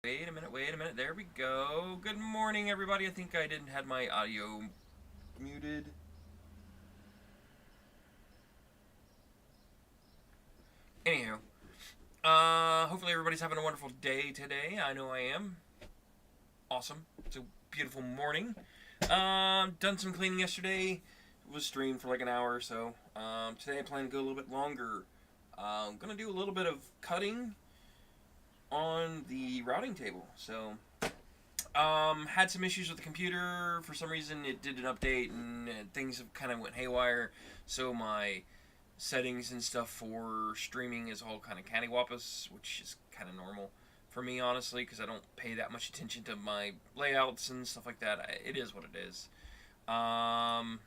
Wait a minute, there we go. Good morning, everybody. I think I didn't have my audio muted. Anywho, hopefully everybody's having a wonderful day today. I know I am. Awesome. It's a beautiful morning. Done some cleaning yesterday. It was streamed for like an hour or so. Today I plan to go a little bit longer. I'm gonna do a little bit of cutting on the routing table. So, had some issues with the computer. For some reason, it did an update and things have kind of went haywire. So my settings and stuff for streaming is all kind of cattywampus, which is kind of normal for me, honestly, because I don't pay that much attention to my layouts and stuff like that. It is what it is. I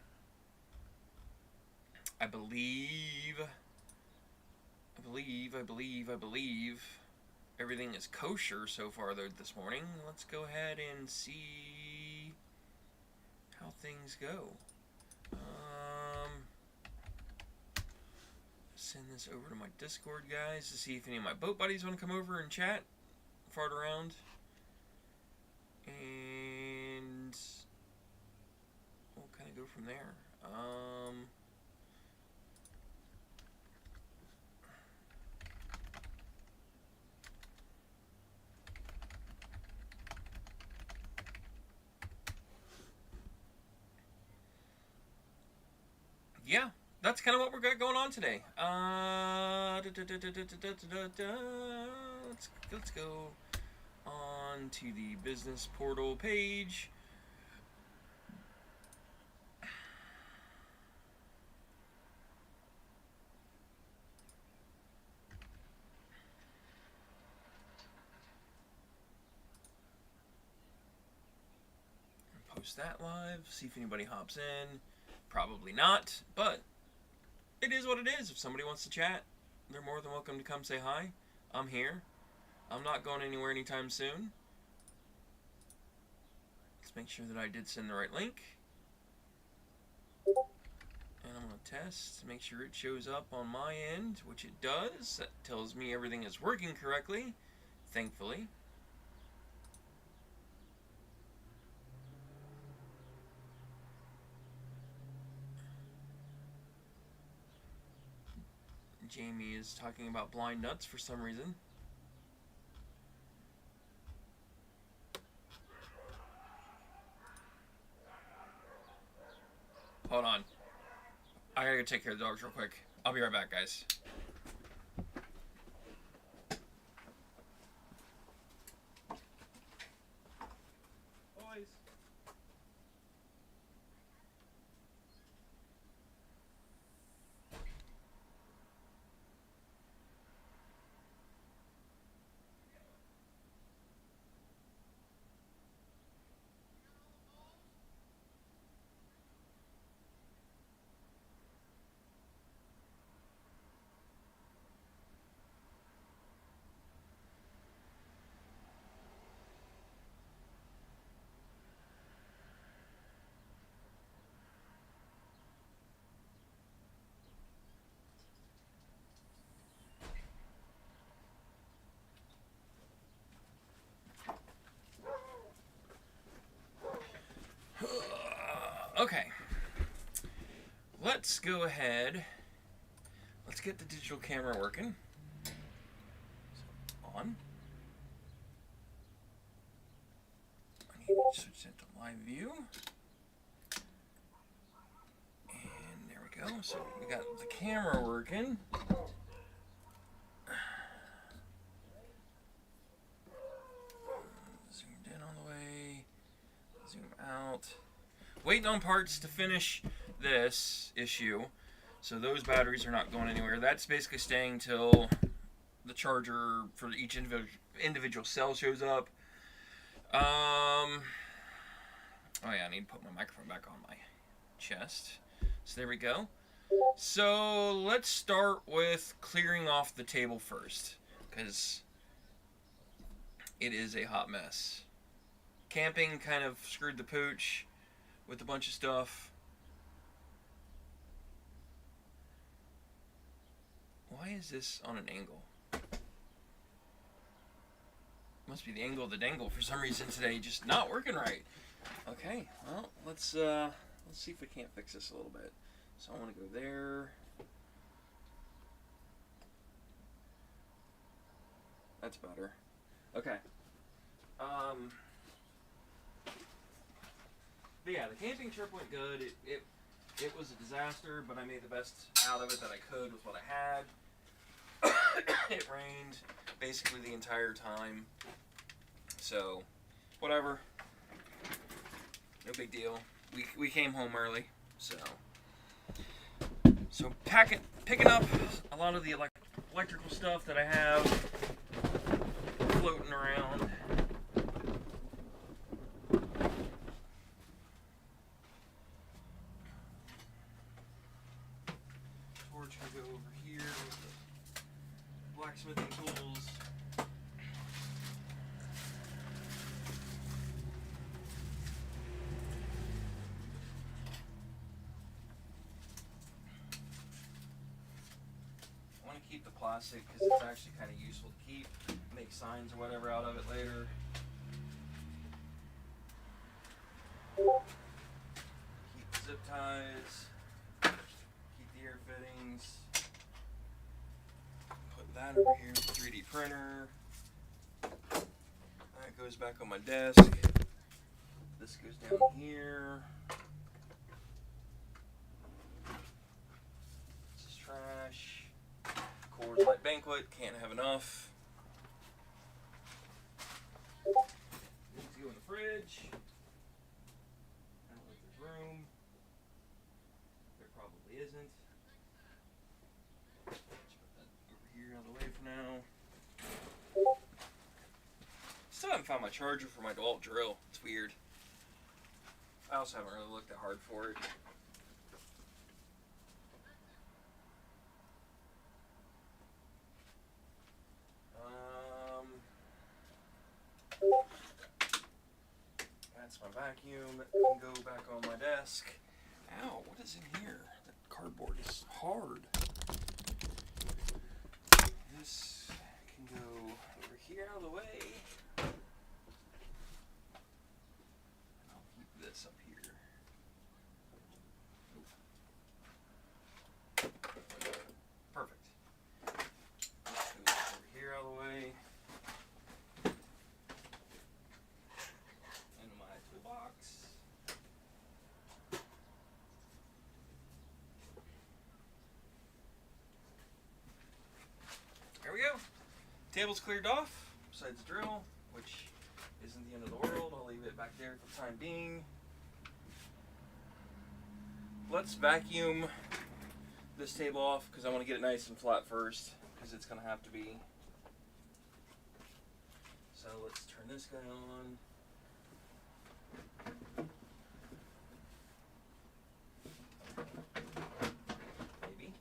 believe everything is kosher so far though this morning. Let's go ahead and see how things go. Send this over to my Discord guys to see if any of my boat buddies want to come over and chat, fart around, and we'll kind of go from there. Yeah, that's kind of what we're got going on today. Let's go on to the business portal page. Post that live, see if anybody hops in. Probably not, but it is what it is. If somebody wants to chat, they're more than welcome to come say hi. I'm here. I'm not going anywhere anytime soon. Let's make sure that I did send the right link. And I'm going to test to make sure it shows up on my end, which it does. That tells me everything is working correctly, thankfully. Jamie is talking about blind nuts for some reason. Hold on. I gotta go take care of the dogs real quick. I'll be right back, guys. Boys. let's go ahead. Let's get the digital camera working. So, on. I need to switch that to live view. And there we go. So we got the camera working. Zoomed in all the way. Zoom out. Waiting on parts to finish this issue. So those batteries are not going anywhere. That's basically staying till the charger for each individual cell shows up. Oh yeah, I need to put my microphone back on my chest. So there we go. So let's start with clearing off the table first, because it is a hot mess. Camping kind of screwed the pooch with a bunch of stuff. Why is this on an angle? Must be the angle of the dangle for some reason today, just not working right. Okay, well, let's see if we can't fix this a little bit. So I want to go there. That's better. Okay. But yeah, the camping trip went good. It was a disaster, but I made the best out of it that I could with what I had. It rained basically the entire time, so whatever, no big deal. We came home early, so picking up a lot of the electrical stuff that I have floating around. Torch can go over here with the blacksmithing tools. I want to keep the plastic because it's actually kind of useful to keep. Make signs or whatever out of it later. Keep the zip ties. Keep the air fittings. Put that over here with the 3D printer. That goes back on my desk. This goes down here. This is trash. Coors Light Banquet, can't have enough. Needs to go in the fridge. I don't think there's room. There probably isn't. Let's put that over here out of the way for now. Still haven't found my charger for my DeWalt drill. It's weird. I also haven't really looked that hard for it. That's my vacuum. That can go back on my desk. Ow, what is in here? That cardboard is hard. This can go over here out of the way. And I'll keep this up here. Perfect. This goes over here out of the way. There we go. Table's cleared off, besides the drill, which isn't the end of the world. I'll leave it back there for the time being. Let's vacuum this table off because I want to get it nice and flat first, because it's going to have to be. So let's turn this guy on. Maybe.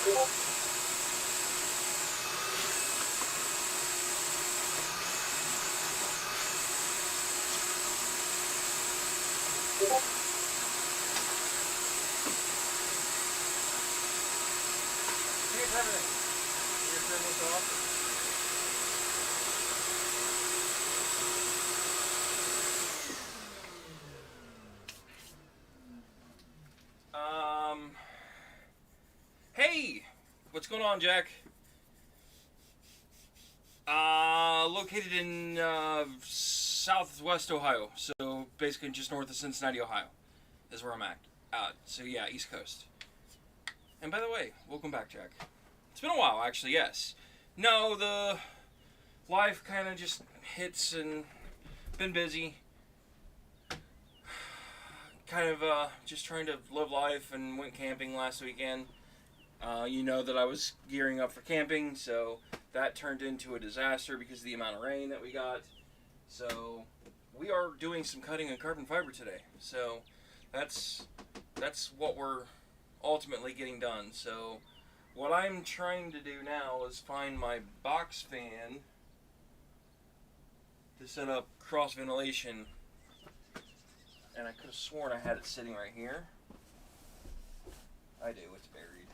Here's everything. Your turn this off. Hey, what's going on, Jack? Located in southwest Ohio, so basically just north of Cincinnati, Ohio, is where I'm at. So yeah, East Coast. And by the way, welcome back, Jack. It's been a while, actually. Yes. No, the life kind of just hits and been busy. Kind of just trying to live life and went camping last weekend. You know that I was gearing up for camping, so that turned into a disaster because of the amount of rain that we got. So we are doing some cutting in carbon fiber today. So that's what we're ultimately getting done. So what I'm trying to do now is find my box fan to set up cross ventilation. And I could have sworn I had it sitting right here. I do, it's buried.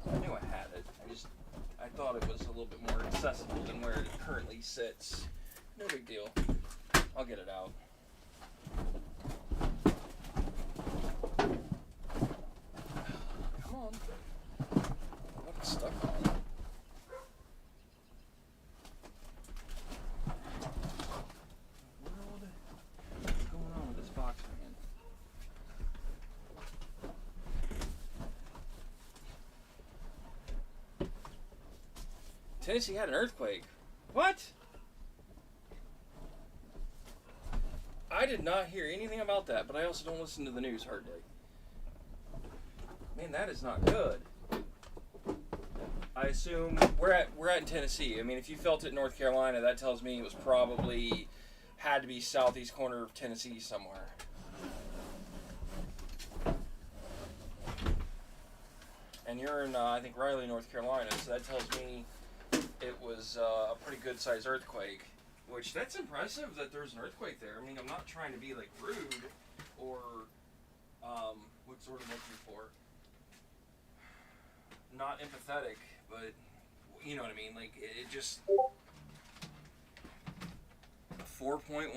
I knew I had it. I thought it was a little bit more accessible than where it currently sits. No big deal. I'll get it out. Come on. Look, it's stuck on. What's going on with this box fan? Tennessee had an earthquake. What? I did not hear anything about that, but I also don't listen to the news hardly. Man, that is not good. I assume we're at in Tennessee. I mean, if you felt it in North Carolina, that tells me it was probably had to be southeast corner of Tennessee somewhere. And you're in, I think, Raleigh, North Carolina, so that tells me it was a pretty good sized earthquake. Which, that's impressive that there's an earthquake there. I mean, I'm not trying to be, like, rude or, what sort of looking for? Not empathetic, but, you know what I mean? Like, it just... 4.1.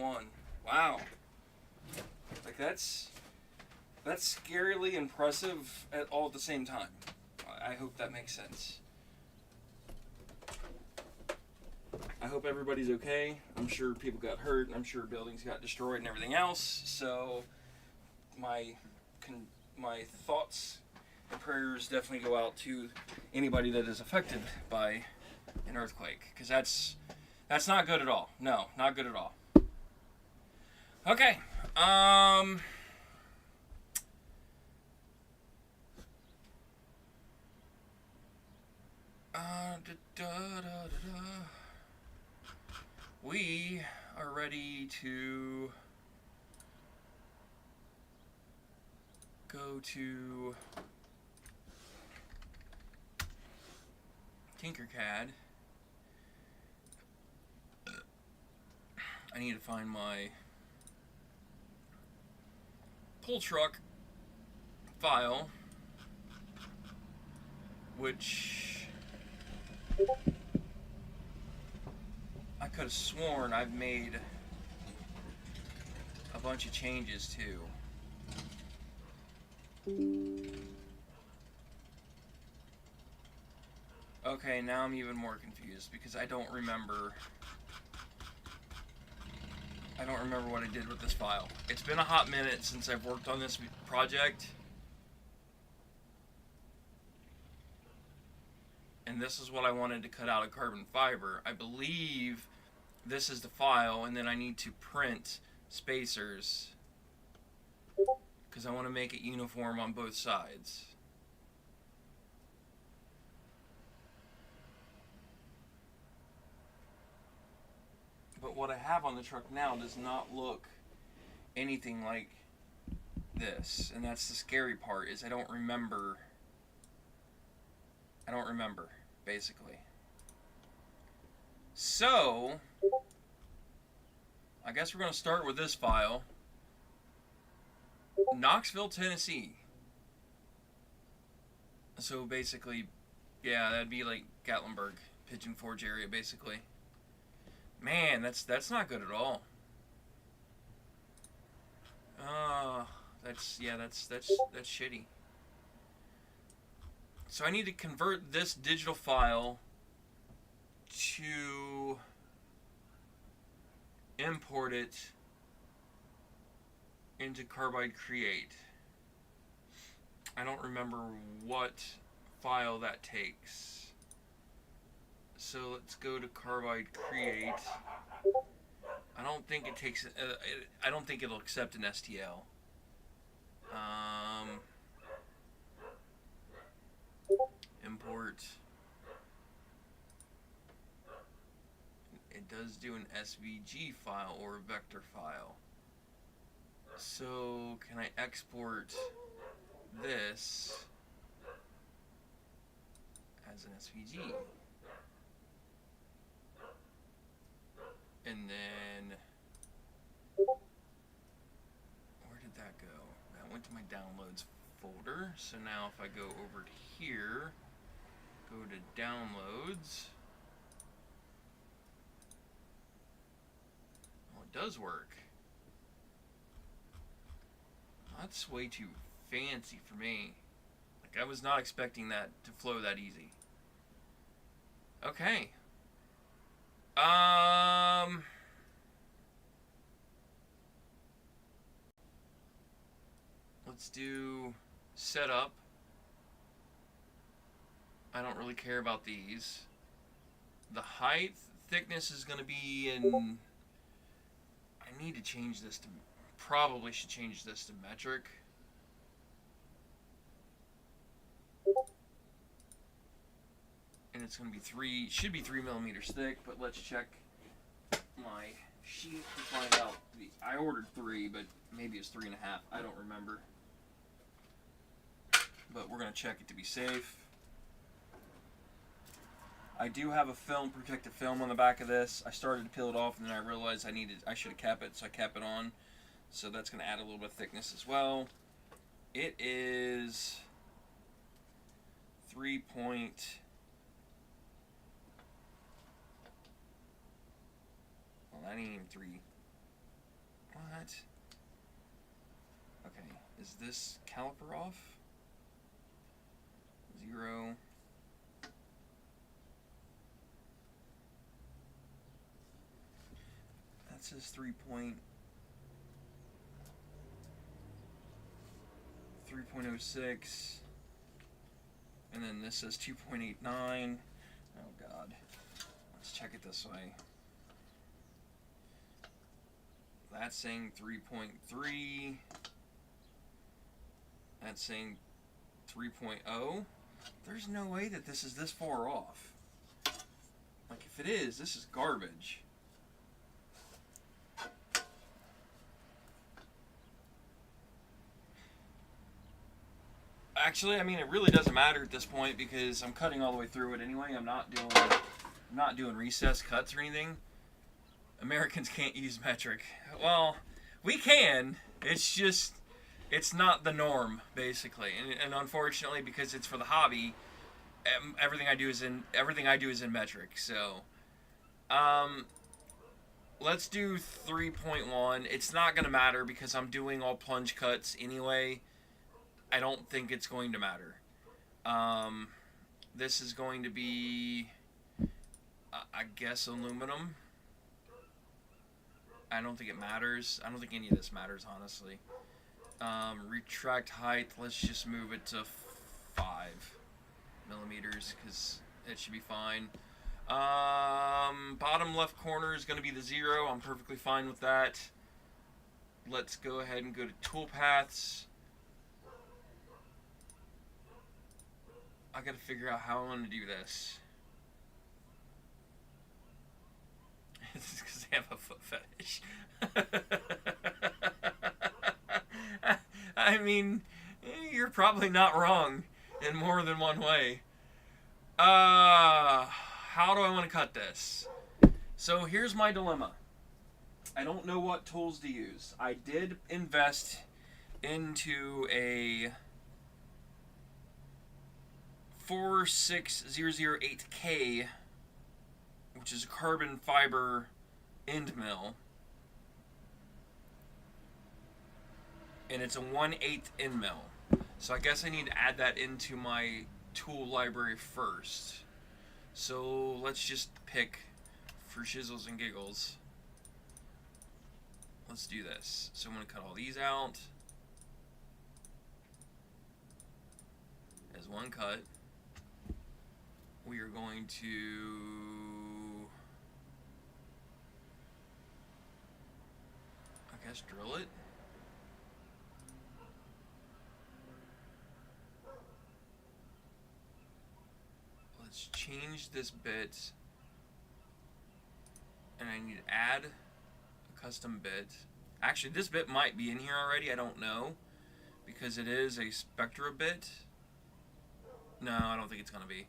Wow. Like, that's scarily impressive all at the same time. I hope that makes sense. I hope everybody's okay. I'm sure people got hurt, and I'm sure buildings got destroyed and everything else. So my thoughts and prayers definitely go out to anybody that is affected by an earthquake, because that's not good at all. No, not good at all. Okay. We are ready to go to Tinkercad. I need to find my pull truck file, which I could have sworn I've made a bunch of changes to. Okay, now I'm even more confused because I don't remember what I did with this file. It's been a hot minute since I've worked on this project. And this is what I wanted to cut out of carbon fiber. I believe this is the file, and then I need to print spacers because I want to make it uniform on both sides. But what I have on the truck now does not look anything like this, and that's the scary part, is I don't remember, basically. So, I guess we're going to start with this file. Knoxville, Tennessee. So basically, yeah, that'd be like Gatlinburg, Pigeon Forge area, basically. Man, that's not good at all. That's shitty. So I need to convert this digital file to import it into Carbide Create. I don't remember what file that takes. So let's go to Carbide Create. I don't think it takes. I don't think it'll accept an STL. Import. It does do an SVG file or a vector file. So can I export this as an SVG? And then, where did that go? That went to my downloads folder. So now if I go over to here, go to downloads. Oh, it does work. That's way too fancy for me. Like, I was not expecting that to flow that easy. Okay. Let's do setup. I don't really care about these. The height, thickness is going to be in... I need to change this to... Probably should change this to metric. And it's going to be should be 3 millimeters thick, but let's check my sheet to find out. I ordered 3, but maybe it's 3.5. I don't remember. But we're going to check it to be safe. I do have a protective film on the back of this. I started to peel it off, and then I realized I should have kept it, so I kept it on. So that's going to add a little bit of thickness as well. It is 3 point... Well, that ain't even 3. What? Okay, is this caliper off? 0. That says 3 point... 3.06, and then this says 2.89. Oh god, let's check it this way. That's saying 3.3. That's saying 3.0. There's no way that this is this far off. Like, if it is, this is garbage. Actually, I mean, it really doesn't matter at this point because I'm cutting all the way through it anyway. I'm not doing recessed cuts or anything. Americans can't use metric. Well, we can. It's just, it's not the norm, basically. And unfortunately, because it's for the hobby, everything I do is in metric. So, let's do 3.1. It's not gonna matter because I'm doing all plunge cuts anyway. I don't think it's going to matter. This is going to be, I guess, aluminum. I don't think it matters. I don't think any of this matters, honestly. Retract height, let's just move it to 5 millimeters because it should be fine. Bottom left corner is going to be the 0. I'm perfectly fine with that. Let's go ahead and go to toolpaths. I gotta figure out how I'm gonna do this. Because have a foot fetish. I mean, you're probably not wrong in more than one way. How do I want to cut this? So here's my dilemma. I don't know what tools to use. I did invest into a 46008K, which is a carbon fiber end mill. And it's a 1/8 end mill. So I guess I need to add that into my tool library first. So let's just pick, for shizzles and giggles, let's do this. So I'm going to cut all these out as one cut. We are going to, I guess, drill it. Let's change this bit, and I need to add a custom bit. Actually, this bit might be in here already, I don't know, because it is a Spectra bit. No, I don't think it's going to be.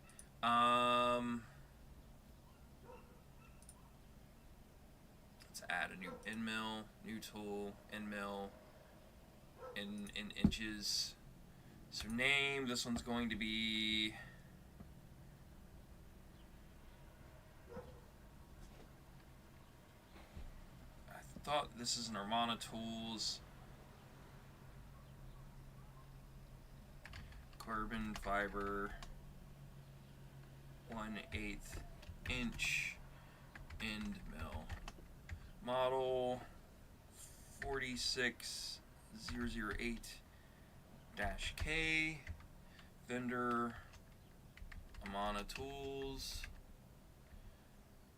Let's add a new end mill, new tool, end mill, in inches. So name, this one's going to be, I thought this is an Armana Tools carbon fiber 1/8 inch end mill. Model 46008-K. Vendor Amana Tools.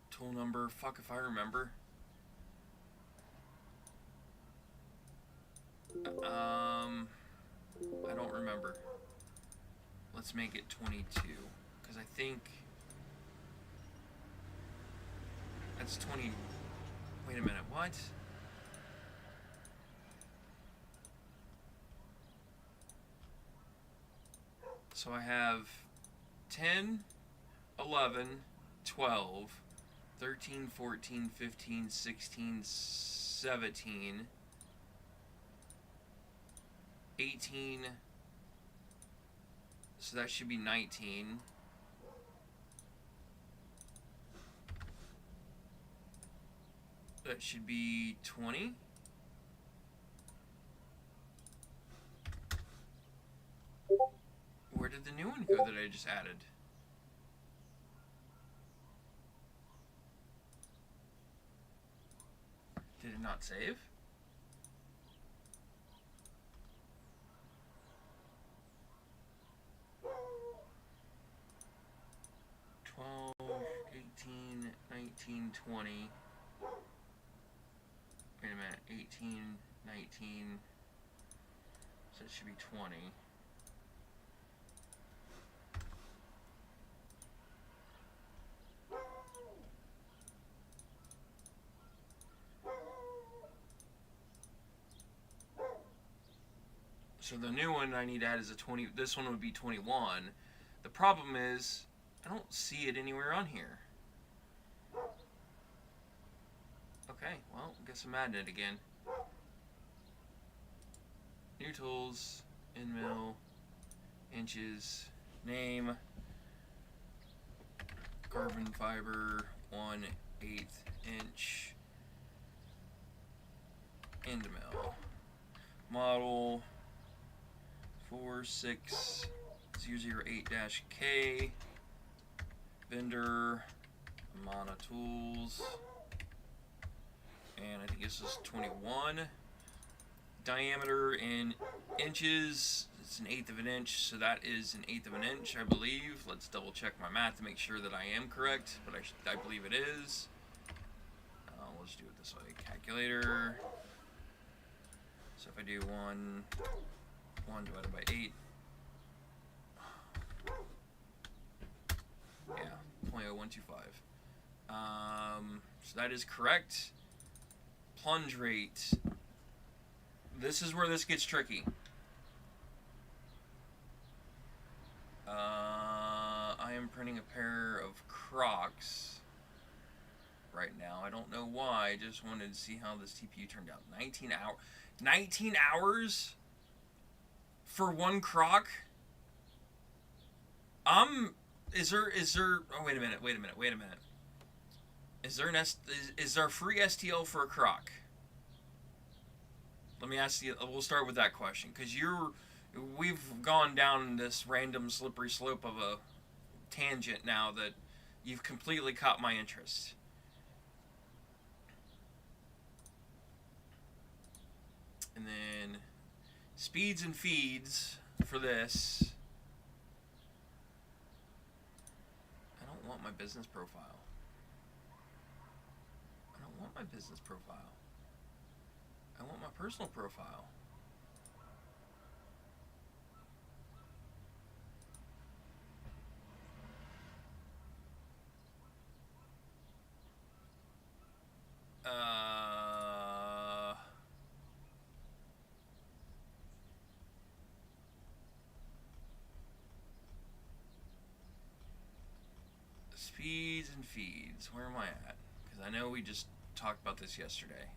Tool number, fuck if I remember. I don't remember. Let's make it 22, because I think that's 20. Wait a minute, what? So I have 10, 11, 12, 13, 14, 15, 16, 17, 18, so that should be 19. That should be 20. Where did the new one go that I just added? Did it not save? $18, 19, 20. Wait a minute, 18, 19, so it should be 20. So the new one I need to add is a 20, this one would be 21. The problem is, I don't see it anywhere on here. Okay, well, I guess I'm adding it again. New tools, end mill, inches, name, carbon fiber, 1/8 inch, end mill. Model 46008-K. Vendor Amana Tools. And I think this is 21. Diameter in inches, it's 1/8 of an inch, so that is 1/8 of an inch, I believe. Let's double check my math to make sure that I am correct, but I believe it is. We'll just do it this way. Calculator. So if I do 1 divided by 8. Yeah, 0.0125. So that is correct. Plunge rate. This is where this gets tricky. I am printing a pair of Crocs right now. I don't know why. I just wanted to see how this TPU turned out. 19 hours for one Croc? Is there oh wait a minute. Is there a free STL for a Croc? Let me ask you, we'll start with that question, because we've gone down this random slippery slope of a tangent now that you've completely caught my interest. And then speeds and feeds for this. I don't want my business profile. I want my personal profile. Speeds and feeds. Where am I at? Because I know we just talked about this yesterday.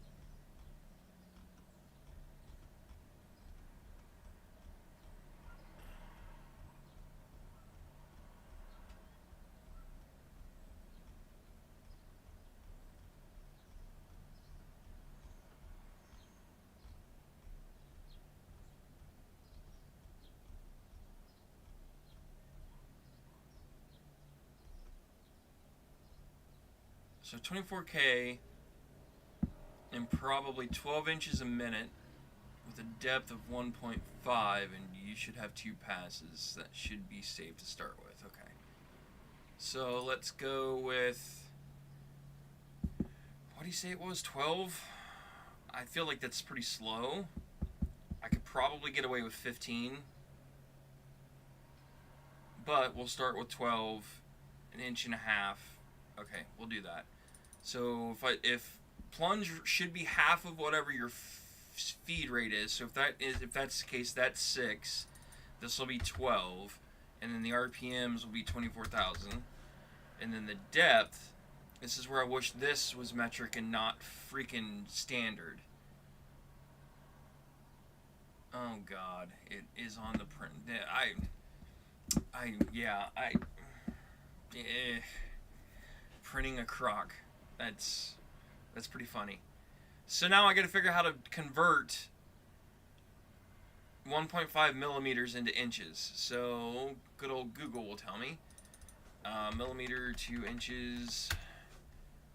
So 24K and probably 12 inches a minute with a depth of 1.5, and you should have 2 passes. That should be safe to start with. Okay. So let's go with, what do you say it was, 12? I feel like that's pretty slow. I could probably get away with 15. But we'll start with 12, an inch and a half. Okay, we'll do that. So if plunge should be half of whatever your feed rate is. So if that's the case, that's 6. This will be 12, and then the RPMs will be 24,000, and then the depth. This is where I wish this was metric and not freaking standard. Oh God, it is on the print. Printing a Croc. That's pretty funny. So now I got to figure out how to convert 1.5 millimeters into inches. So good old Google will tell me. Millimeter to inches.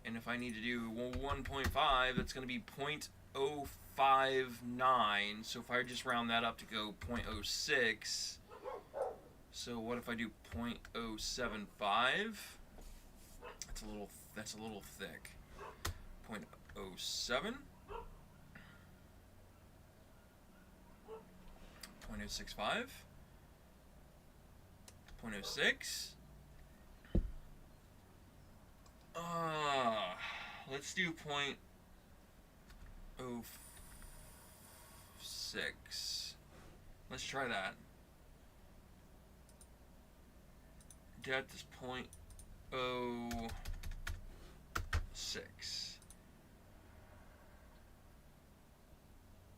And if I need to do 1.5, that's going to be 0.059. So if I just round that up to go 0.06. So what if I do 0.075? That's a little thick. 0.07. 0.065. 0.06. Let's do 0.06. Let's try that. Depth is 0.06.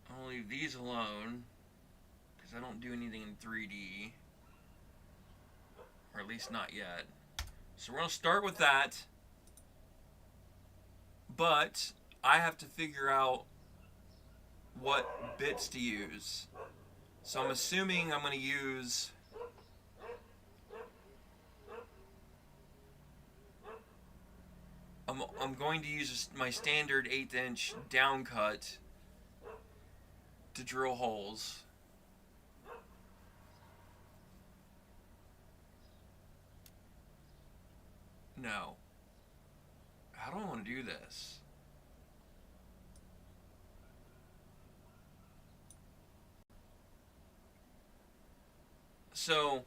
I'll leave these alone because I don't do anything in 3D, or at least not yet. So we're going to start with that, but I have to figure out what bits to use. So I'm assuming I'm going to use I'm going to use my standard 1/8 inch down cut to drill holes. No. How do I want to do this? So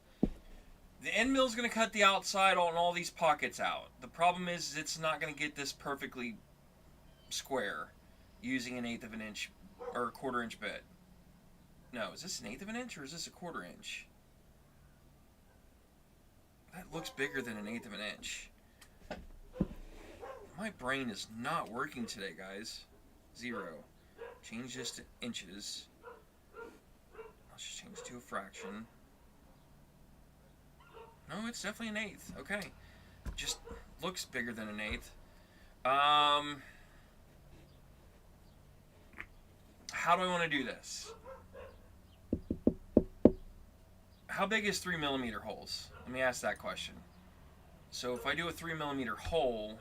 The end mill is going to cut the outside on all these pockets out. The problem is it's not going to get this perfectly square using an 1/8 of an inch or a 1/4 inch bit. No, is this an 1/8 of an inch or is this a 1/4 inch? That looks bigger than an 1/8 of an inch. My brain is not working today, guys. 0. Change this to inches. Let's just change to a fraction. No, it's definitely an 1/8. Okay. Just looks bigger than an 1/8. How do I want to do this? How big is 3mm holes? Let me ask that question. So if I do a 3mm hole,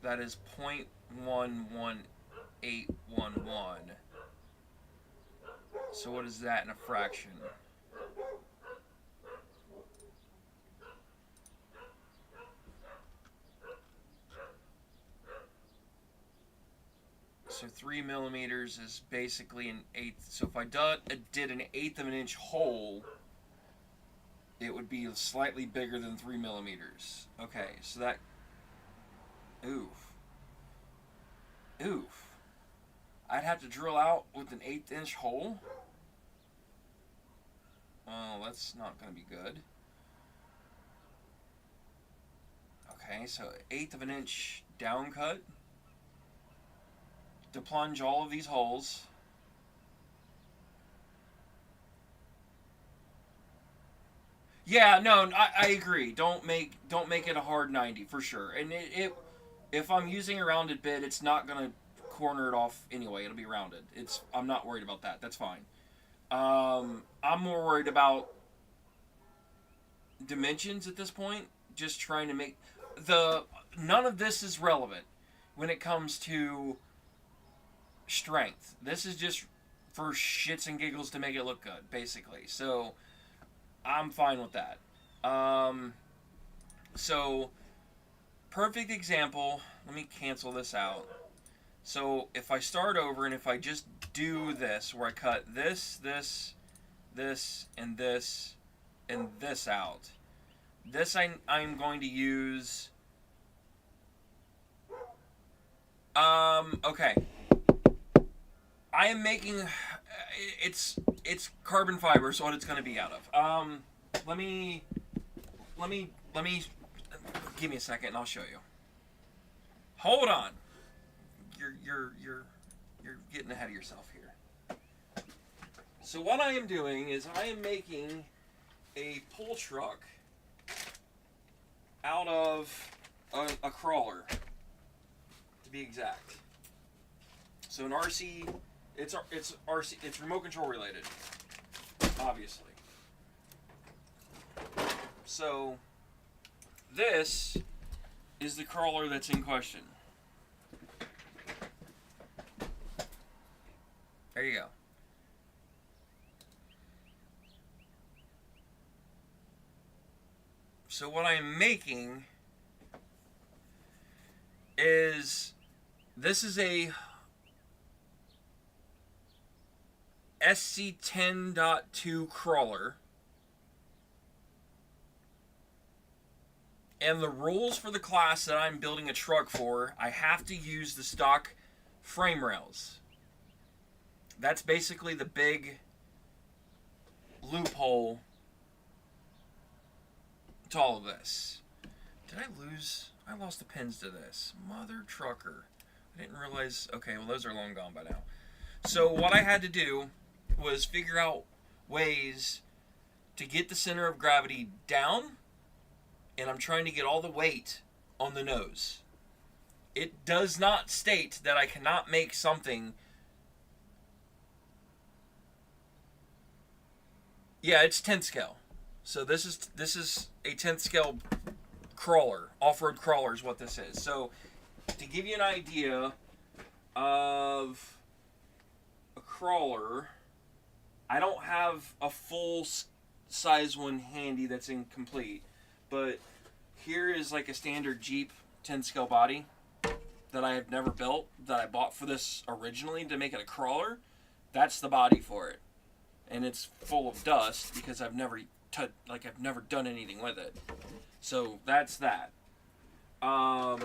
that is 0.11811. So what is that in a fraction? So 3mm is basically an 1/8. So if I did an 1/8 of an inch hole, it would be slightly bigger than 3mm. Okay, so that... Oof. I'd have to drill out with an 1/8 inch hole? Well, that's not going to be good. Okay, so 1/8 of an inch down cut to plunge all of these holes. Yeah, no, I agree. Don't make it a hard 90 for sure. And if I'm using a rounded bit, it's not gonna corner it off anyway. It'll be rounded. I'm not worried about that. That's fine. I'm more worried about dimensions at this point. Just trying to make none of this is relevant when it comes to strength. This is just for shits and giggles to make it look good, basically. So I'm fine with that. So perfect example. Let me cancel this out. So if I start over and if I just do this, where I cut this, and this out. This I'm going to use. Okay. I am making. It's carbon fiber, so what it's going to be out of. Let me. Give me a second, and I'll show you. Hold on. You're getting ahead of yourself here. So what I am doing is I am making a pull truck out of a crawler, to be exact. So an RC, it's remote control related, obviously. So this is the crawler that's in question. There you go. So what I'm making is, this is a SC10.2 crawler. And the rules for the class that I'm building a truck for, I have to use the stock frame rails. That's basically the big loophole to all of this. Did I lose? I lost the pins to this. Mother trucker. I didn't realize. Okay, well, those are long gone by now. So what I had to do was figure out ways to get the center of gravity down, and I'm trying to get all the weight on the nose. It does not state that I cannot make something. Yeah, it's 10th scale. So this is a 10th scale crawler. Off-road crawler is what this is. So to give you an idea of a crawler, I don't have a full size one handy that's incomplete, but here is like a standard Jeep 10th scale body that I have never built, that I bought for this originally to make it a crawler. That's the body for it. And it's full of dust because I've never like I've never done anything with it. So that's that. To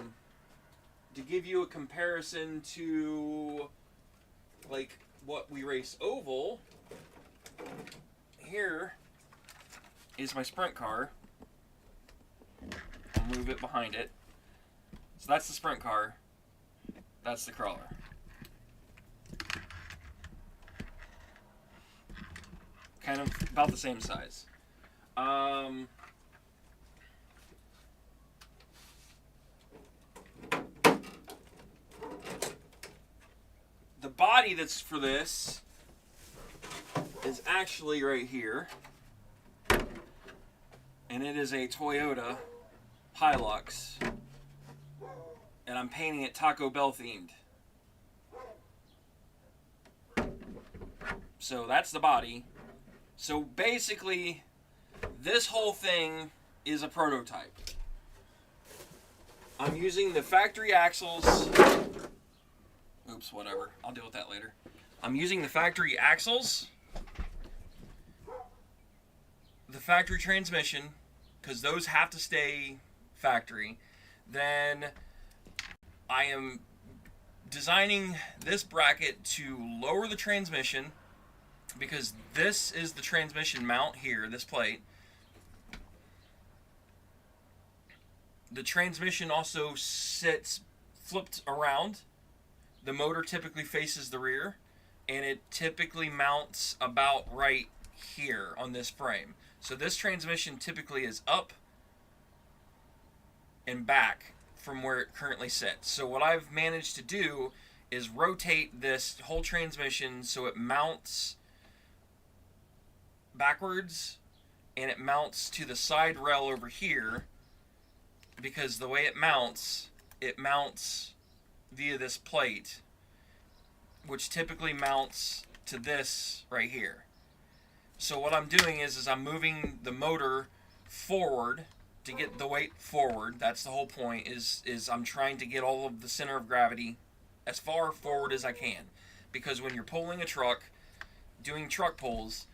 give you a comparison to like what we race oval, here is my sprint car. I'll move it behind it. So that's the sprint car. That's the crawler. Kind of about the same size. The body that's for this is actually right here. And it is a Toyota Hilux. And I'm painting it Taco Bell themed. So that's the body. So basically, this whole thing is a prototype. I'm using the factory axles. Oops, whatever. I'll deal with that later. I'm using the factory axles, the factory transmission, because those have to stay factory. Then I am designing this bracket to lower the transmission, because this is the transmission mount here, this plate. The transmission also sits flipped around. The motor typically faces the rear, and it typically mounts about right here on this frame. So this transmission typically is up and back from where it currently sits. So what I've managed to do is rotate this whole transmission so it mounts backwards, and it mounts to the side rail over here, because the way it mounts via this plate, which typically mounts to this right here. So what I'm doing is I'm moving the motor forward to get the weight forward. That's the whole point, is I'm trying to get all of the center of gravity as far forward as I can. Because when you're pulling a truck, doing truck pulls,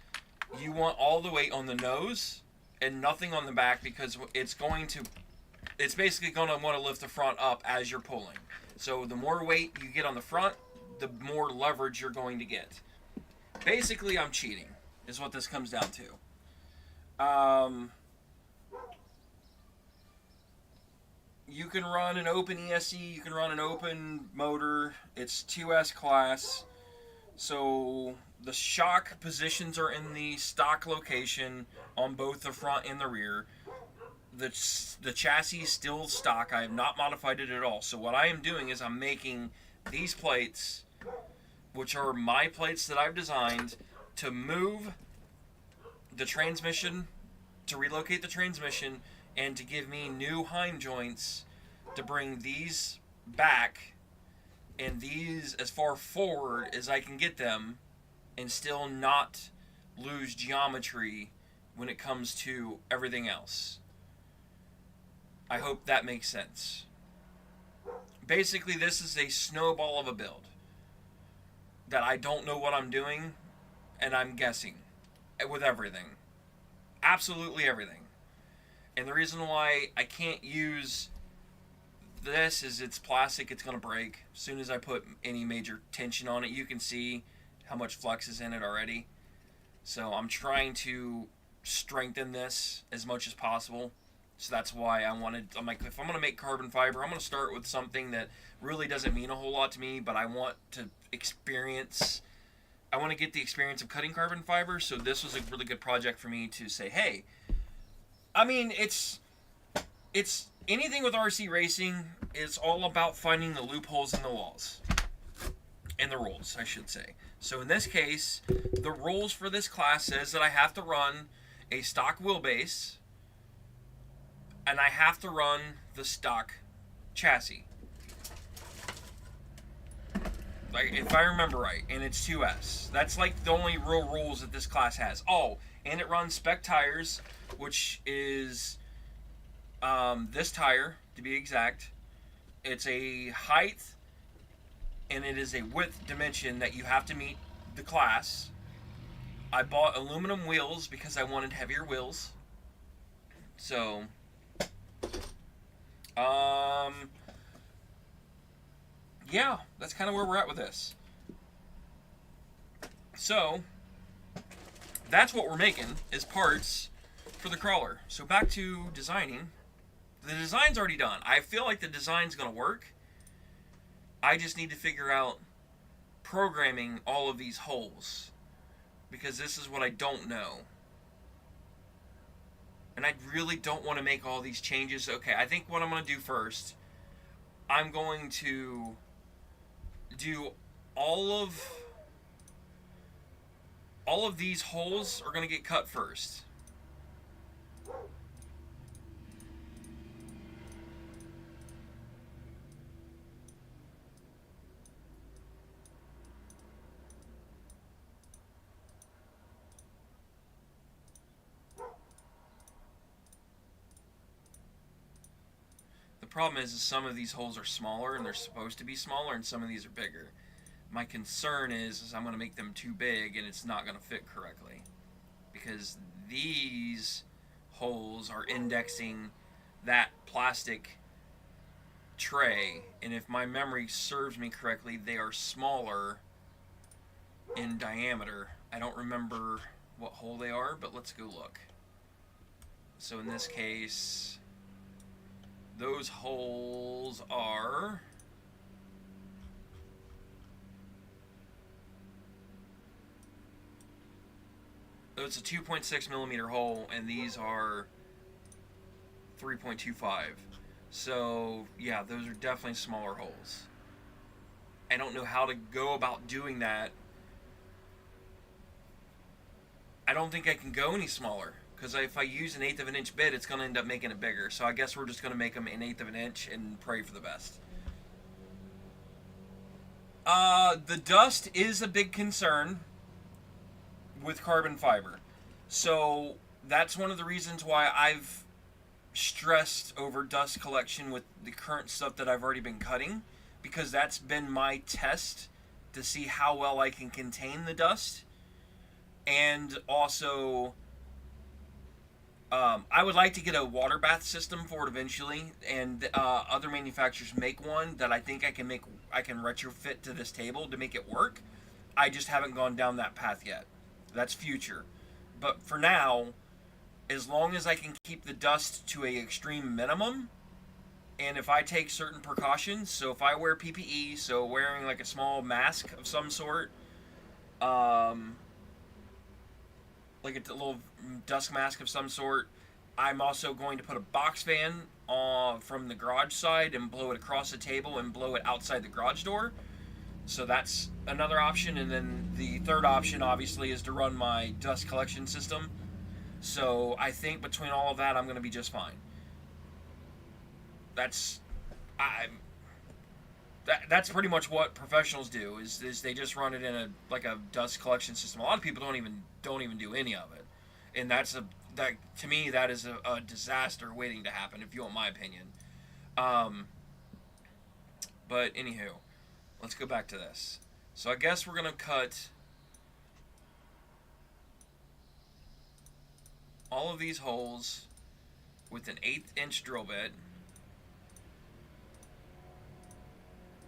you want all the weight on the nose and nothing on the back, because it's basically going to want to lift the front up as you're pulling. So the more weight you get on the front, the more leverage you're going to get. Basically, I'm cheating, is what this comes down to. You can run an open ESC, you can run an open motor. It's 2S class. So the shock positions are in the stock location on both the front and the rear. The chassis is still stock. I have not modified it at all. So what I am doing is I'm making these plates, which are my plates that I've designed, to move the transmission, to relocate the transmission, and to give me new Heim joints to bring these back and these as far forward as I can get them, and still not lose geometry when it comes to everything else. I hope that makes sense. Basically, this is a snowball of a build that I don't know what I'm doing, and I'm guessing with everything. Absolutely everything. And the reason why I can't use this is it's plastic. It's going to break. As soon as I put any major tension on it, you can see how much flex is in it already. So I'm trying to strengthen this as much as possible. So that's why I'm like, if I'm going to make carbon fiber, I'm going to start with something that really doesn't mean a whole lot to me, but I want to get the experience of cutting carbon fiber. So this was a really good project for me to say, hey, I mean, it's anything with RC racing is all about finding the loopholes in the laws. And the rules, I should say. So in this case, the rules for this class says that I have to run a stock wheelbase, and I have to run the stock chassis. Like, if I remember right, and it's 2S. That's like the only real rules that this class has. Oh, and it runs spec tires, which is this tire, to be exact. It's a height and it is a width dimension that you have to meet the class. I bought aluminum wheels because I wanted heavier wheels. So, um, yeah, that's kind of where we're at with this. So, that's what we're making is parts for the crawler. So back to designing. The design's already done. I feel like the design's going to work. I just need to figure out programming all of these holes, because this is what I don't know. And I really don't want to make all these changes. Okay, I think what I'm going to do first, I'm going to do all of these holes are going to get cut first. The problem is some of these holes are smaller and they're supposed to be smaller, and some of these are bigger. My concern is I'm going to make them too big and it's not going to fit correctly, because these holes are indexing that plastic tray, and if my memory serves me correctly, they are smaller in diameter. I don't remember what hole they are, but let's go look. So in this case, those holes are it's a 2.6 millimeter hole, and these are 3.25. So yeah, those are definitely smaller holes. I don't know how to go about doing that. I don't think I can go any smaller, because if I use an 1/8 of an inch bit, it's going to end up making it bigger. So I guess we're just going to make them an 1/8 of an inch and pray for the best. The dust is a big concern with carbon fiber. So that's one of the reasons why I've stressed over dust collection with the current stuff that I've already been cutting, because that's been my test to see how well I can contain the dust. And also, I would like to get a water bath system for it eventually, and other manufacturers make one that I think I can retrofit to this table to make it work. I just haven't gone down that path yet. That's future. But for now, as long as I can keep the dust to a extreme minimum, and if I take certain precautions, so if I wear PPE, so wearing like a small mask of some sort, like a little dust mask of some sort. I'm also going to put a box fan from the garage side and blow it across the table and blow it outside the garage door. So that's another option. And then the third option, obviously, is to run my dust collection system. So I think between all of that, I'm going to be just fine. That's pretty much what professionals do. Is they just run it in a dust collection system. A lot of people don't even do any of it, and to me that is a disaster waiting to happen, if you want my opinion. But anywho, let's go back to this. So I guess we're gonna cut all of these holes with an 1/8 inch drill bit,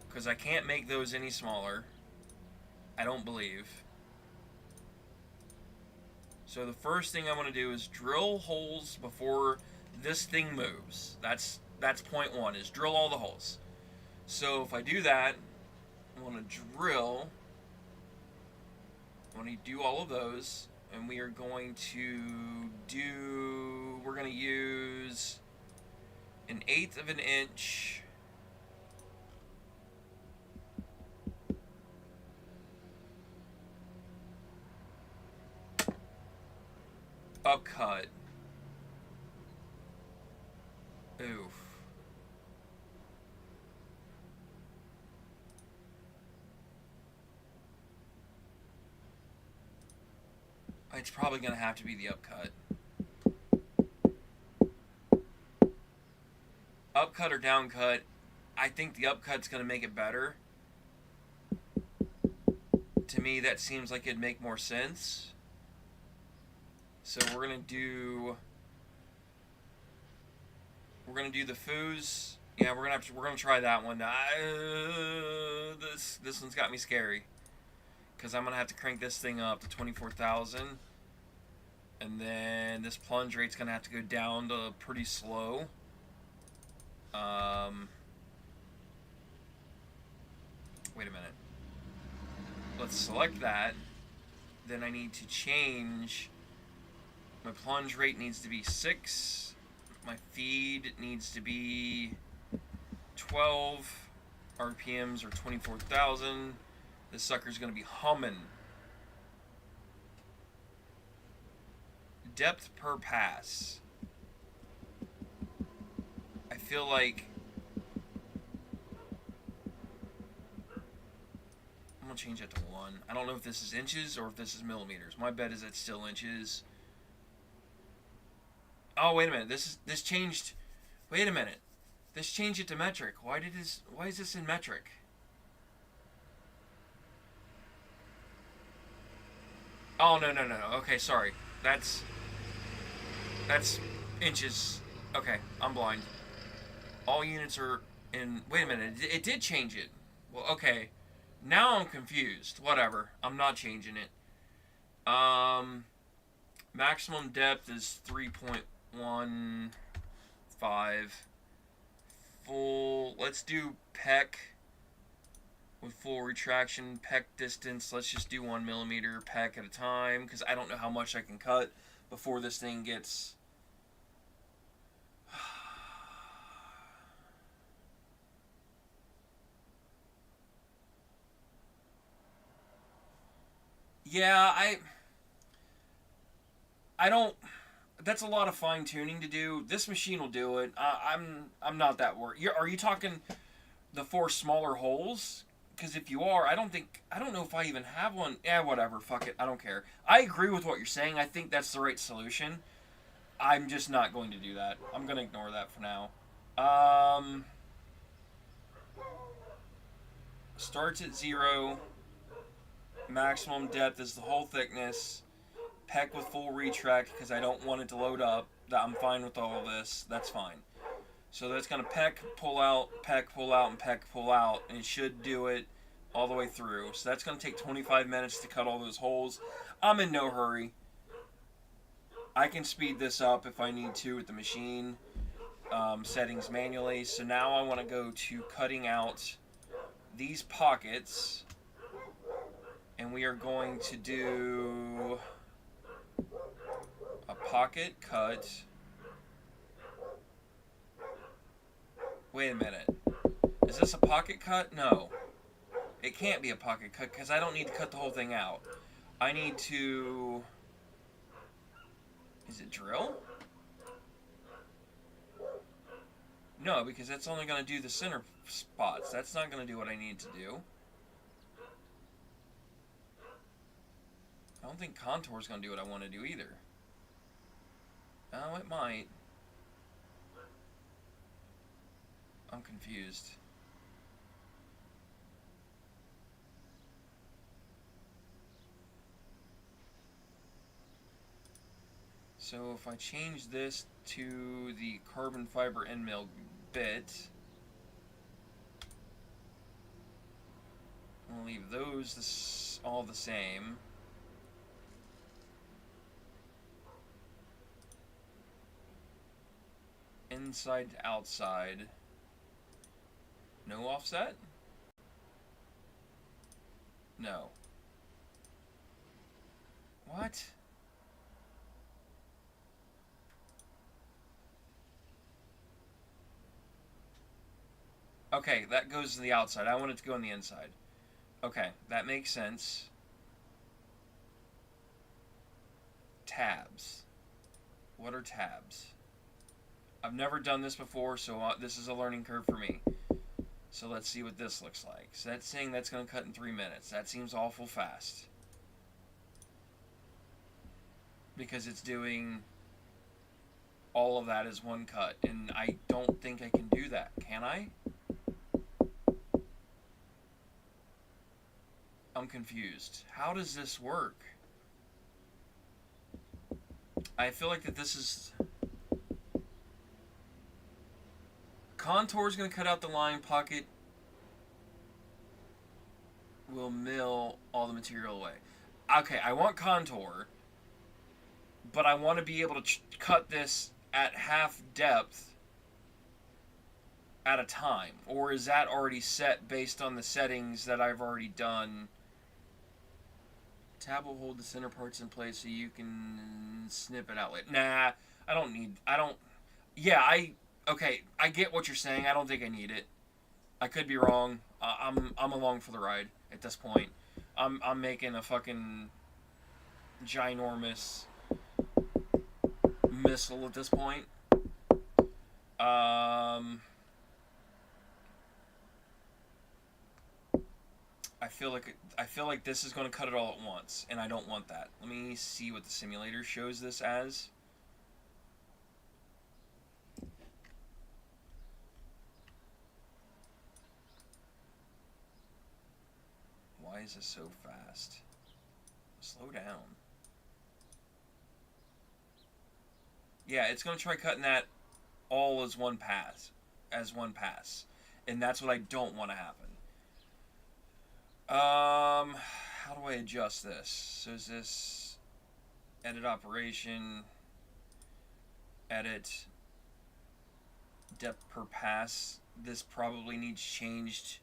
because I can't make those any smaller, I don't believe. So the first thing I want to do is drill holes before this thing moves. That's point one, is drill all the holes. So if I do that, I want to do all of those, and we are going to use an 1/8 of an inch upcut. Oof. It's probably going to have to be the upcut. Upcut or downcut, I think the upcut's going to make it better. To me, that seems like it'd make more sense. So we're gonna do the foos. Yeah, we're gonna try that one. This one's got me scary because I'm gonna have to crank this thing up to 24,000, and then this plunge rate's gonna have to go down to pretty slow. Wait a minute. Let's select that. Then I need to change. My plunge rate needs to be 6. My feed needs to be 12 RPMs or 24,000. This sucker's going to be humming. Depth per pass. I feel like I'm going to change that to 1. I don't know if this is inches or if this is millimeters. My bet is it's still inches. Oh, wait a minute. This changed. Wait a minute. This changed it to metric. Why is this in metric? Oh, no. Okay, sorry. That's inches. Okay, I'm blind. All units are in. Wait a minute. It did change it. Well, okay. Now I'm confused. Whatever. I'm not changing it. Maximum depth is 3.15. Full. Let's do peck with full retraction. Peck distance. Let's just do 1 millimeter peck at a time because I don't know how much I can cut before this thing gets. Yeah, I don't. That's a lot of fine tuning to do. This machine will do it. I'm not that worried. Are you talking the 4 smaller holes? Because if you are, I don't know if I even have one. Yeah, whatever. Fuck it. I don't care. I agree with what you're saying. I think that's the right solution. I'm just not going to do that. I'm going to ignore that for now. Starts at 0. Maximum depth is the whole thickness. Peck with full retract because I don't want it to load up. I'm fine with all of this. That's fine. So that's going to peck, pull out, and peck, pull out. And it should do it all the way through. So that's going to take 25 minutes to cut all those holes. I'm in no hurry. I can speed this up if I need to with the machine settings manually. So now I want to go to cutting out these pockets. And we are going to do a pocket cut. Wait a minute. Is this a pocket cut? No. It can't be a pocket cut because I don't need to cut the whole thing out. I need to. Is it drill? No, because that's only going to do the center spots. That's not going to do what I need to do. I don't think contour is going to do what I want to do either. Oh, it might. I'm confused. So if I change this to the carbon fiber end mill bit, I'll leave those all the same. Inside to outside. No offset? No. What? Okay, that goes to the outside. I want it to go on the inside. Okay, that makes sense. Tabs. What are tabs? I've never done this before, so this is a learning curve for me. So let's see what this looks like. So that's saying that's going to cut in 3 minutes. That seems awful fast. Because it's doing all of that as one cut. And I don't think I can do that. Can I? I'm confused. How does this work? I feel like that this is... Contour is going to cut out the line. Pocket will mill all the material away. Okay, I want contour, but I want to be able to cut this at half depth at a time. Or is that already set based on the settings that I've already done? Tab will hold the center parts in place so you can snip it out later. Nah, I don't need... Yeah, okay, I get what you're saying. I don't think I need it. I could be wrong. I'm along for the ride at this point. I'm making a fucking ginormous missile at this point. I feel like this is going to cut it all at once, and I don't want that. Let me see what the simulator shows this as. Why is this so fast? Slow down. Yeah, it's going to try cutting that all as one pass. And that's what I don't want to happen. How do I adjust this? So is this edit operation, edit depth per pass? This probably needs changed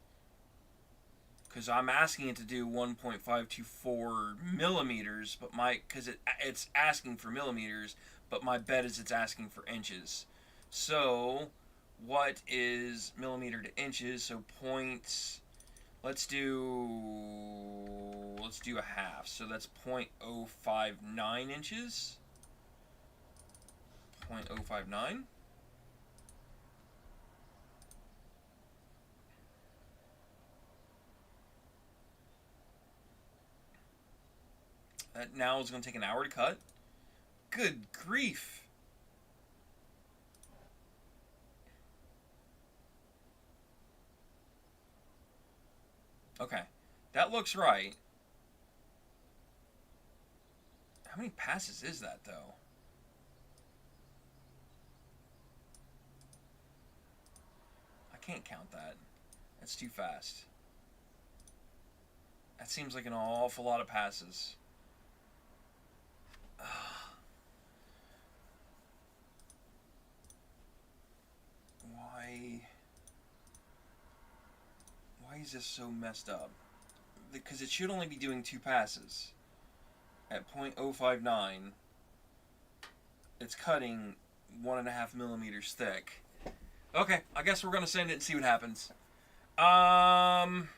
because I'm asking it to do 1.524 millimeters, but because it's asking for millimeters, but my bet is it's asking for inches. So what is millimeter to inches? So points. Let's do a half. So that's 0.059 inches. 0.059. That now is going to take an hour to cut. Good grief. Okay, that looks right. How many passes is that, though? I can't count that. That's too fast. That seems like an awful lot of passes. Why is this so messed up? Because it should only be doing 2 passes. At 0.059, it's cutting 1.5 millimeters thick. Okay, I guess we're gonna send it and see what happens. And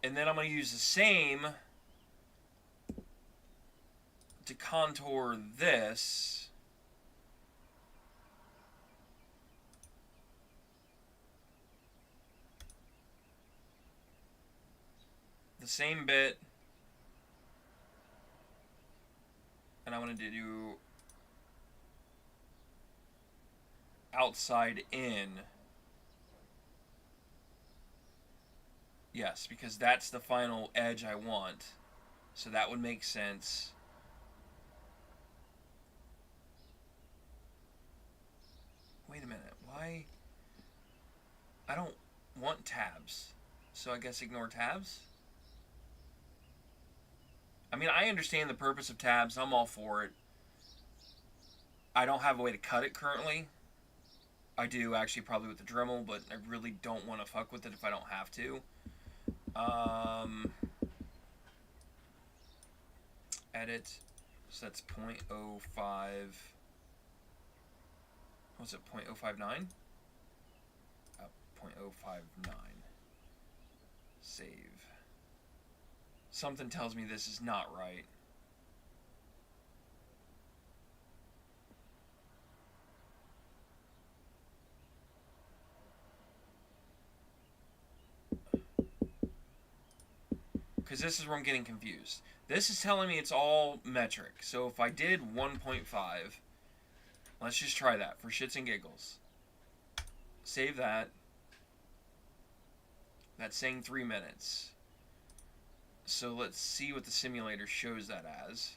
then I'm gonna use the same to contour this. The same bit, and I wanted to do outside in. Yes, because that's the final edge I want. So that would make sense. Wait a minute, why? I don't want tabs, so I guess ignore tabs? I mean, I understand the purpose of tabs. I'm all for it. I don't have a way to cut it currently. I do, actually, probably with the Dremel, but I really don't want to fuck with it if I don't have to. Edit. So that's 0.05. What's it, 0.059? 0.059. Save. Something tells me this is not right. Because this is where I'm getting confused. This is telling me it's all metric. So if I did 1.5, let's just try that for shits and giggles. Save that. That's saying 3 minutes. So let's see what the simulator shows that as.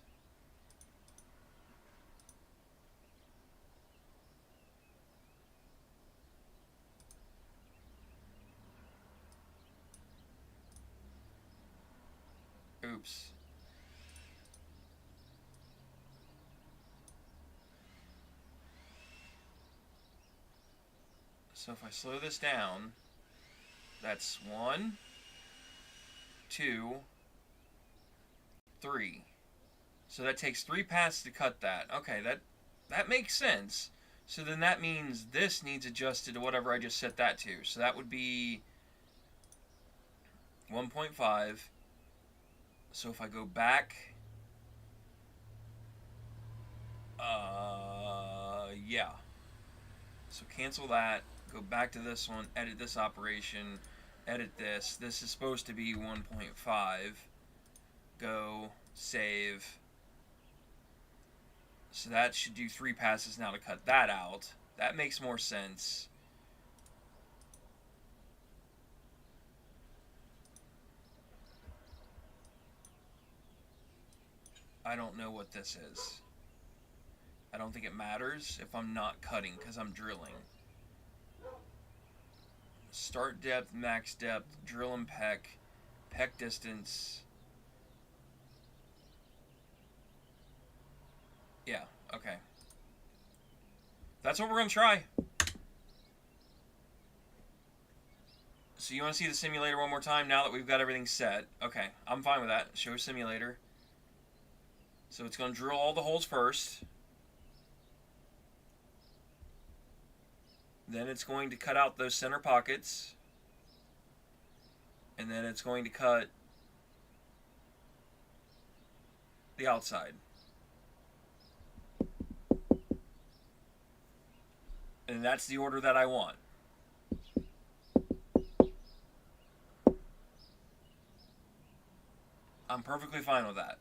Oops. So if I slow this down, that's 1, 2, 3. So that takes 3 passes to cut that. Okay, that makes sense. So then that means this needs adjusted to whatever I just set that to. So that would be 1.5. So if I go back, yeah. So cancel that, go back to this one, edit this operation, edit this. This is supposed to be 1.5. Go, save. So that should do 3 passes now to cut that out. That makes more sense. I don't know what this is. I don't think it matters if I'm not cutting because I'm drilling. Start depth, max depth, drill and peck distance. Yeah, okay. That's what we're going to try. So you want to see the simulator one more time now that we've got everything set? Okay, I'm fine with that. Show simulator. So it's going to drill all the holes first. Then it's going to cut out those center pockets. And then it's going to cut the outside. And that's the order that I want. I'm perfectly fine with that.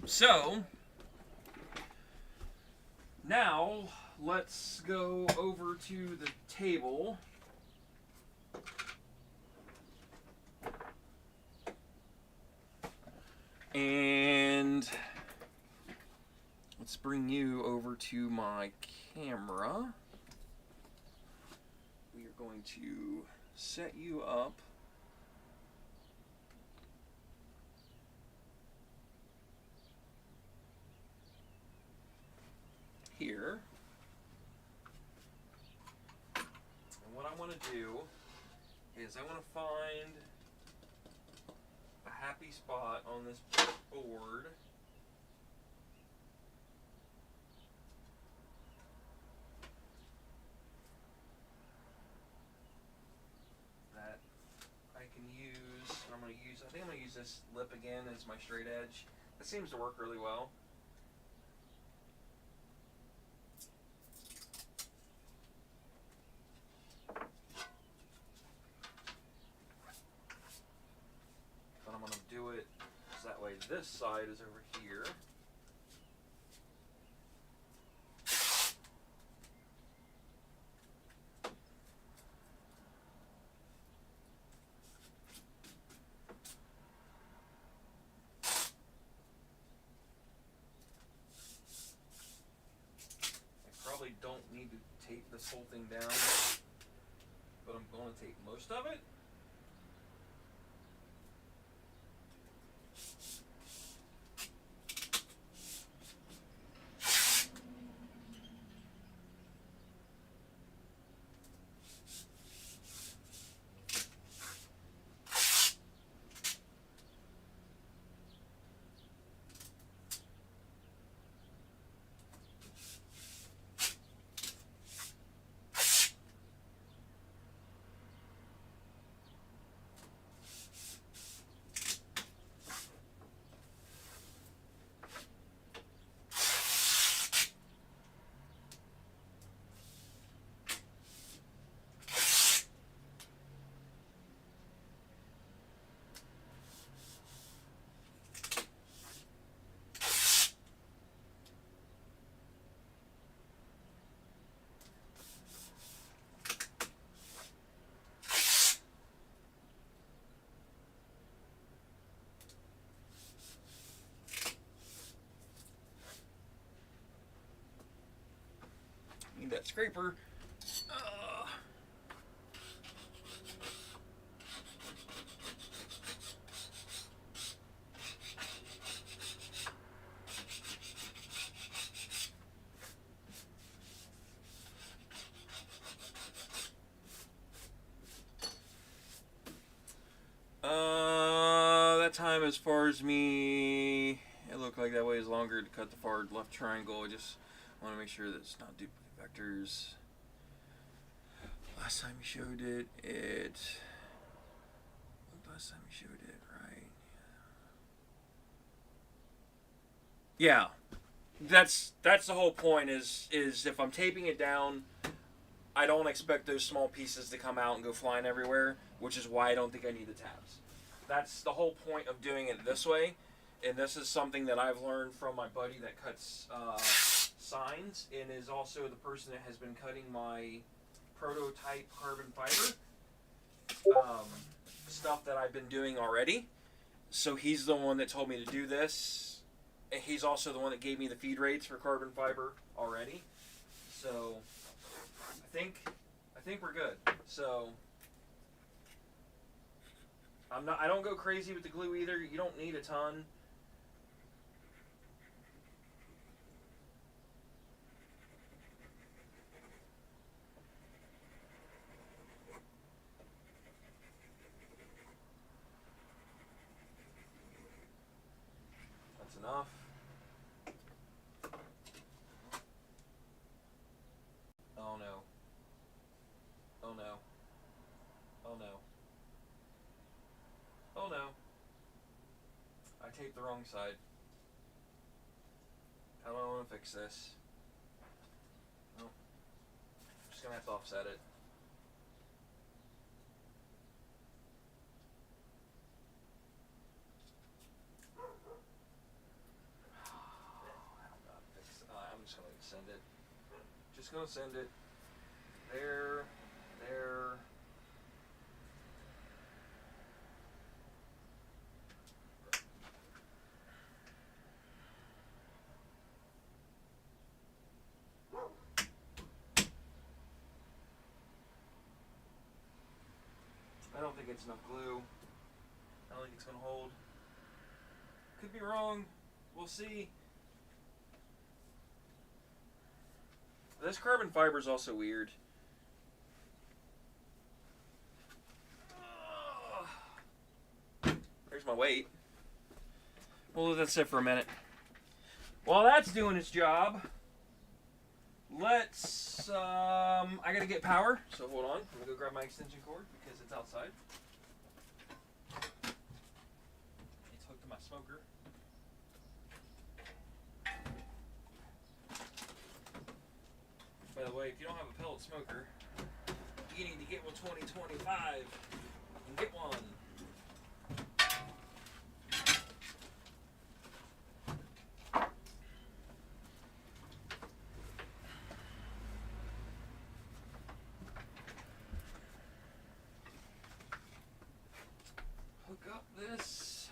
So, now let's go over to the table. And let's bring you over to my camera. We are going to set you up here. And what I want to do is I want to find a happy spot on this board that I can use. I think I'm going to use this lip again as my straight edge. That seems to work really well. But I'm going to do it so that way this side is over here. Don't need to tape this whole thing down, but I'm going to tape most of it. that scraper. That time as far as me, it looked like that way is longer to cut the far left triangle. I just want to make sure that it's not duplicate vectors. Last time you showed it, last time you showed it, right? Yeah. That's the whole point is if I'm taping it down, I don't expect those small pieces to come out and go flying everywhere, which is why I don't think I need the tabs. That's the whole point of doing it this way, and this is something that I've learned from my buddy that cuts signs and is also the person that has been cutting my prototype carbon fiber stuff that I've been doing already. So he's the one that told me to do this, and he's also the one that gave me the feed rates for carbon fiber already. So I think we're good. So I don't go crazy with the glue either. You don't need a ton. That's enough. Oh no. Oh no. Oh no. Oh no. I taped the wrong side. How do I want to fix this? Oh. I'm just going to have to offset it. I'm just going to send it. Just going to send it. There. There. I don't think it's enough glue. I don't think it's going to hold. Could be wrong. We'll see. This carbon fiber is also weird. There's my weight. We'll let that sit for a minute. While that's doing its job, let's, I gotta get power, so hold on. I'm gonna go grab my extension cord because it's outside. It's hooked to my smoker. By the way, if you don't have a pellet smoker, you need to get one 2025 and get one. Hook up this.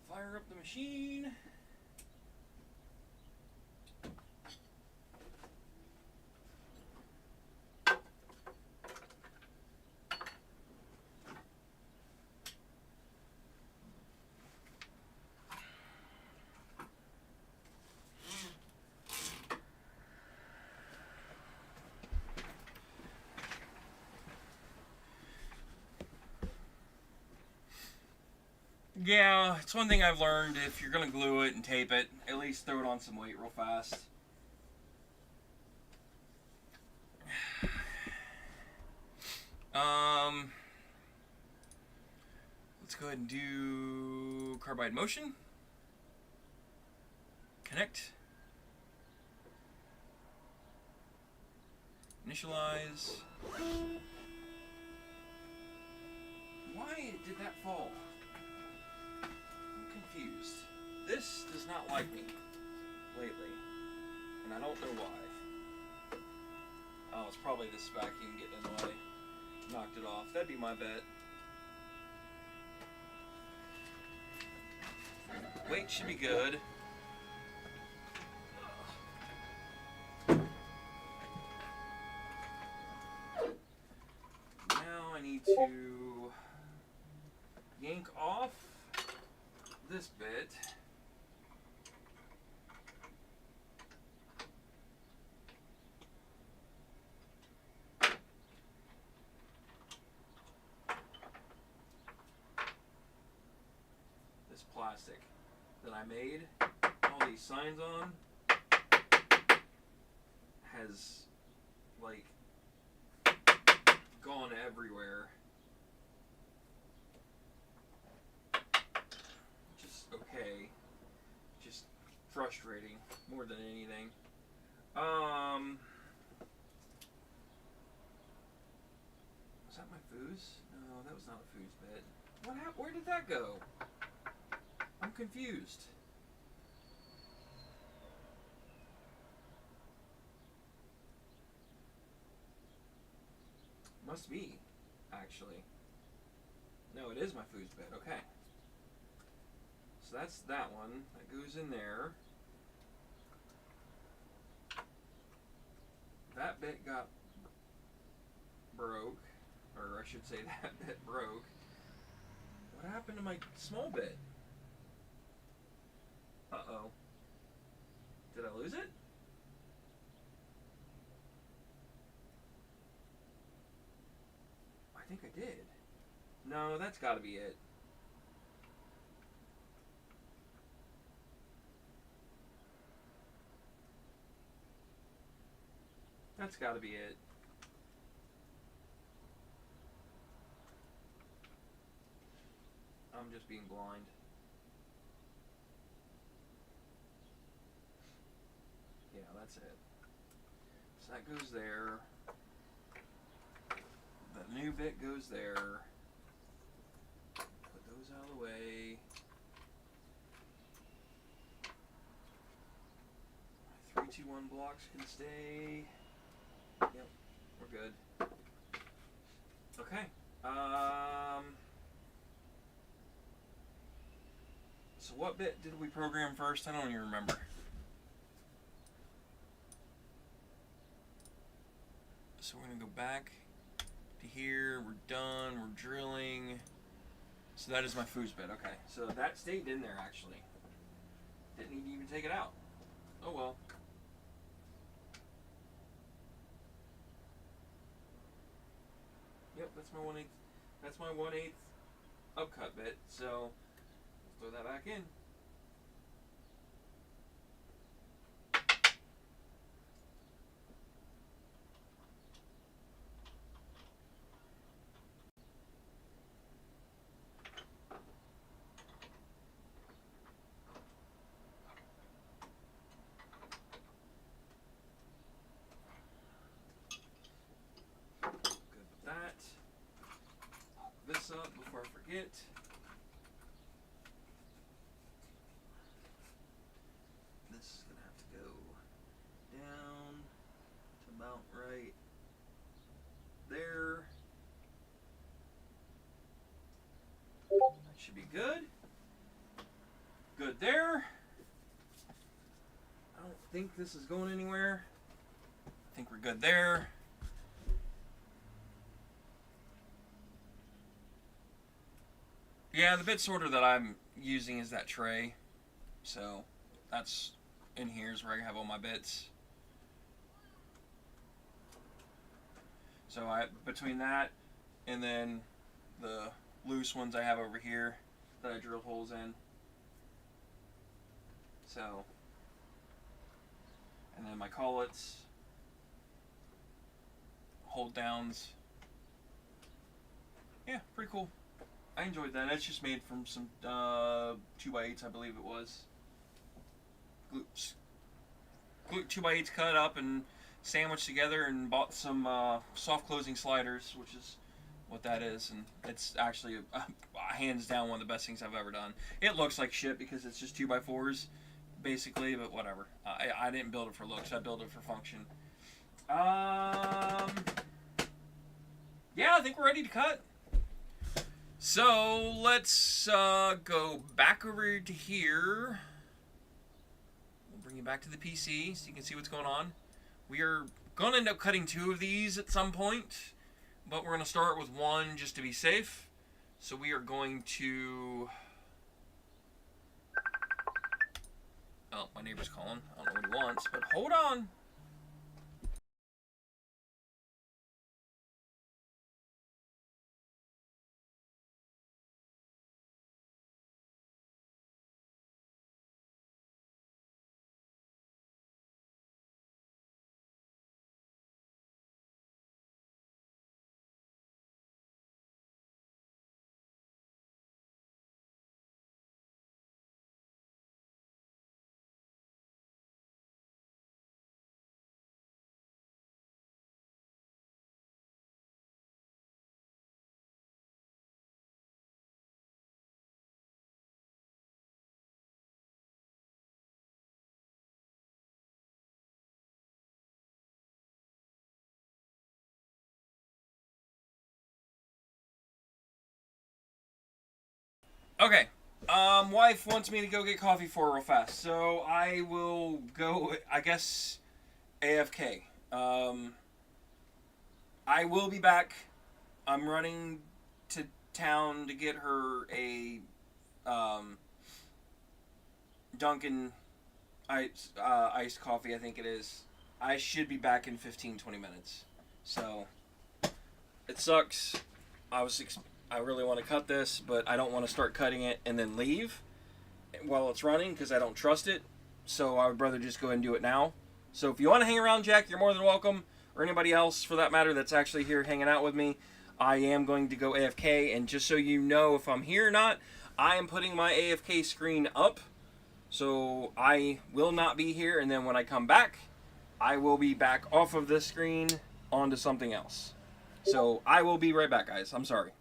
Fire up the machine. Yeah, it's one thing I've learned. If you're going to glue it and tape it, at least throw it on some weight real fast. Let's go ahead and do carbide motion. Connect. Initialize. Why did that fall? Confused. This does not like me lately, and I don't know why. Oh, it's probably this vacuum getting in the way. Knocked it off. That'd be my bet. Weight should be good. Now I need to yank off this bit. This plastic that I made all these signs on has like gone everywhere. Just okay. Just frustrating more than anything. Was that my foos? No, that was not a foos bit. What happened? Where did that go? I'm confused. Must be, actually. No, it is my foos bit. Okay. So that's that one. That goes in there. That bit got broke. Or I should say that bit broke. What happened to my small bit? Uh-oh. Did I lose it? I think I did. No, that's got to be it. That's got to be it. I'm just being blind. Yeah, that's it. So that goes there. The new bit goes there. Put those out of the way. 3-2-1 blocks can stay. Yep, we're good. Okay. So what bit did we program first? I don't even remember. So we're gonna go back to here. We're done. We're drilling. So that is my foos bit. Okay. So that stayed in there actually. Didn't need to even take it out. Oh well. Yep, that's my 1/8. That's my 1/8 upcut bit. So throw that back in. This up before I forget. This is gonna have to go down to about right there. That should be good. Good there. I don't think this is going anywhere. I think we're good there. Yeah, the bit sorter that I'm using is that tray. So that's in here is where I have all my bits. So between that and then the loose ones I have over here that I drilled holes in. So, and then my collets, hold downs. Yeah, pretty cool. I enjoyed that. It's just made from some 2x8s, I believe it was. Glue 2x8s cut up and sandwiched together, and bought some soft closing sliders, which is what that is, and it's actually hands down one of the best things I've ever done. It looks like shit because it's just 2x4s, basically, but whatever. I didn't build it for looks. I built it for function. Yeah, I think we're ready to cut. So let's go back over to here. We'll bring you back to the PC so you can see what's going on. We are going to end up cutting 2 of these at some point, but we're going to start with 1 just to be safe. So we are going to... Oh, my neighbor's calling. I don't know what he wants, but hold on. Okay. Wife wants me to go get coffee for her real fast, so I will go, I guess, AFK. I will be back. I'm running to town to get her a um, Dunkin' iced coffee, I think it is. I should be back in 15, 20 minutes. So, it sucks. I was I really want to cut this, but I don't want to start cutting it and then leave while it's running because I don't trust it. So I would rather just go ahead and do it now. So if you want to hang around, Jack, you're more than welcome, or anybody else for that matter that's actually here hanging out with me. I am going to go AFK, and just so you know if I'm here or not, I am putting my AFK screen up. So I will not be here, and then when I come back, I will be back off of this screen onto something else. So I will be right back, guys. I'm sorry.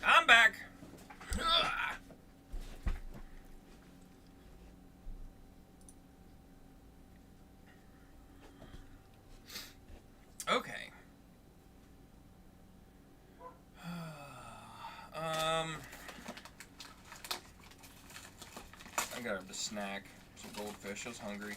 I'm back. Ugh. Okay. I got a snack. Some goldfish. I was hungry.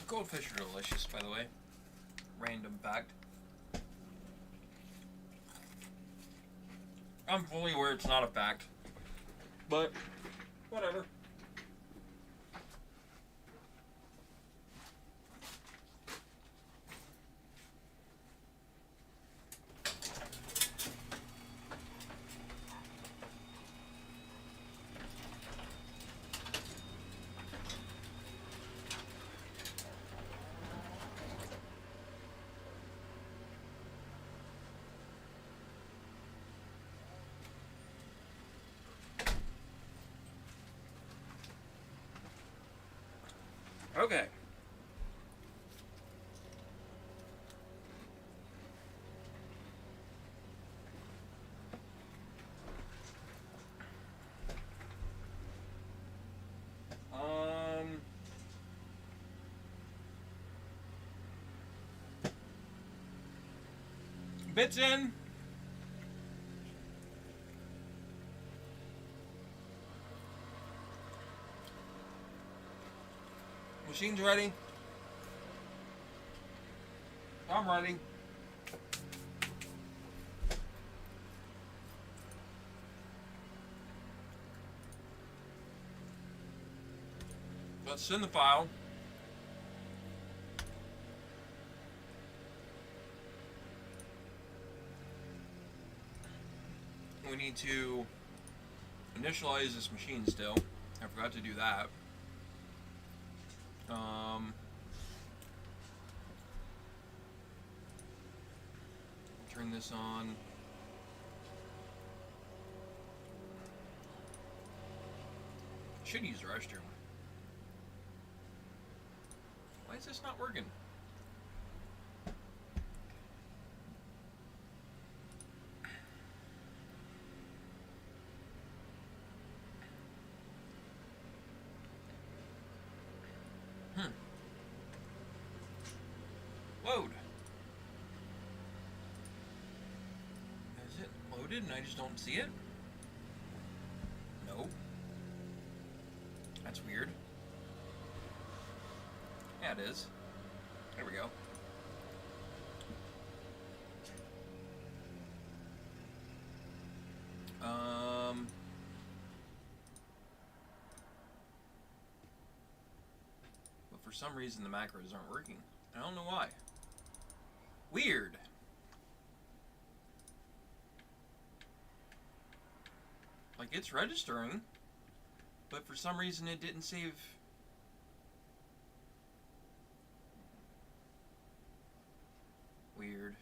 Goldfish are delicious, by the way. Random fact. I'm fully aware it's not a fact. But, whatever. Okay. Bits in. Machine's ready. I'm ready. Let's send the file. We need to initialize this machine still. I forgot to do that. Turn this on. Should use the restroom. Why is this not working? Load. Is it loaded and I just don't see it? No. That's weird. Yeah, it is. There we go. But for some reason the macros aren't working. I don't know why. Weird. Like, it's registering, but for some reason it didn't save. Weird.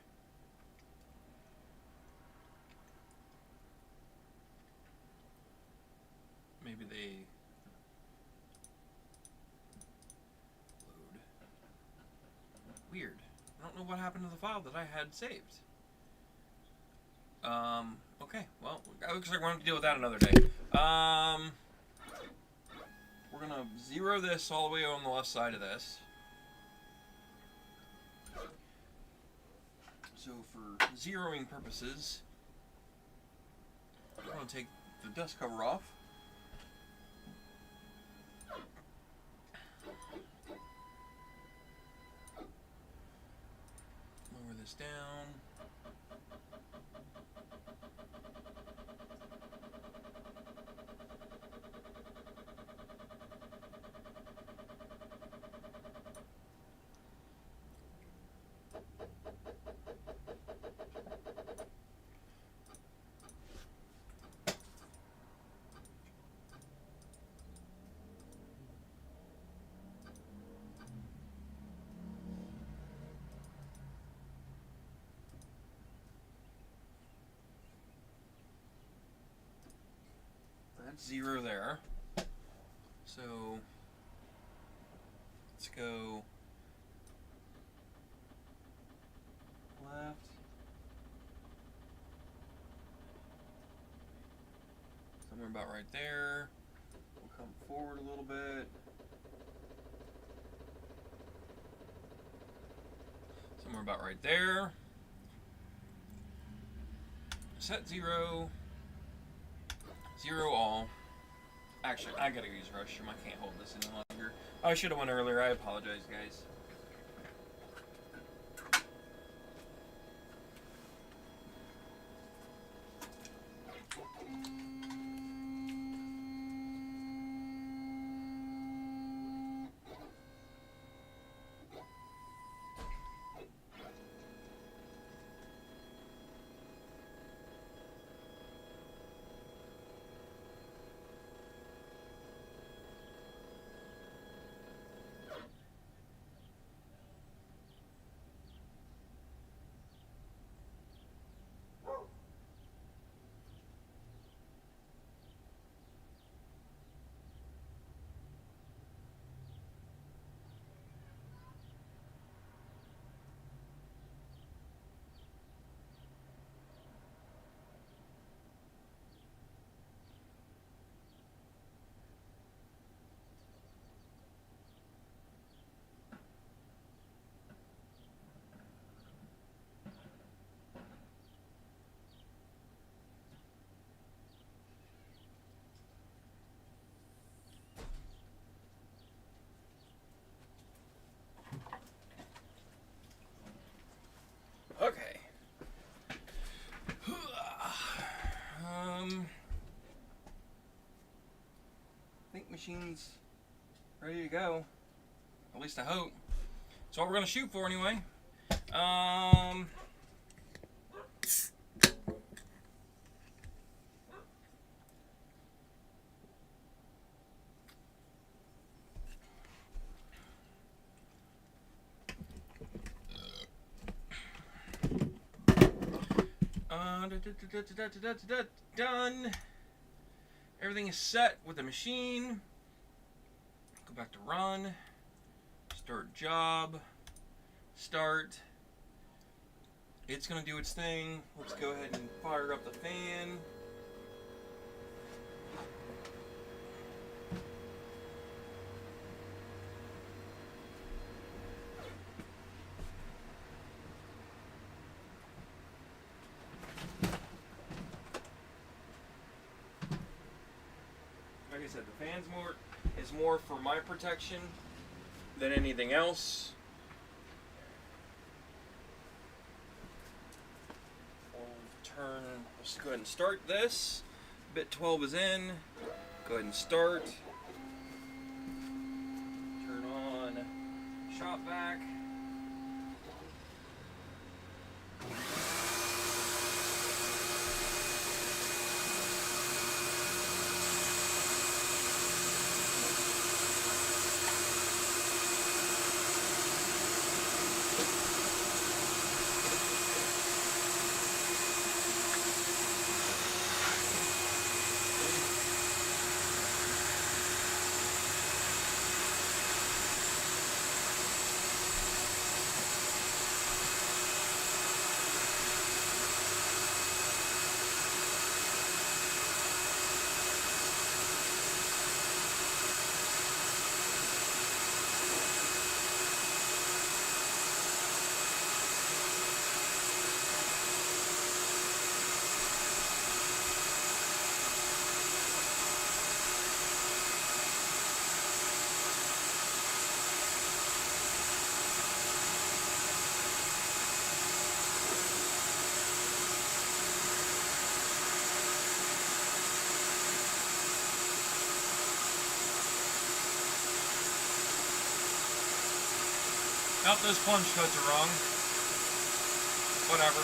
Maybe they load. Weird. I don't know what happened to the file that I had saved. Okay, well, it looks like we're going to have to deal with that another day. We're going to zero this all the way on the left side of this. So for zeroing purposes, I'm going to take the dust cover off. Lower this down. that's 0 there. So let's go left. Somewhere about right there. We'll come forward a little bit. Somewhere about right there. Set 0. 0 all. Actually, I gotta use restroom. I can't hold this any longer. I should have went earlier. I apologize, guys. Okay. I think machine's ready to go. At least I hope. That's what we're gonna shoot for anyway. Done. Everything is set with the machine. Go back to run. Start job. Start. It's going to do its thing. Let's go ahead and fire up the fan. Like I said, the fan's more for my protection than anything else. Let's go ahead and start this. Bit 12 is in. Go ahead and start. Turn on shop vac. Nope, those plunge codes are wrong. Whatever.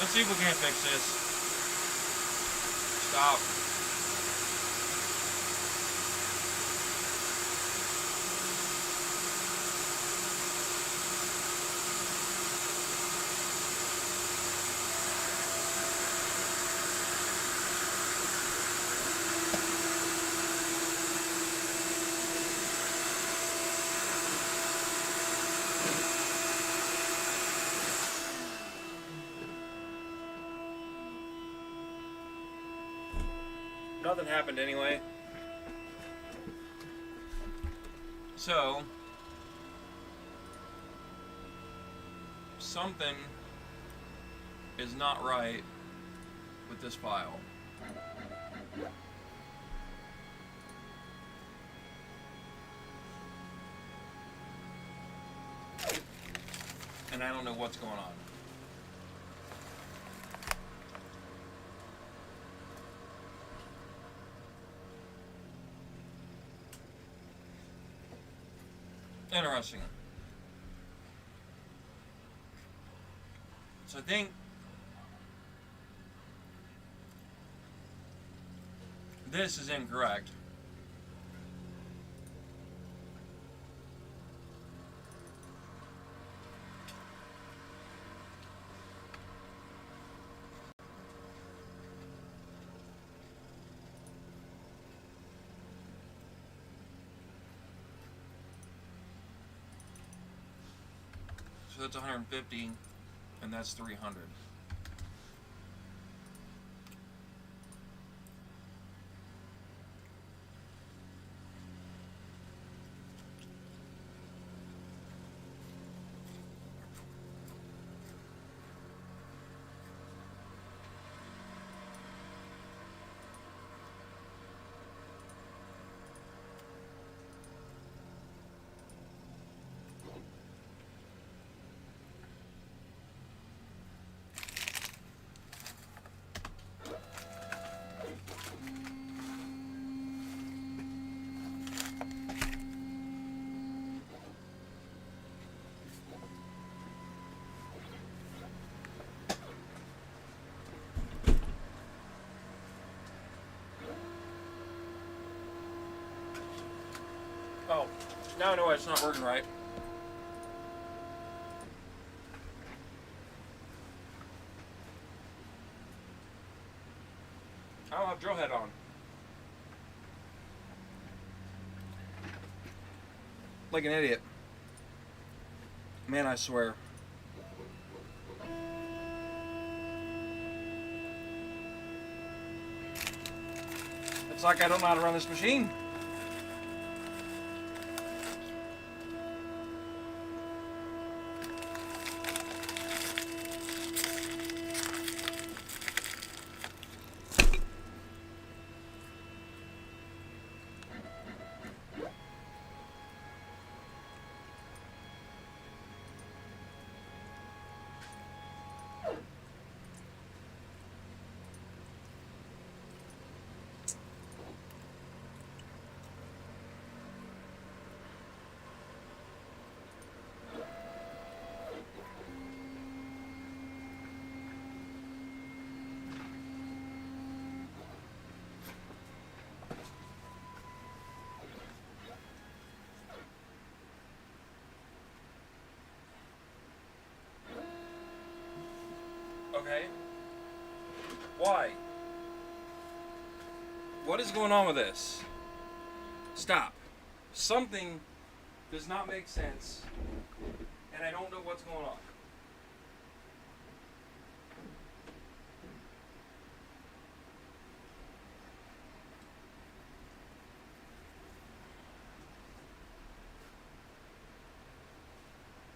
Let's see if we can't fix this. Stop. Nothing happened anyway. So, something is not right with this file. And I don't know what's going on. Interesting. So I think this is incorrect. So that's 150, and that's 300. Oh, now I know why it's not working right. I don't have drill head on. Like an idiot. Man, I swear. It's like I don't know how to run this machine. Okay. Why? What is going on with this? Stop. Something does not make sense, and I don't know what's going on.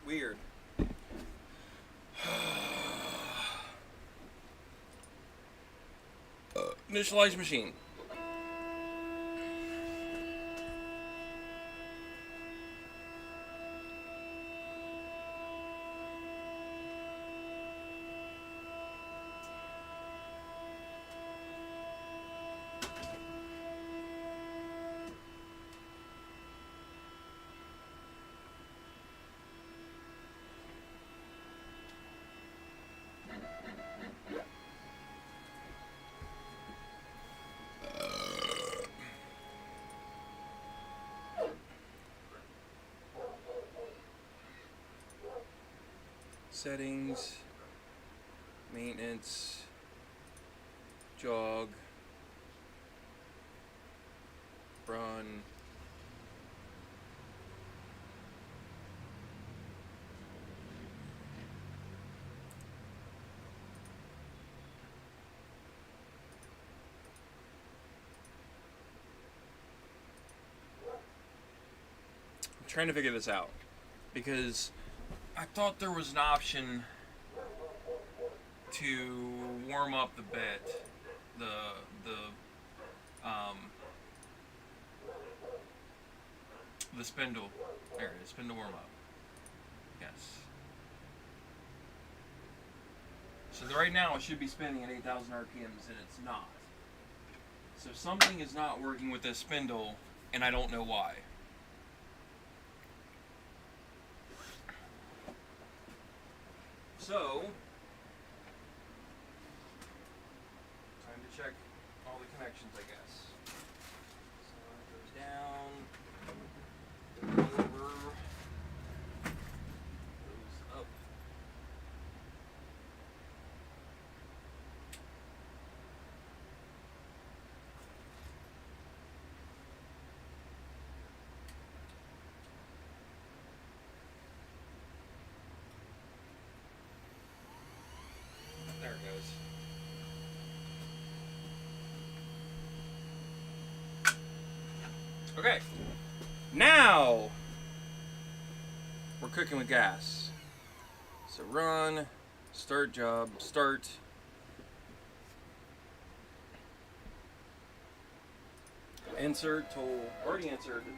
Weird. Initialize machine. settings, maintenance, jog, run. I'm trying to figure this out because I thought there was an option to warm up the bit, the spindle. There it is, spindle warm up. Yes. So right now it should be spinning at 8,000 RPMs, and it's not. So something is not working with this spindle, and I don't know why. So, time to check all the connections, I guess. So it goes down, over, goes up. There it goes. Okay, now we're cooking with gas. So run, start job, start. Insert tool, already inserted.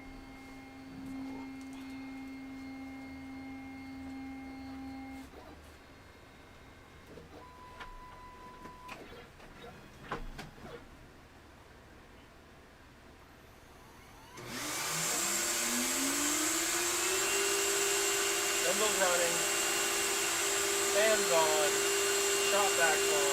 Spindle's running, fans on, shop vacs on.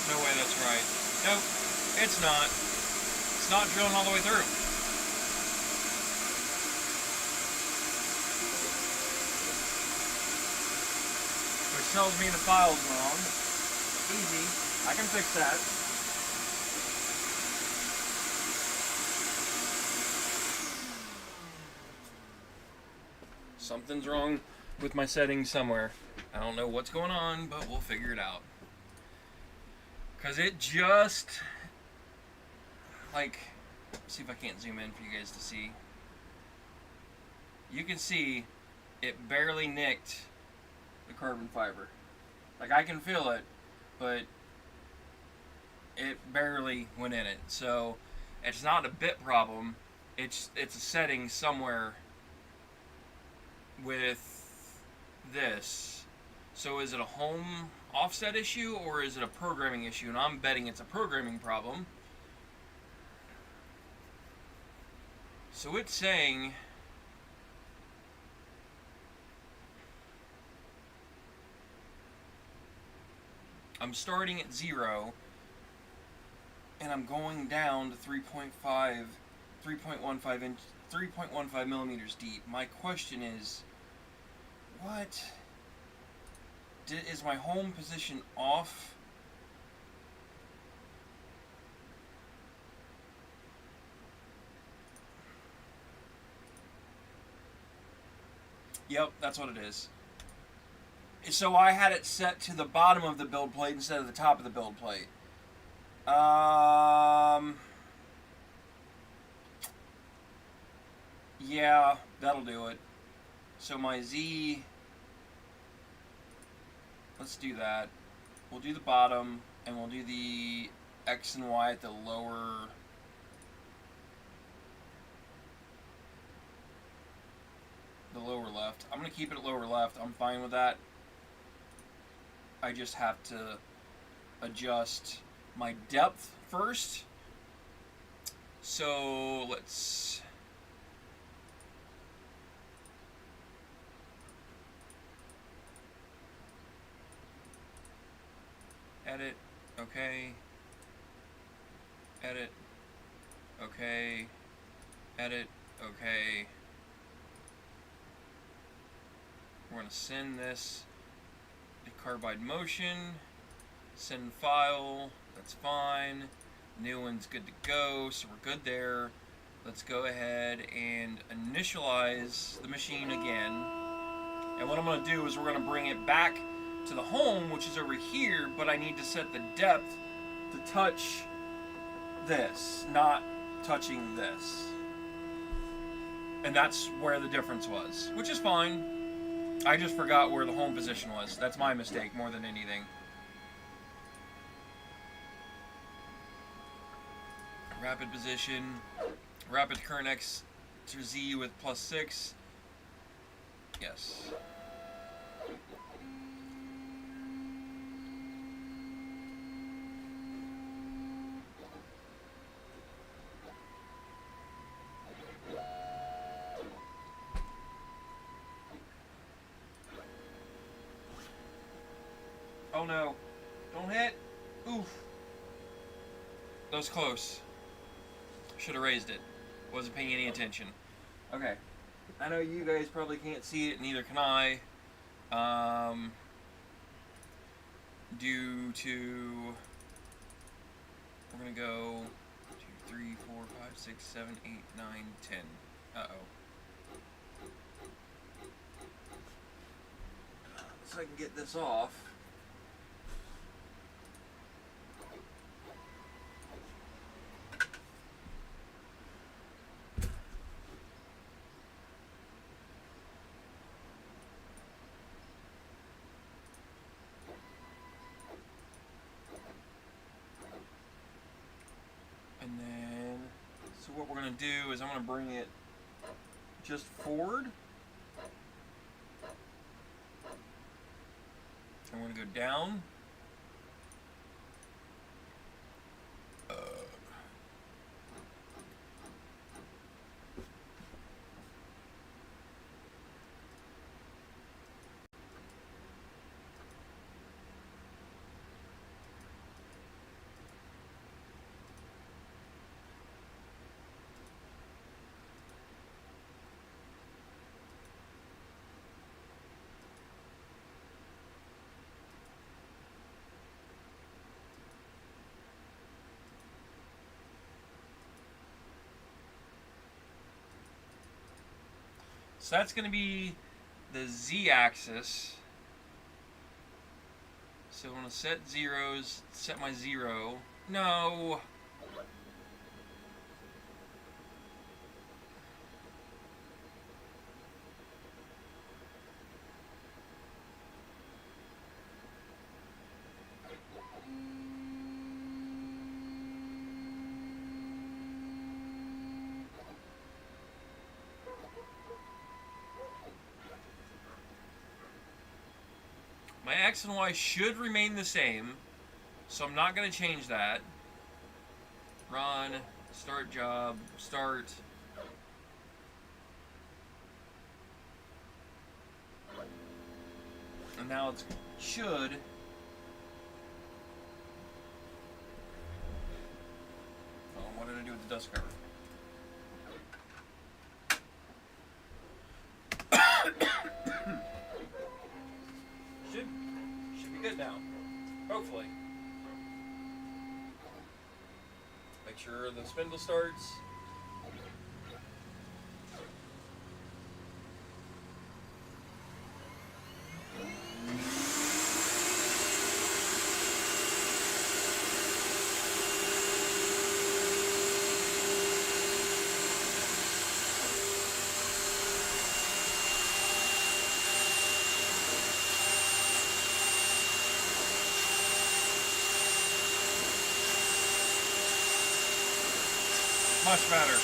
No way that's right. Nope, it's not. It's not drilling all the way through. Which tells me the file's wrong. Easy. I can fix that. Something's wrong with my settings somewhere. I don't know what's going on, but we'll figure it out. Because it just, like, see if I can't zoom in for you guys to see. You can see it barely nicked the carbon fiber. Like, I can feel it, but it barely went in it. So it's not a bit problem. It's a setting somewhere with this. So is it a home offset issue or is it a programming issue? And I'm betting it's a programming problem. So it's saying I'm starting at 0 and I'm going down to 3.15 millimeters deep. My question is, what? Is my home position off? Yep, that's what it is. So I had it set to the bottom of the build plate instead of the top of the build plate. Yeah, that'll do it. So my Z, let's do that. We'll do the bottom, and we'll do the X and Y at the lower left. I'm going to keep it at lower left. I'm fine with that. I just have to adjust my depth first. So let's edit, okay, edit, okay, edit, okay. We're going to send this to Carbide Motion, send file, that's fine. New one's good to go, so we're good there. Let's go ahead and initialize the machine again. And what I'm going to do is we're going to bring it back to the home, which is over here, but I need to set the depth to touch this, not touching this. And that's where the difference was, which is fine. I just forgot where the home position was. That's my mistake more than anything. Rapid position, rapid current X to Z with +6. Yes. Oh no. Don't hit. Oof. That was close. Should have raised it. Wasn't paying any attention. Okay. I know you guys probably can't see it, neither can I. Due to... We're going to go 2, 3, 4, 5, 6, 7, 8, 9, 10. Uh-oh. So I can get this off. And then, so what we're going to do is I'm going to bring it just forward. I'm going to go down. So that's going to be the Z-axis. So I'm going to set zeros, set my 0. No! X and Y should remain the same, so I'm not going to change that. Run, start job, start. And now it should. Oh, what did I do with the dust cover? Should be good now. Hopefully. Make sure the spindle starts. Much better.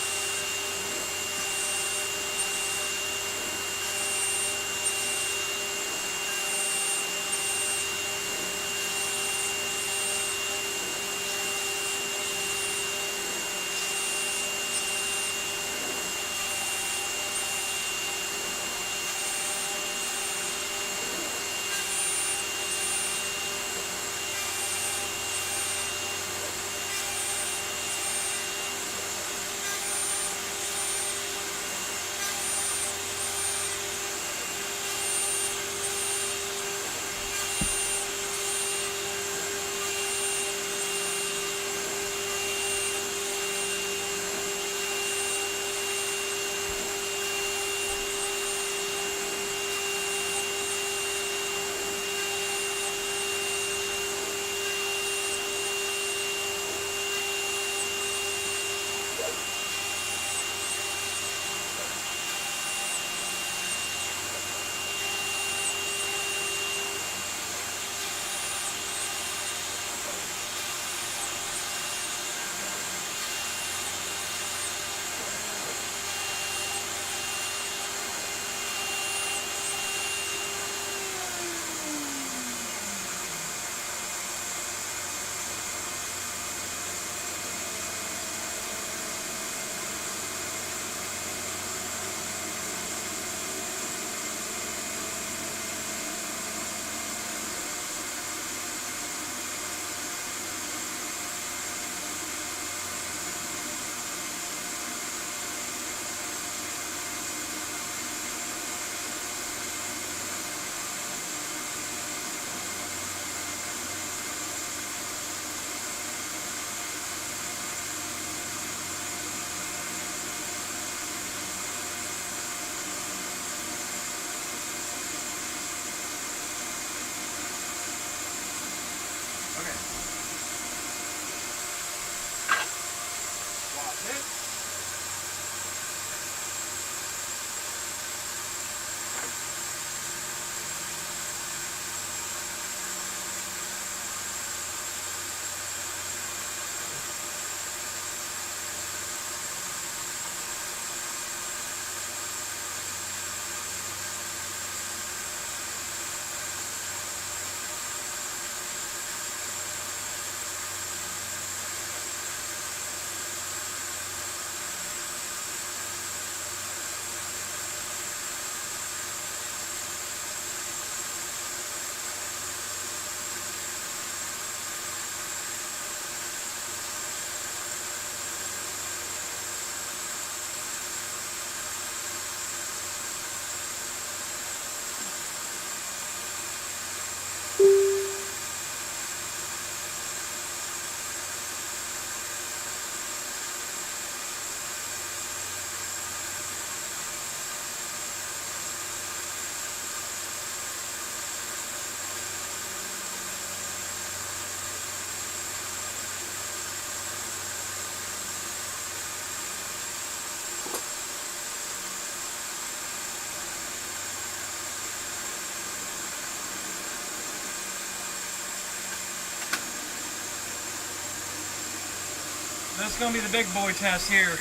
This is going to be the big boy test here.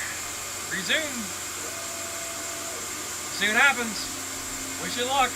Resume. See what happens. Wish you luck.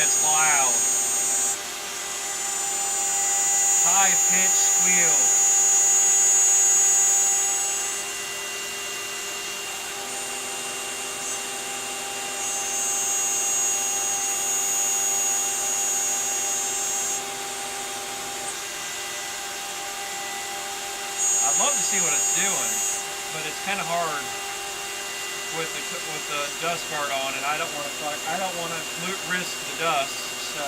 it's loud. High-pitched squeal. I'd love to see what it's doing, but it's kind of hard with the dust guard on, and I don't want to risk the dust. So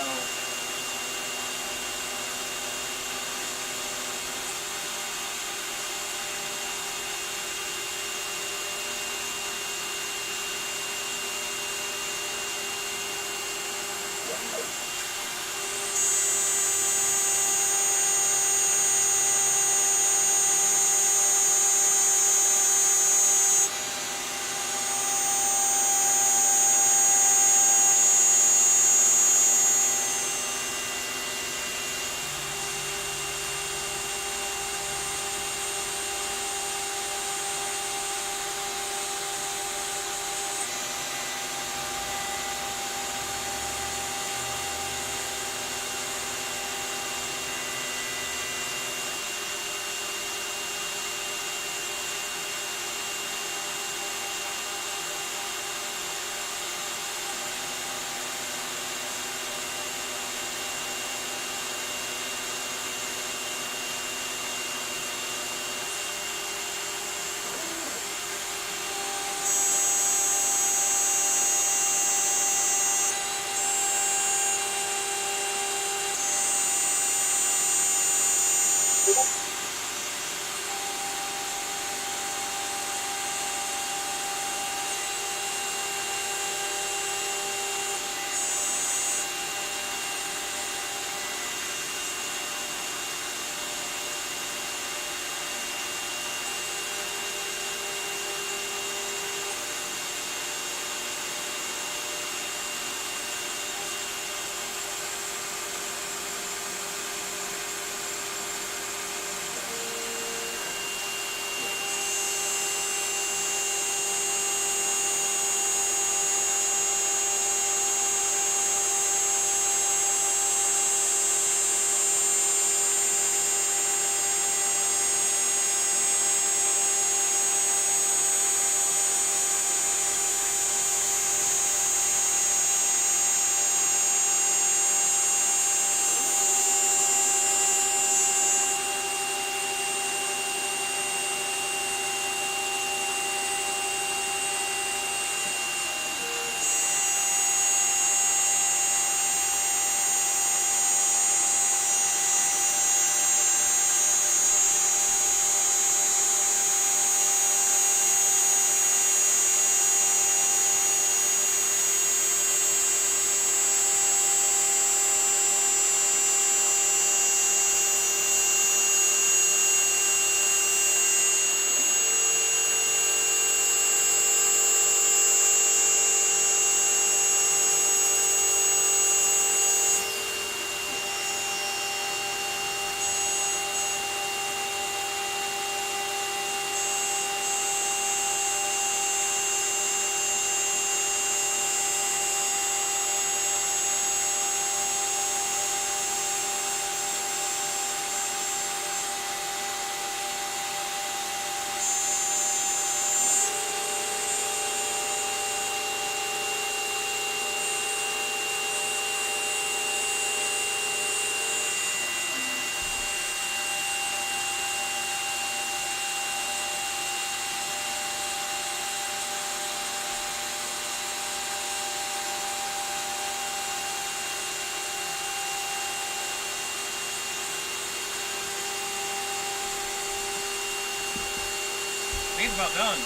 I think it's about done.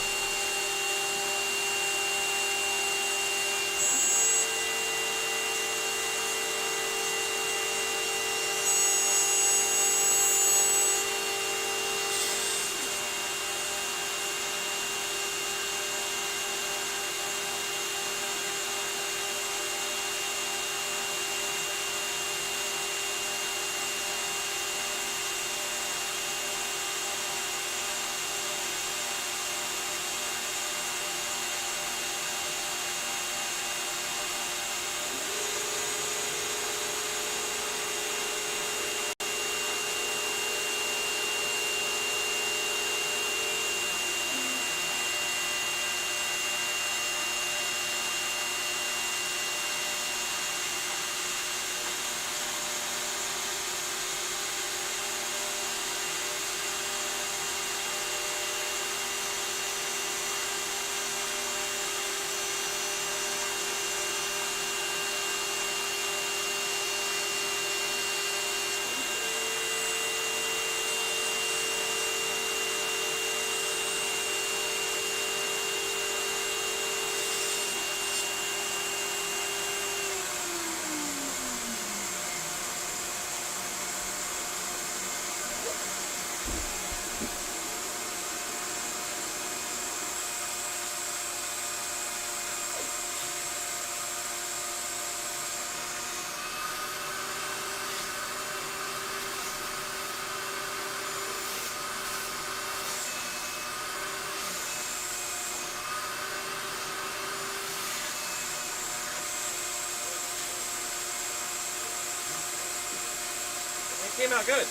came out good.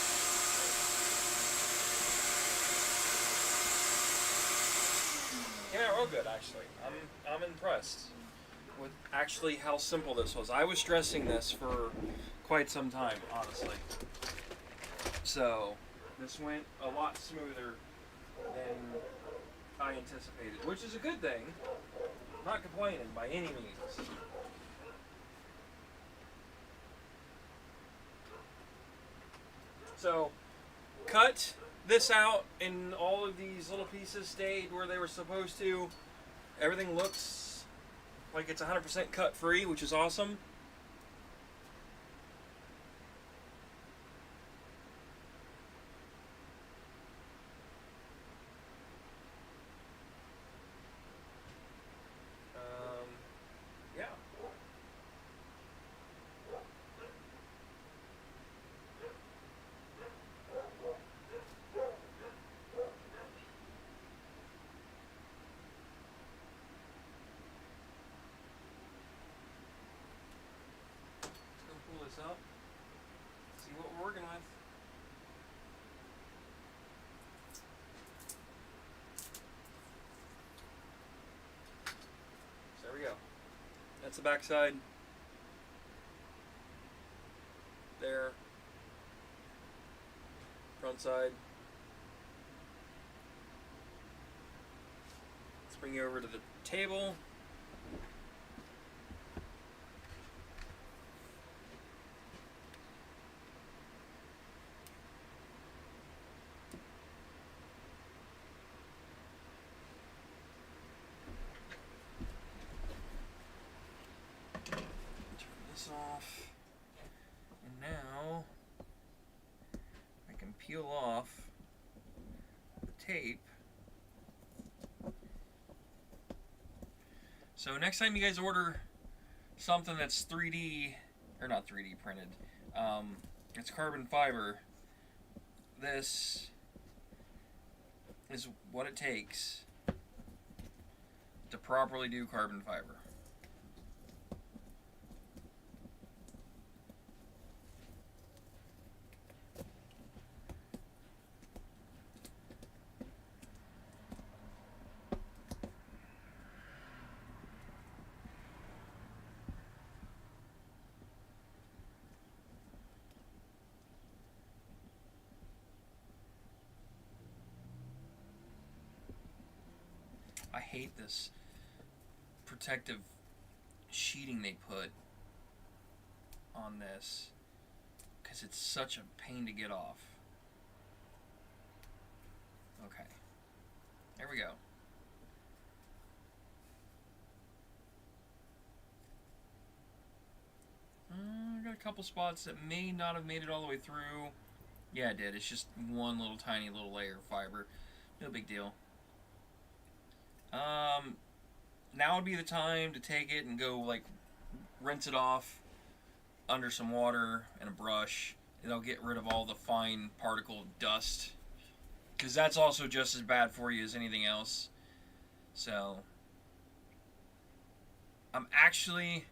Came out real good, actually. I'm impressed with actually how simple this was. I was stressing this for quite some time, honestly. So this went a lot smoother than I anticipated, which is a good thing. I'm not complaining by any means. So, cut this out, and all of these little pieces stayed where they were supposed to. Everything looks like it's 100% cut free, which is awesome. Yeah. Let's go pull this up. See what we're working with. So there we go. That's the back side. There. Front side. Let's bring you over to the table. Off, and now I can peel off the tape. So next time you guys order something that's 3D, or not 3D printed, it's carbon fiber, this is what it takes to properly do carbon fiber. I hate this protective sheeting they put on this because it's such a pain to get off. Okay, there we go. I got a couple spots that may not have made it all the way through. Yeah, it did. It's just one little tiny little layer of fiber. No big deal. Now would be the time to take it and go like rinse it off under some water and a brush. It'll get rid of all the fine particle dust, because that's also just as bad for you as anything else. So I'm actually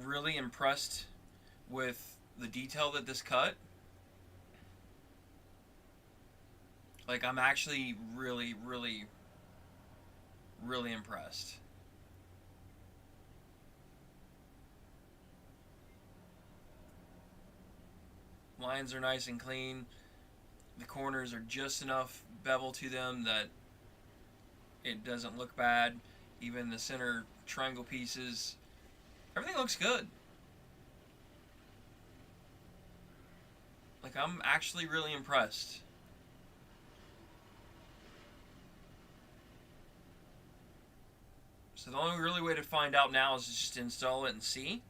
really impressed with the detail that this cut. Like, I'm actually really impressed. Lines are nice and clean. The corners are just enough bevel to them that it doesn't look bad. Even the center triangle pieces, everything looks good. Like, I'm actually really impressed. So the only really way to find out now is just to install it and see.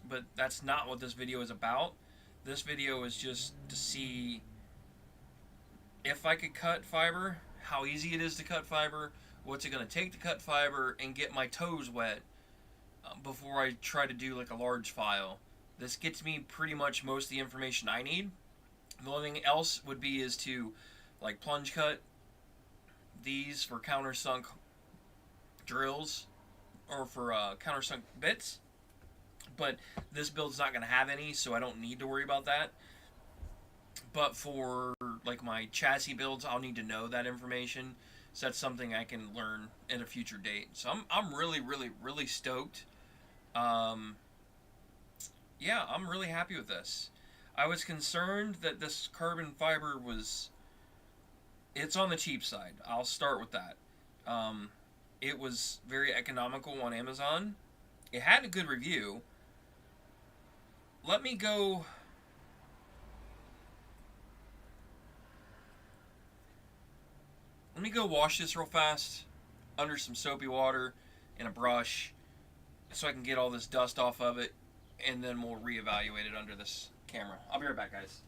But that's not what this video is about. This video is just to see if I could cut fiber, how easy it is to cut fiber, what's it going to take to cut fiber, and get my toes wet before I try to do like a large file. This gets me pretty much most of the information I need. The only thing else would be is to like plunge cut these for countersunk drills or for countersunk bits, but this build's not going to have any, so I don't need to worry about that. but for like my chassis builds, I'll need to know that information. So that's something I can learn at a future date. So I'm really really really stoked. Um, yeah, I'm really happy with this. I was concerned that this carbon fiber was it's on the cheap side. I'll start with that. Um, it was very economical on Amazon. It had a good review. Let me go. Let me go wash this real fast under some soapy water and a brush so I can get all this dust off of it, and then we'll reevaluate it under this camera. I'll be right back, guys.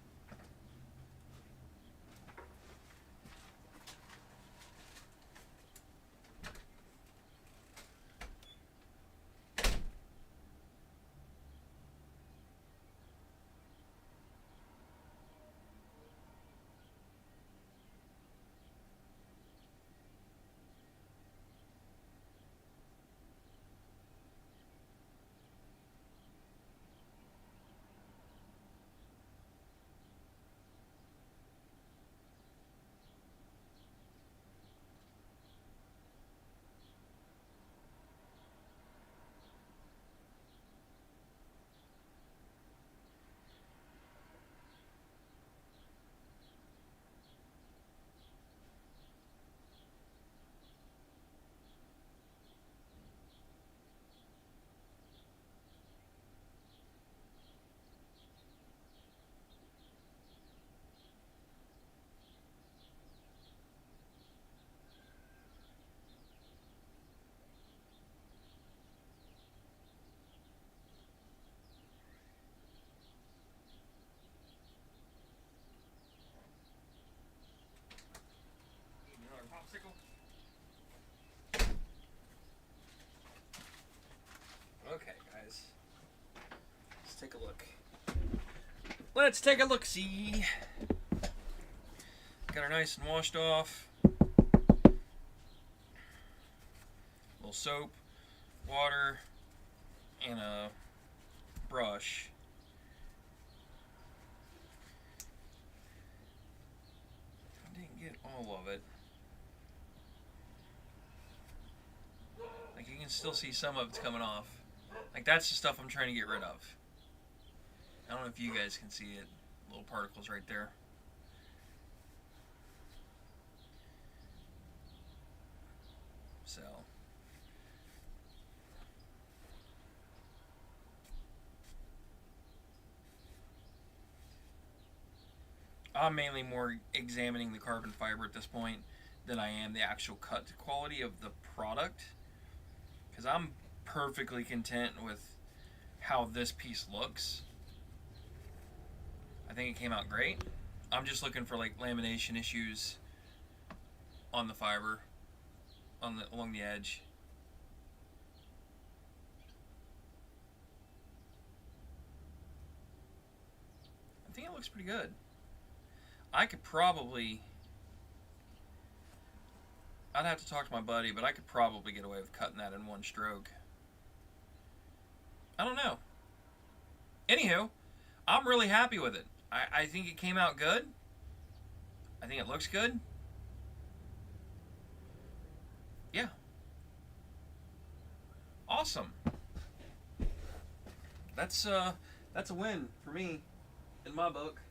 Another popsicle. Okay, guys. Let's take a look. Let's take a look. See. Got her nice and washed off. A little soap, water, and a brush. I didn't get all of it. Like, you can still see some of it's coming off. Like, that's the stuff I'm trying to get rid of. I don't know if you guys can see it. Little particles right there. So. I'm mainly more examining the carbon fiber at this point than I am the actual cut quality of the product. Because I'm perfectly content with how this piece looks. I think it came out great. I'm just looking for like lamination issues on the fiber, along the edge. I think it looks pretty good. I could probably, I'd have to talk to my buddy, but I could probably get away with cutting that in one stroke. I don't know. Anywho, I'm really happy with it. I think it came out good. I think it looks good. Yeah. Awesome. That's a win for me in my book.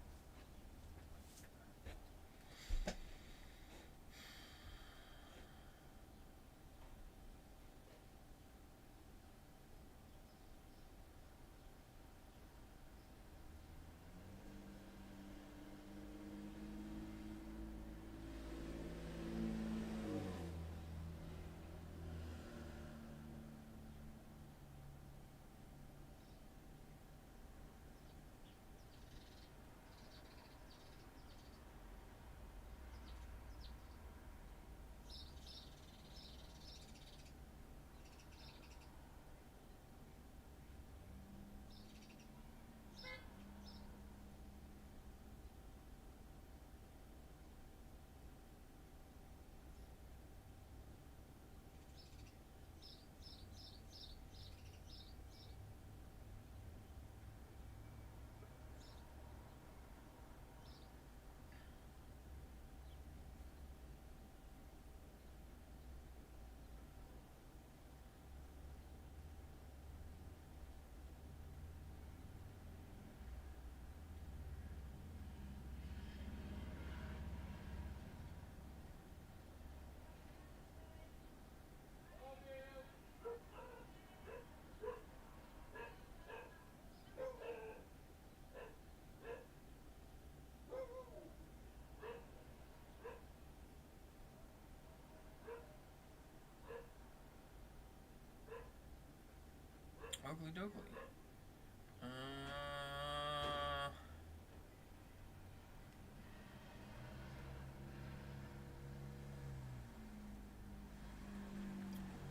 Oakley dokley.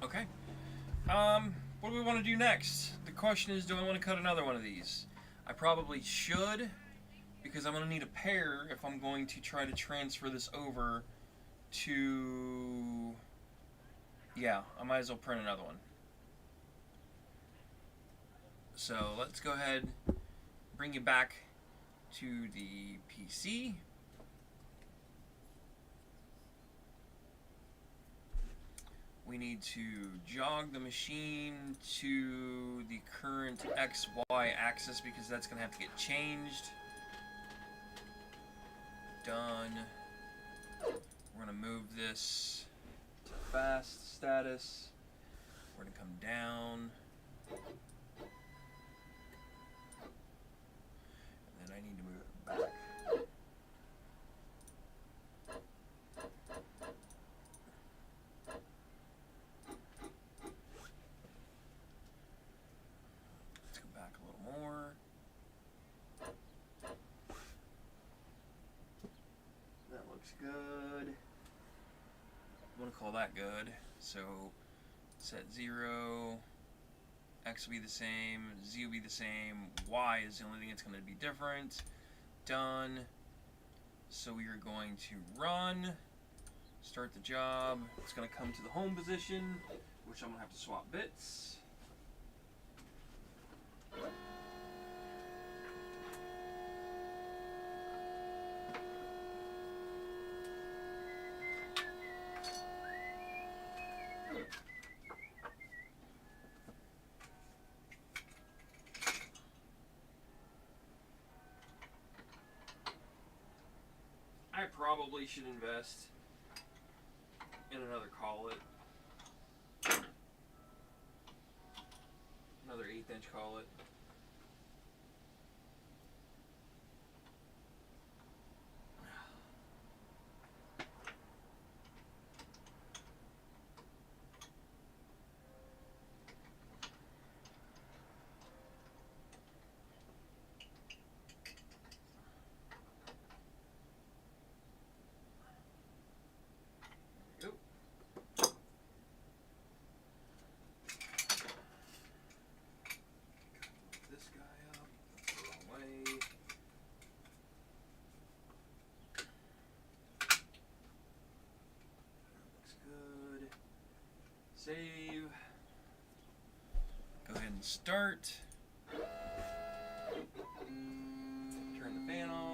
Okay. What do we want to do next? The question is, do I want to cut another one of these? I probably should, because I'm going to need a pair if I'm going to try to transfer this over to... Yeah, I might as well print another one. So let's go ahead, bring you back to the PC. We need to jog the machine to the current XY axis because that's going to have to get changed. Done. We're going to move this to fast status. We're going to come down. And then I need to move it back. Good. I want to call that good. So set 0, X will be the same, Z will be the same, Y is the only thing that's going to be different. Done. So we are going to run, start the job. It's going to come to the home position, which I'm going to have to swap bits. I probably should invest in another collet. Another 1/8" collet. Save. Go ahead and start. Turn the fan on.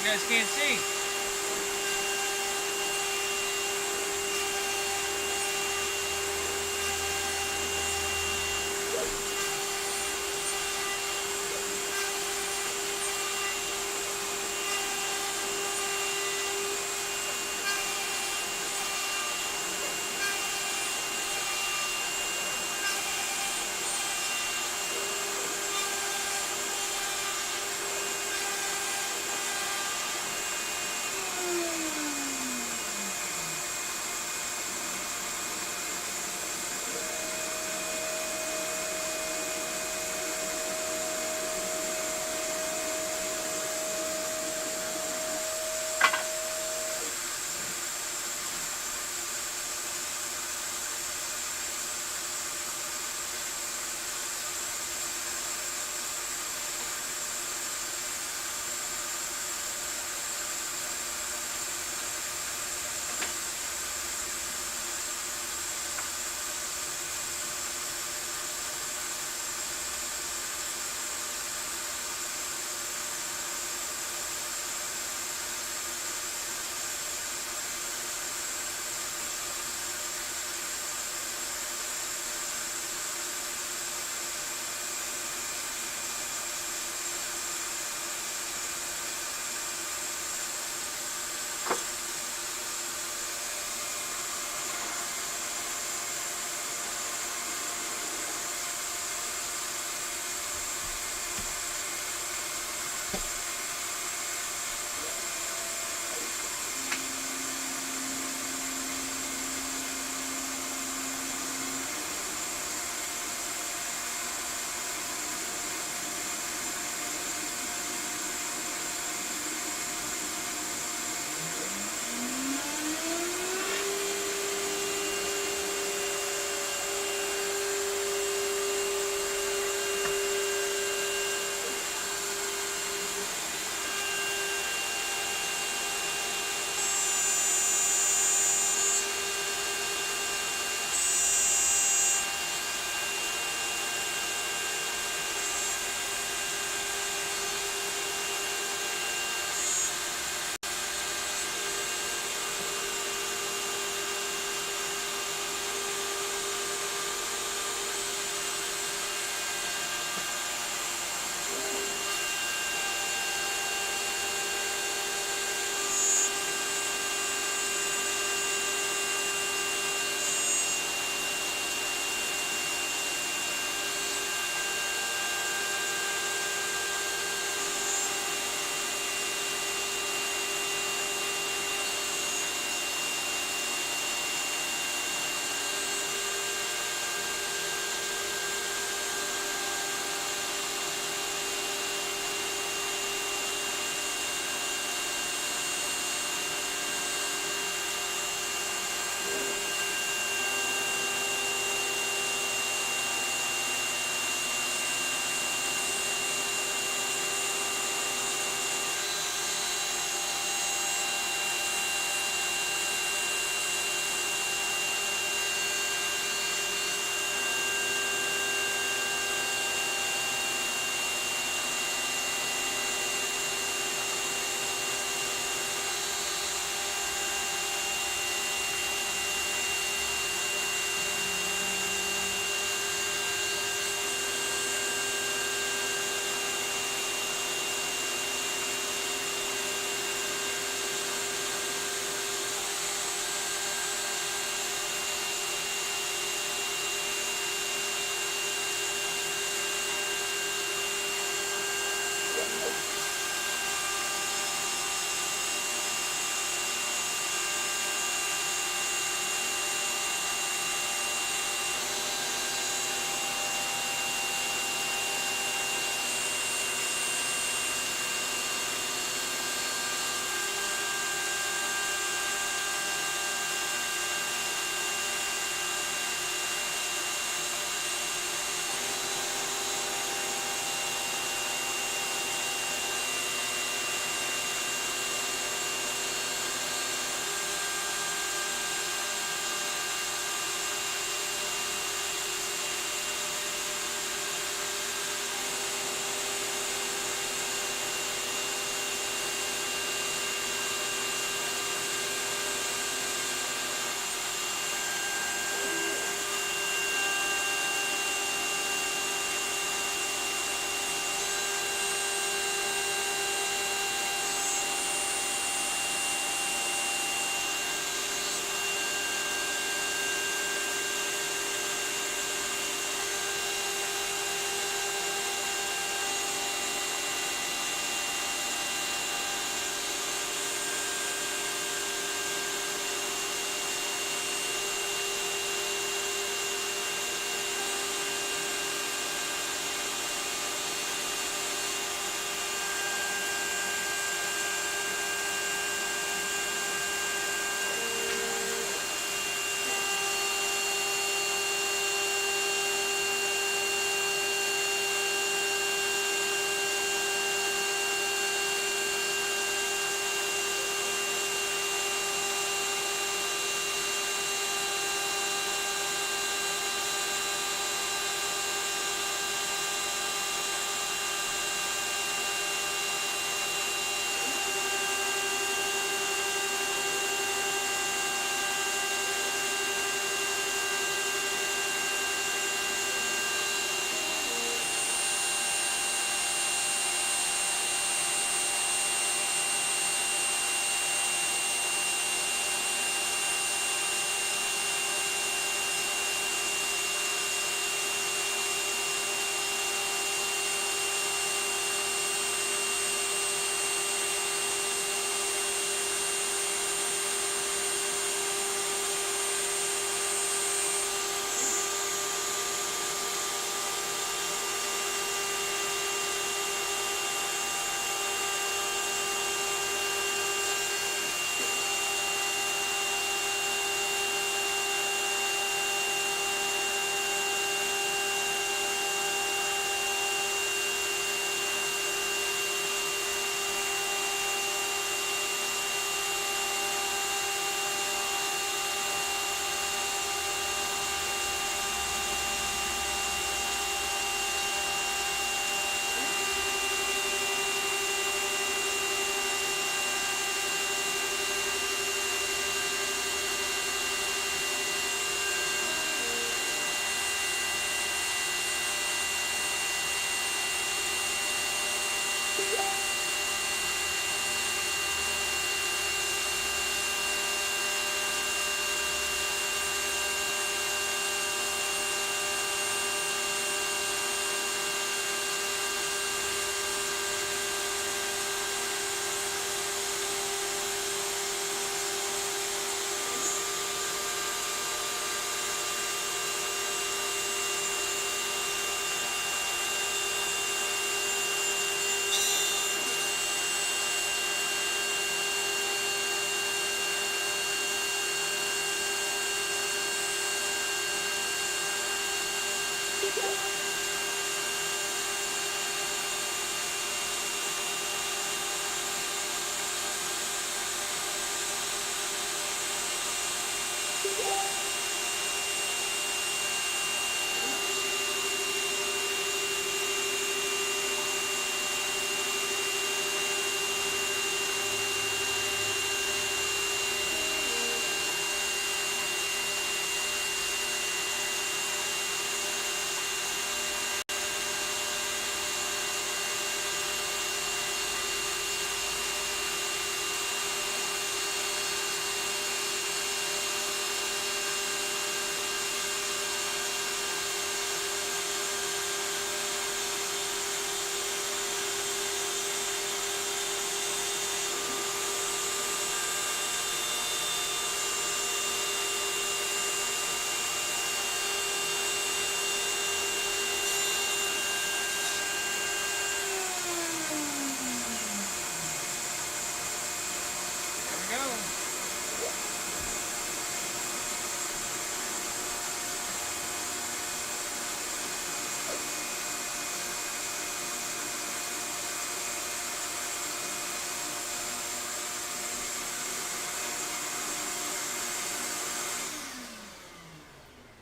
You guys can't see.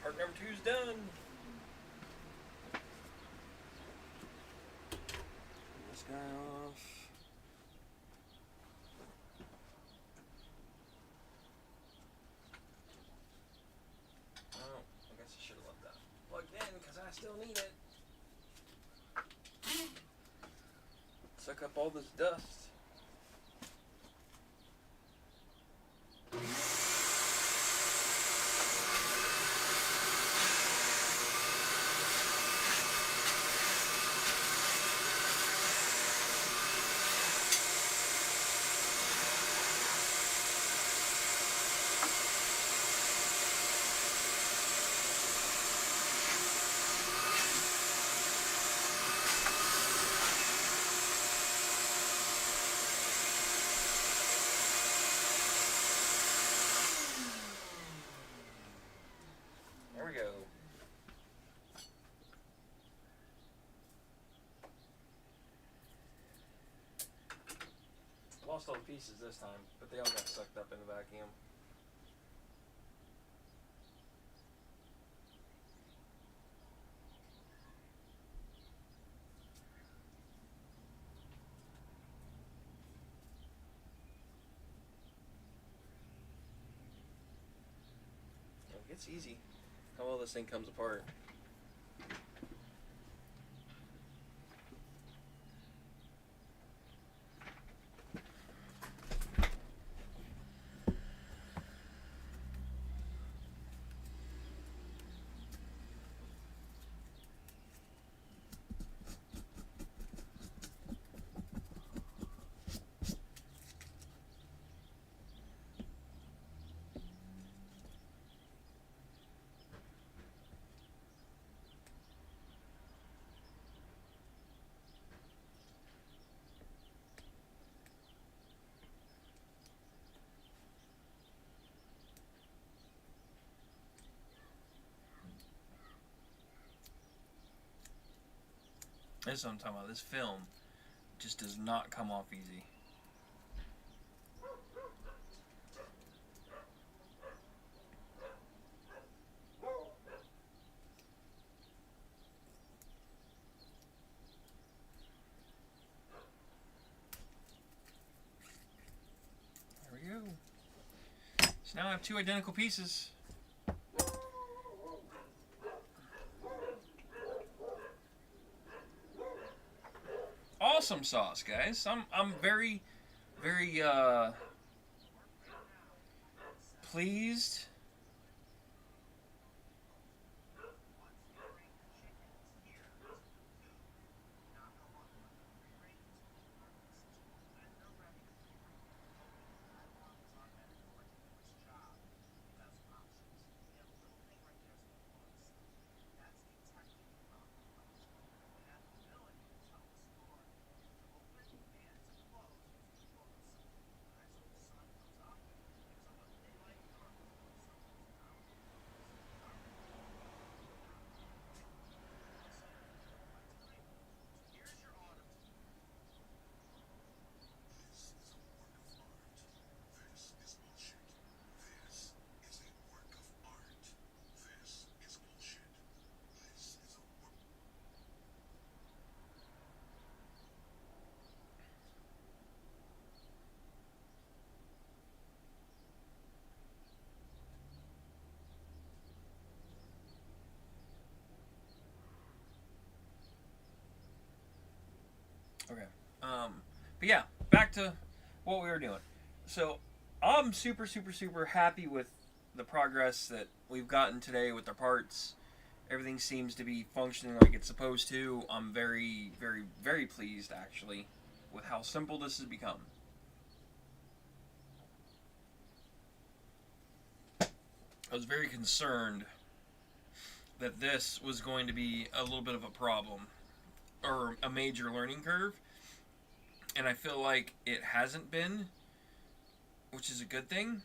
Part number 2's done. This guy off. Oh, I guess I should have left that plugged in because I still need it. Suck up all this dust. There we go. Lost all the pieces this time, but they all got sucked up in the vacuum. It's easy how well this thing comes apart. This is what I'm talking about. This film just does not come off easy. There we go. So now I have two identical pieces. Awesome sauce, guys. I'm very pleased. Okay. But yeah, back to what we were doing. So I'm super, super, super happy with the progress that we've gotten today with the parts. Everything seems to be functioning like it's supposed to. I'm very, very, very pleased actually with how simple this has become. I was very concerned that this was going to be a little bit of a problem or a major learning curve, and I feel like it hasn't been, which is a good thing.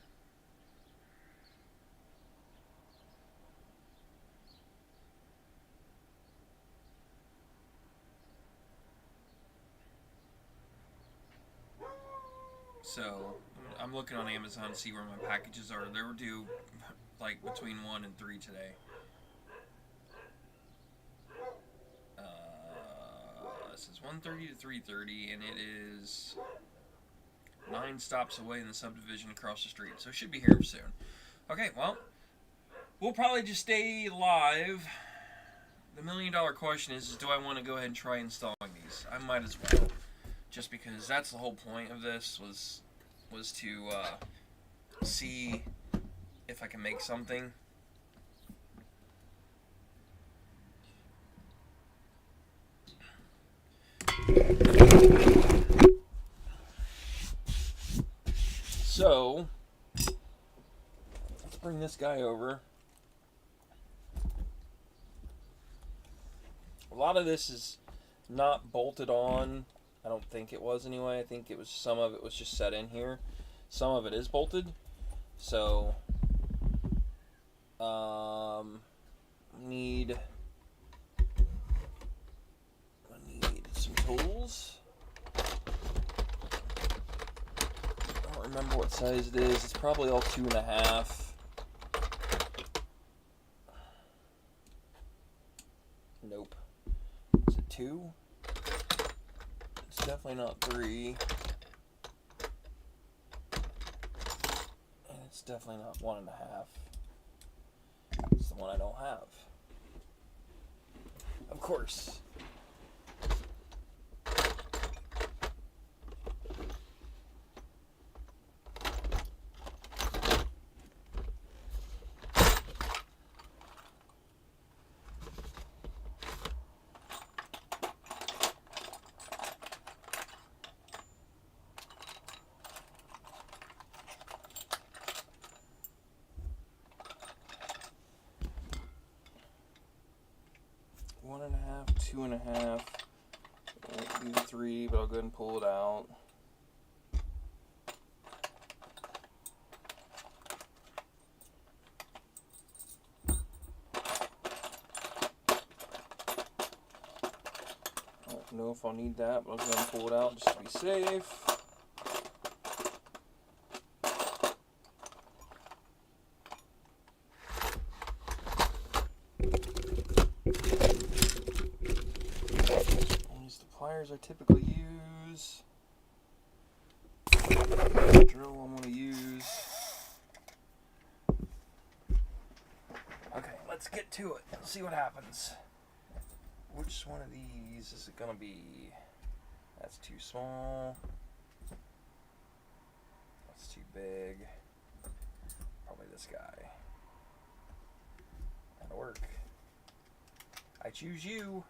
So I'm looking on Amazon to see where my packages are. They were due like between 1 and 3 today. This is 1:30 to 3:30, and it is 9 stops away in the subdivision across the street. So it should be here soon. Okay, well, we'll probably just stay live. The $1,000,000 question is do I want to go ahead and try installing these? I might as well, just because that's the whole point of this was to see if I can make something. So let's bring this guy over. A lot of this is not bolted on. I don't think it was anyway. I think it was some of it was just set in here. Some of it is bolted. So need some tools. I don't remember what size it is. It's probably all 2.5. Nope. Is it 2? It's definitely not 3. And it's definitely not 1.5. It's the one I don't have. Of course. One and a half, 2.5. Won't do 3, but I'll go ahead and pull it out. I don't know if I'll need that, but I'll go ahead and pull it out just to be safe. I typically use. Drill I'm going to use. Okay, let's get to it. Let's see what happens. Which one of these is it going to be? That's too small. That's too big. Probably this guy. That'll work. I choose you.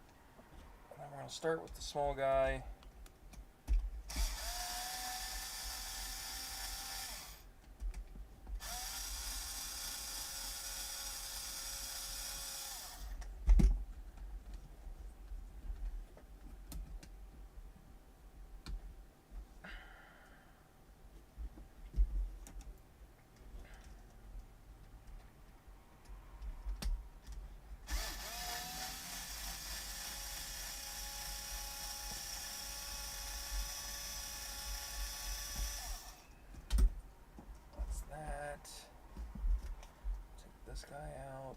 And then we're going to start with the small guy. This guy out.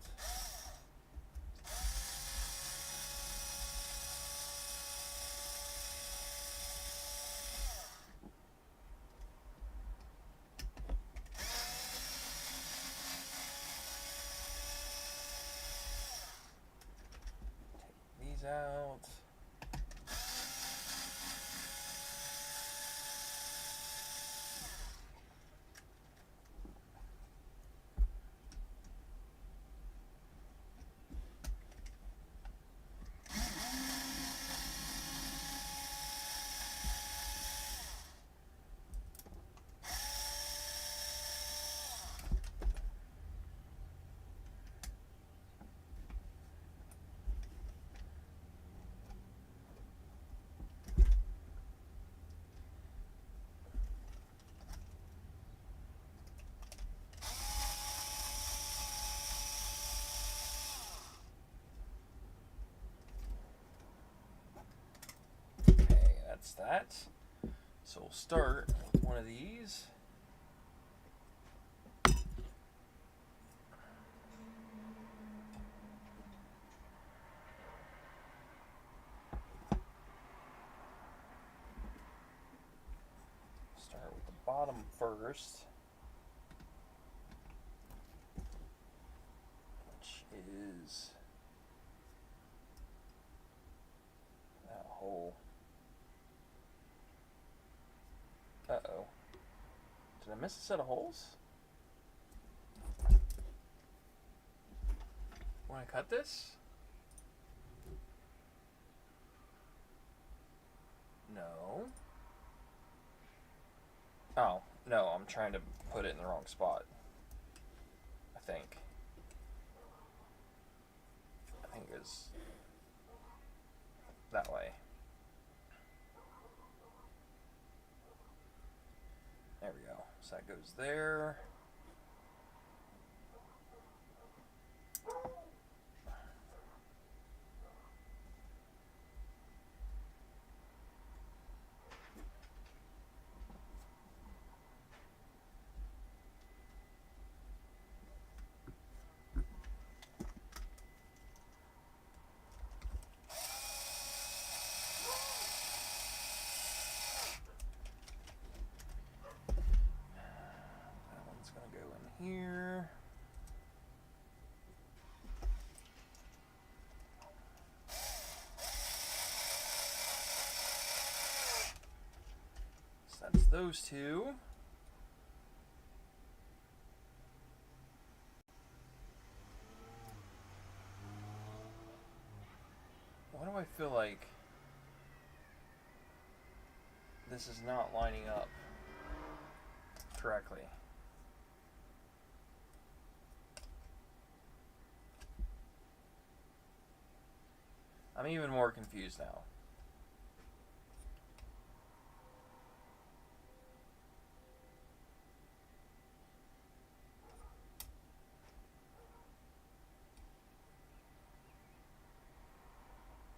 Take these out. that. So we'll start with one of these. Start with the bottom first, which is that hole. Uh-oh. Did I miss a set of holes? Want to cut this? No. Oh, no, I'm trying to put it in the wrong spot. I think it was that way. There we go. So that goes there. Here. So that's those two. Why do I feel like this is not lining up correctly? I'm even more confused now.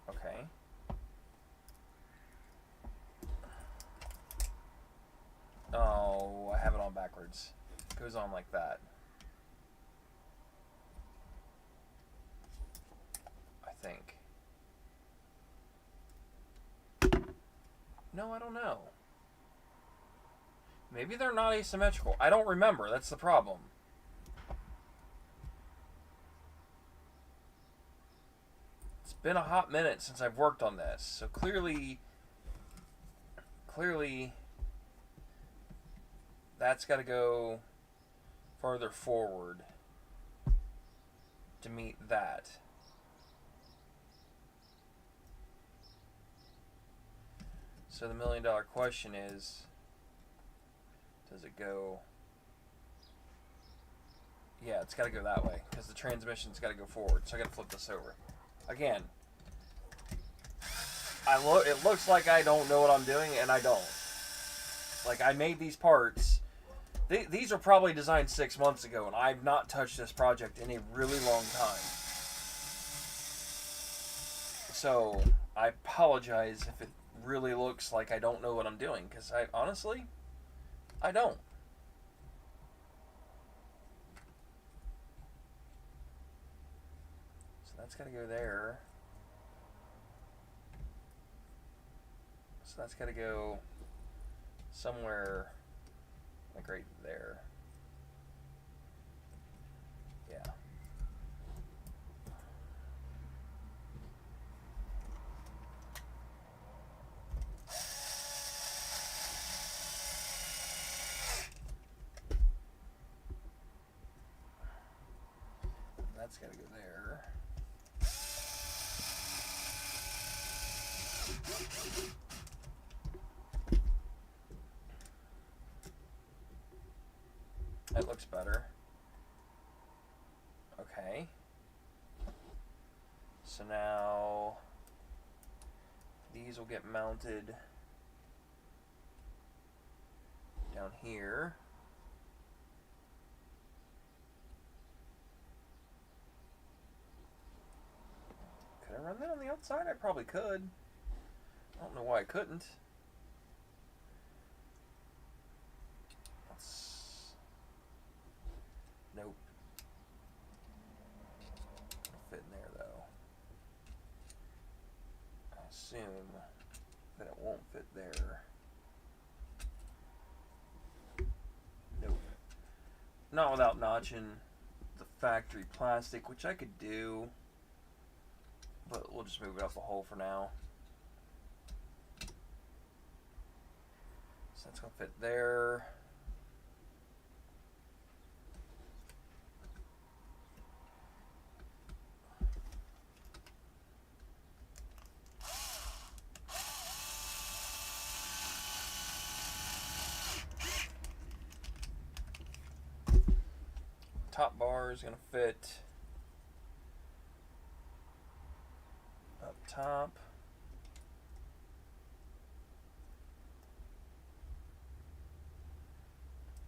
Okay. Oh, I have it on backwards. It goes on like that. I think. No, I don't know. Maybe they're not asymmetrical. I don't remember. That's the problem. It's been a hot minute since I've worked on this. So clearly that's got to go further forward to meet that. So the $1 million question is, does it go? Yeah, it's got to go that way because the transmission's got to go forward. So I got to flip this over. Again, it looks like I don't know what I'm doing, and I don't. Like, I made these parts. These are probably designed 6 months ago, and I've not touched this project in a really long time. So I apologize if it really looks like I don't know what I'm doing, because I honestly don't. So that's got to go there. So that's got to go somewhere like right there. Yeah. That's got to go there. That looks better. Okay. So now these will get mounted down here. Could I run that on the outside? I probably could. I don't know why I couldn't. assume that it won't fit there. Nope. Not without notching the factory plastic, which I could do, but we'll just move it up a hole for now. So that's going to fit there. Top bar is going to fit up top.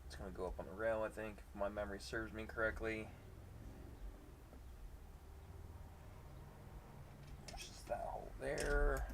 It's going to go up on the rail, I think, if my memory serves me correctly. Just that hole there.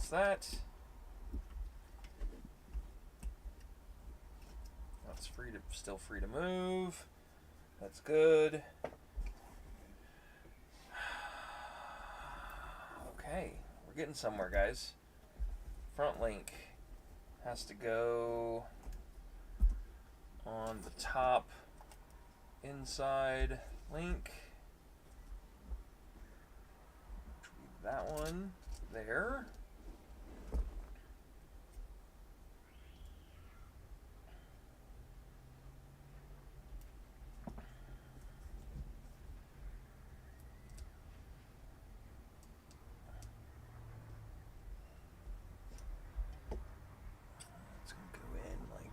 That. That's still free to move. That's good. Okay, we're getting somewhere, guys. Front link has to go on the top inside link. That one there.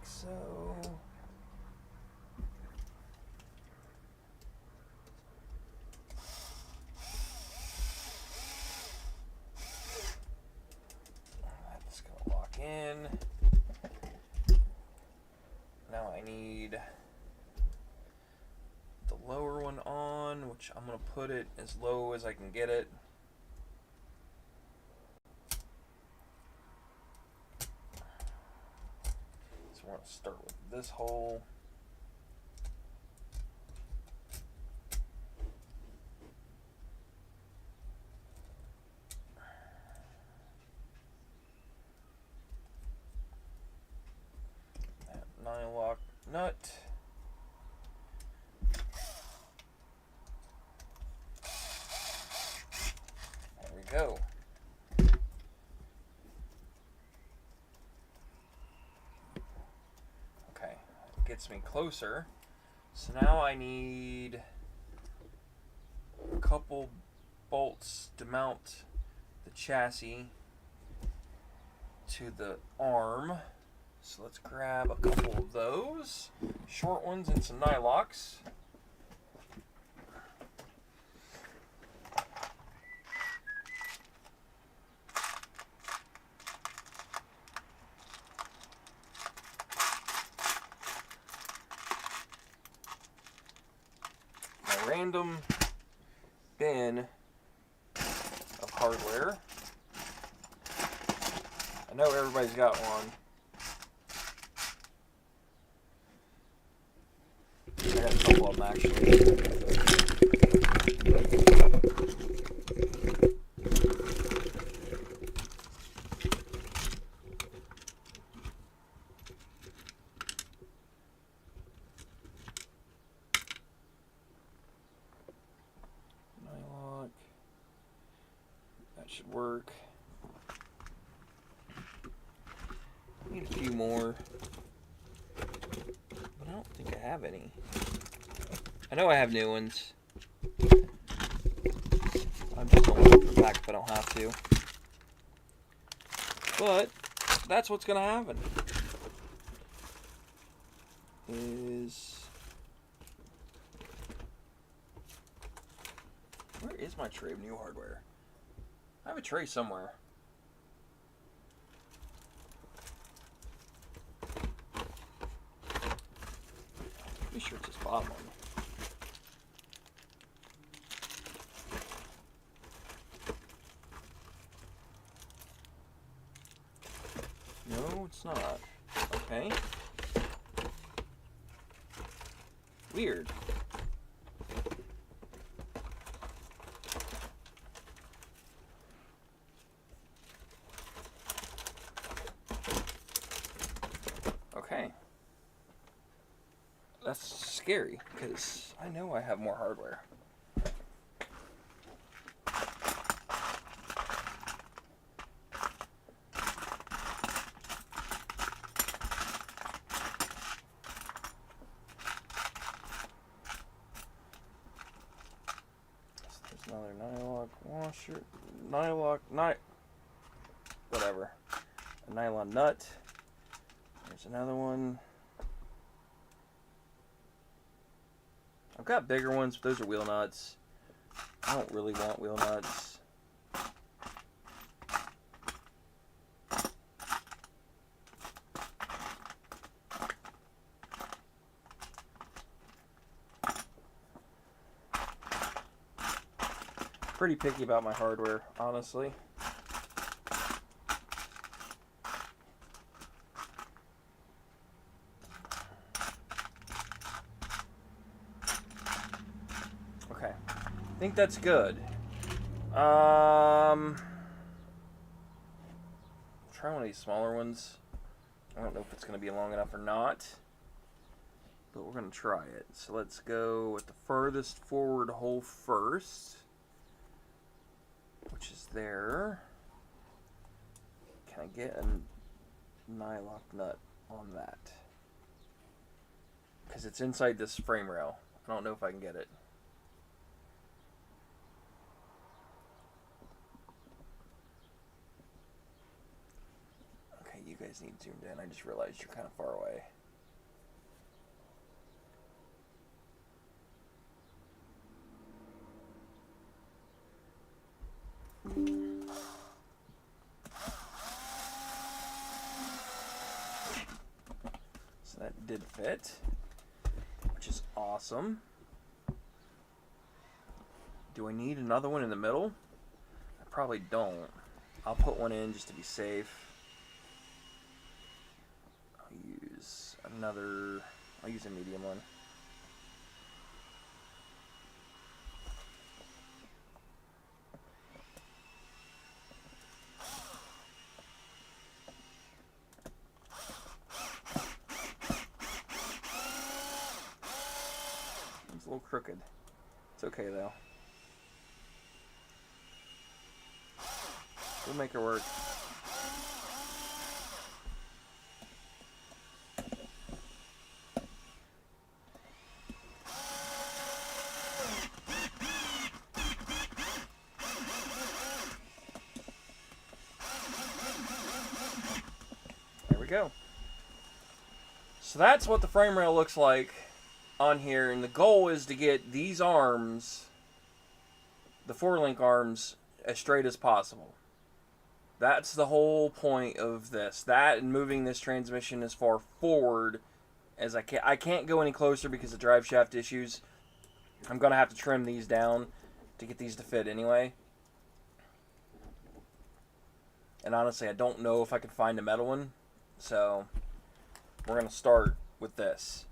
So that's going to lock in. Now I need the lower one on, which I'm going to put it as low as I can get it. So we're going to start with this hole. That 9-lock nut. There we go. Gets me closer. So now I need a couple bolts to mount the chassis to the arm. So let's grab a couple of those. Short ones and some nylocks. Random bin of hardware. I know everybody's got one. I got a couple of them actually. Should work. Need a few more, but I don't think I have any. I know I have new ones. I'm just going to put them back if I don't have to. But that's what's going to happen. is... Where is my tray of new hardware? I have a tray somewhere. Pretty sure it's this bottom one. No, it's not. Okay. Weird. Okay. That's scary, because I know I have more hardware. There's another nylon washer, whatever. A nylon nut. There's another one. I've got bigger ones, but those are wheel nuts. I don't really want wheel nuts. Pretty picky about my hardware, honestly. Okay, I think that's good. Try one of these smaller ones. I don't know if it's going to be long enough or not, but we're going to try it. So let's go with the furthest forward hole first, which is there. Can I get a nylon nut on that? Because it's inside this frame rail. I don't know if I can get it. Okay, you guys need zoomed in. I just realized you're kind of far away. So that did fit, which is awesome. Do I need another one in the middle? I probably don't. I'll put one in just to be safe. I'll use a medium one. It's a little crooked. It's okay though. We'll make it work. There we go. So that's what the frame rail looks like on here, and the goal is to get these arms, the 4-link arms, as straight as possible. That's the whole point of this. That and moving this transmission as far forward as I can. I can't go any closer because of drive shaft issues. I'm going to have to trim these down to get these to fit anyway. And honestly, I don't know if I can find a metal one. So we're going to start with this.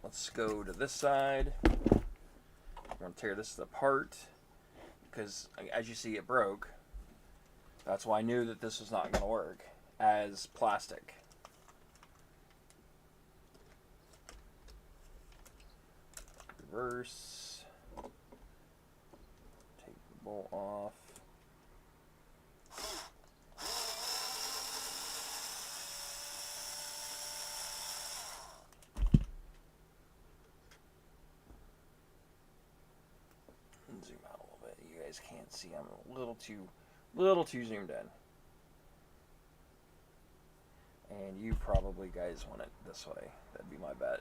Let's go to this side. I'm going to tear this apart because, as you see, it broke. That's why I knew that this was not going to work as plastic. Reverse. Take the bolt off. Zoom out a little bit. You guys can't see. I'm a little too zoomed in. And you probably guys want it this way. That'd be my bet.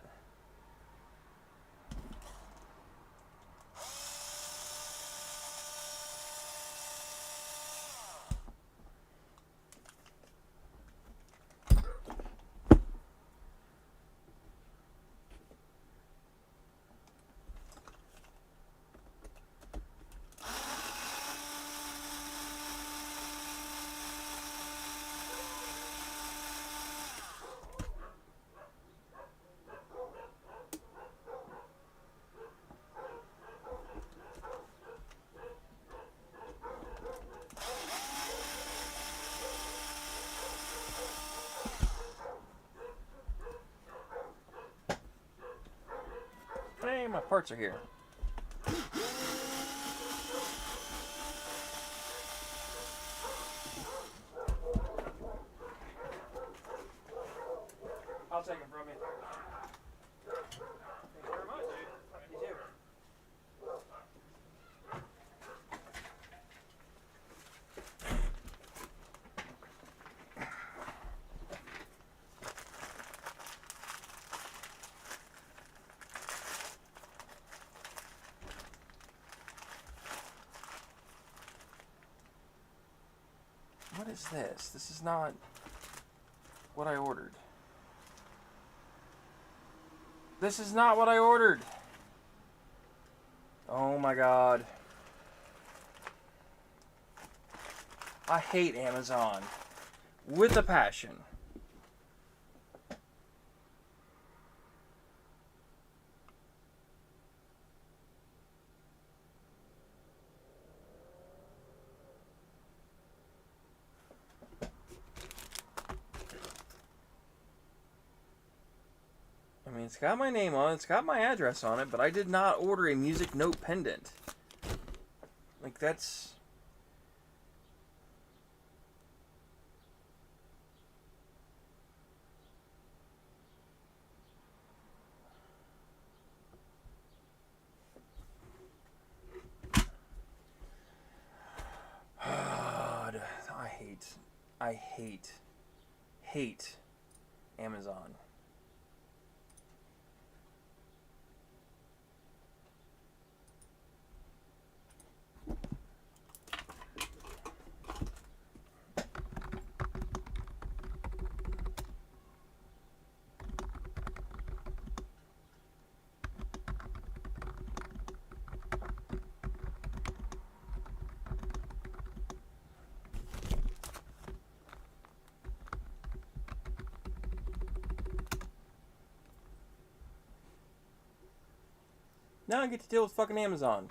Hey, my parts are here. I'll take them from you. Thank you very much. You too. What is this? This is not what I ordered. This is not what I ordered. Oh my god. I hate Amazon. With a passion. I mean, it's got my name on it, it's got my address on it, but I did not order a music note pendant. Like, that's... God, I hate Amazon. Now I get to deal with fucking Amazon.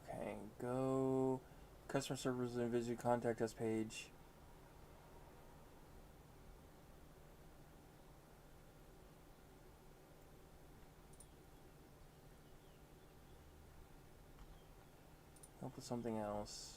Okay, go customer service and visit contact us page. something else.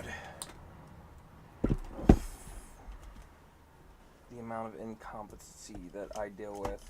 God. The amount of incompetency that I deal with.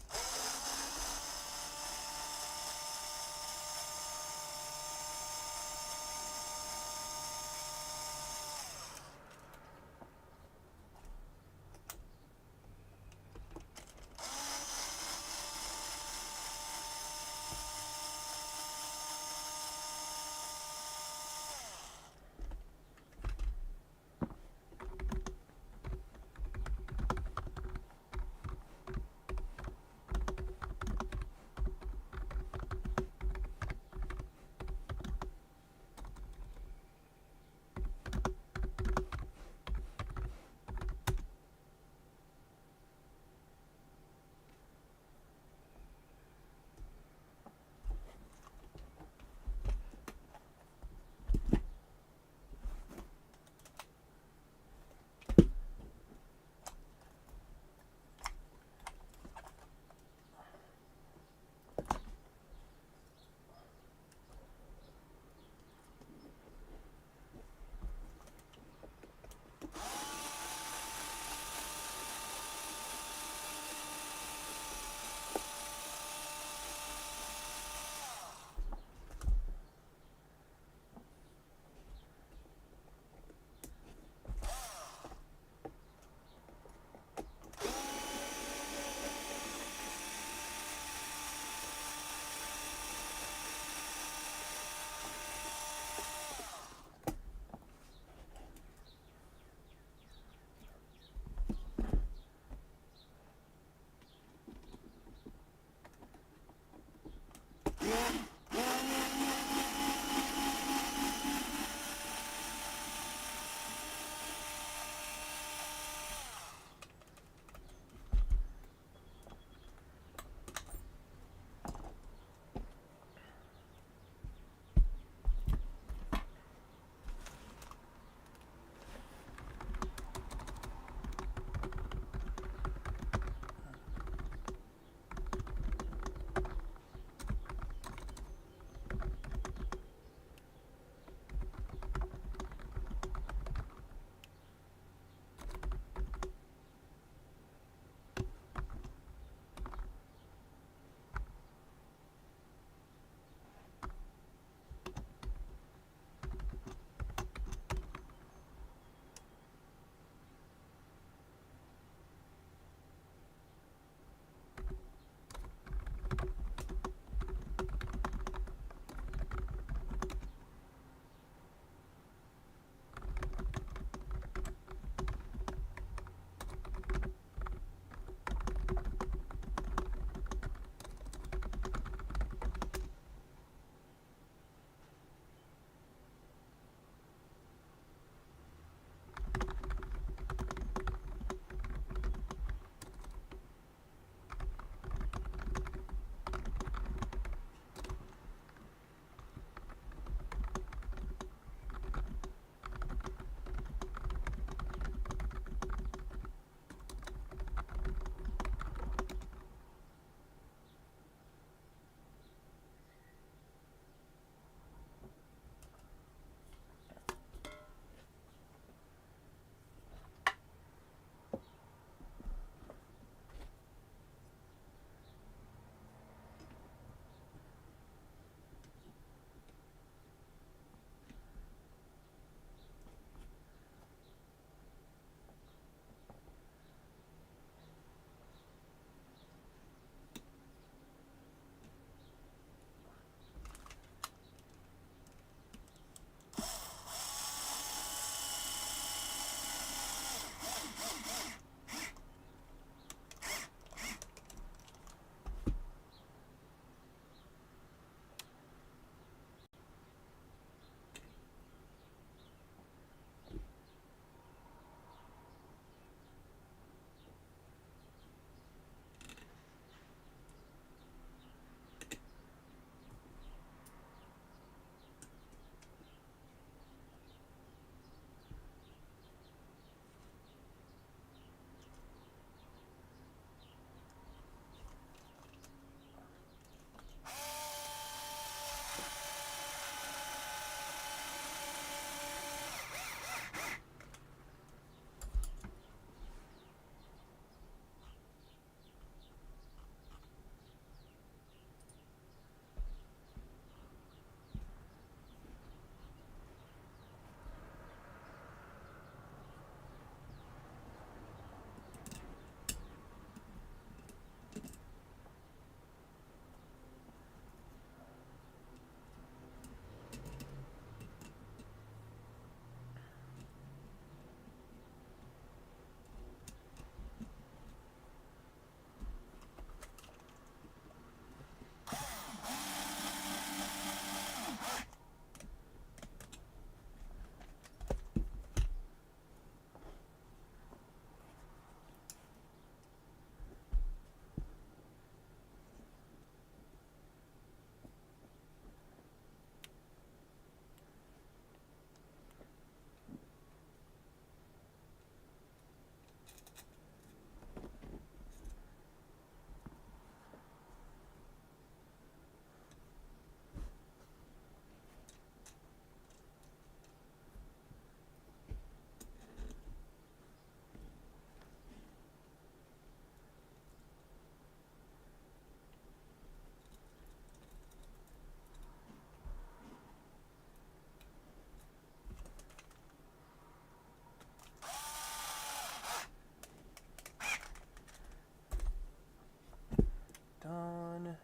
done.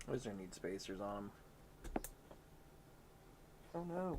Those are need spacers on them. Oh no.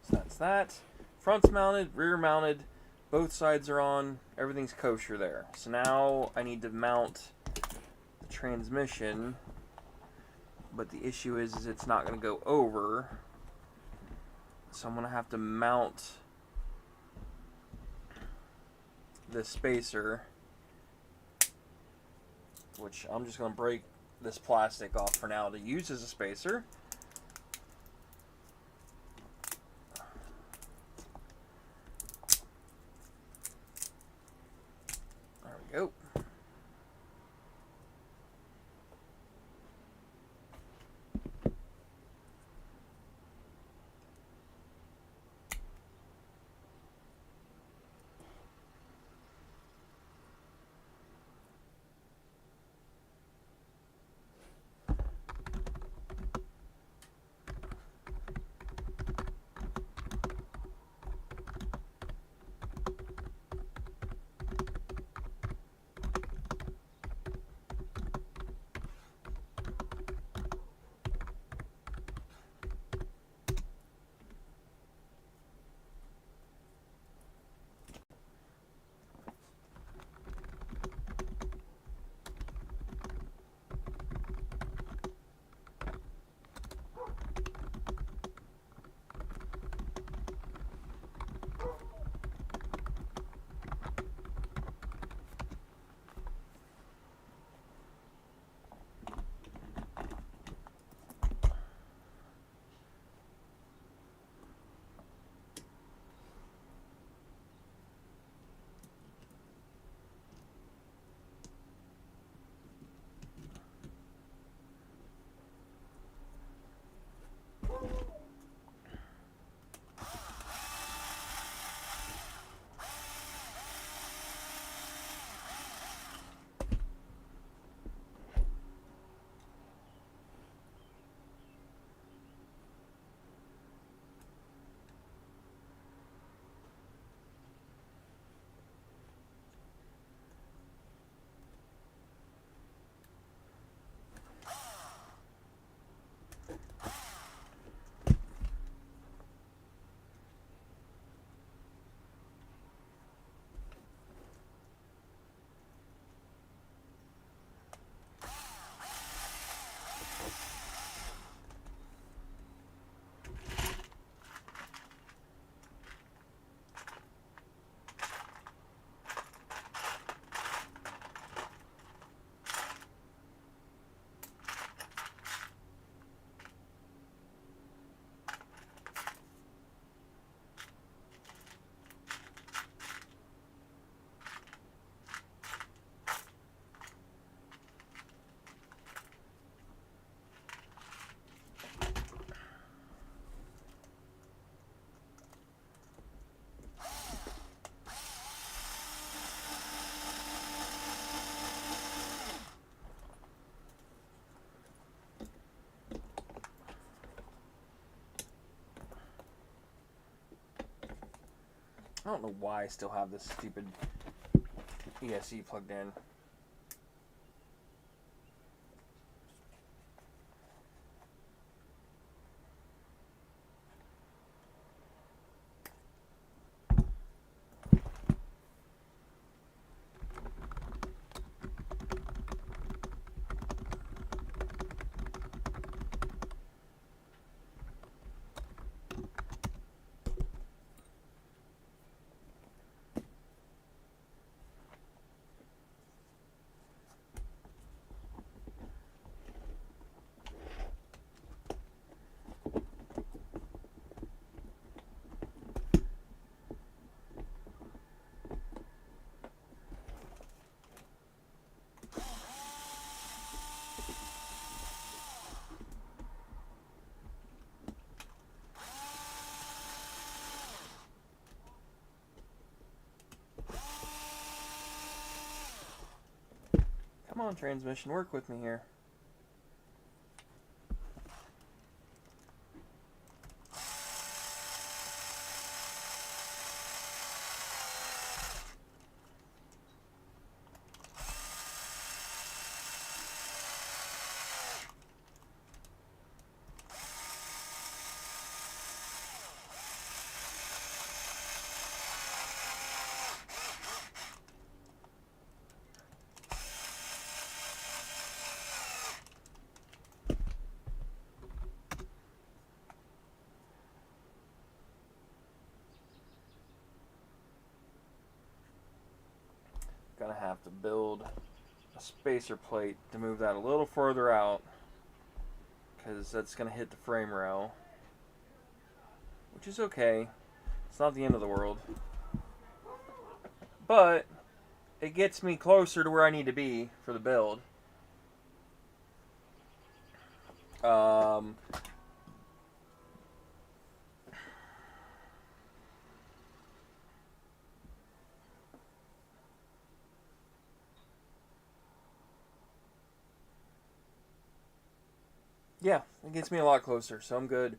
So that's that. Front's mounted, rear mounted, both sides are on, everything's kosher there. So now I need to mount the transmission, but the issue is it's not going to go over. So I'm going to have to mount this spacer, which I'm just going to break this plastic off for now to use as a spacer. There we go. I don't know why I still have this stupid ESC plugged in. Come on, transmission, work with me here. Gonna have to build a spacer plate to move that a little further out, because that's gonna hit the frame rail, which is okay. It's not the end of the world, but it gets me closer to where I need to be for the build. Yeah, it gets me a lot closer, so I'm good.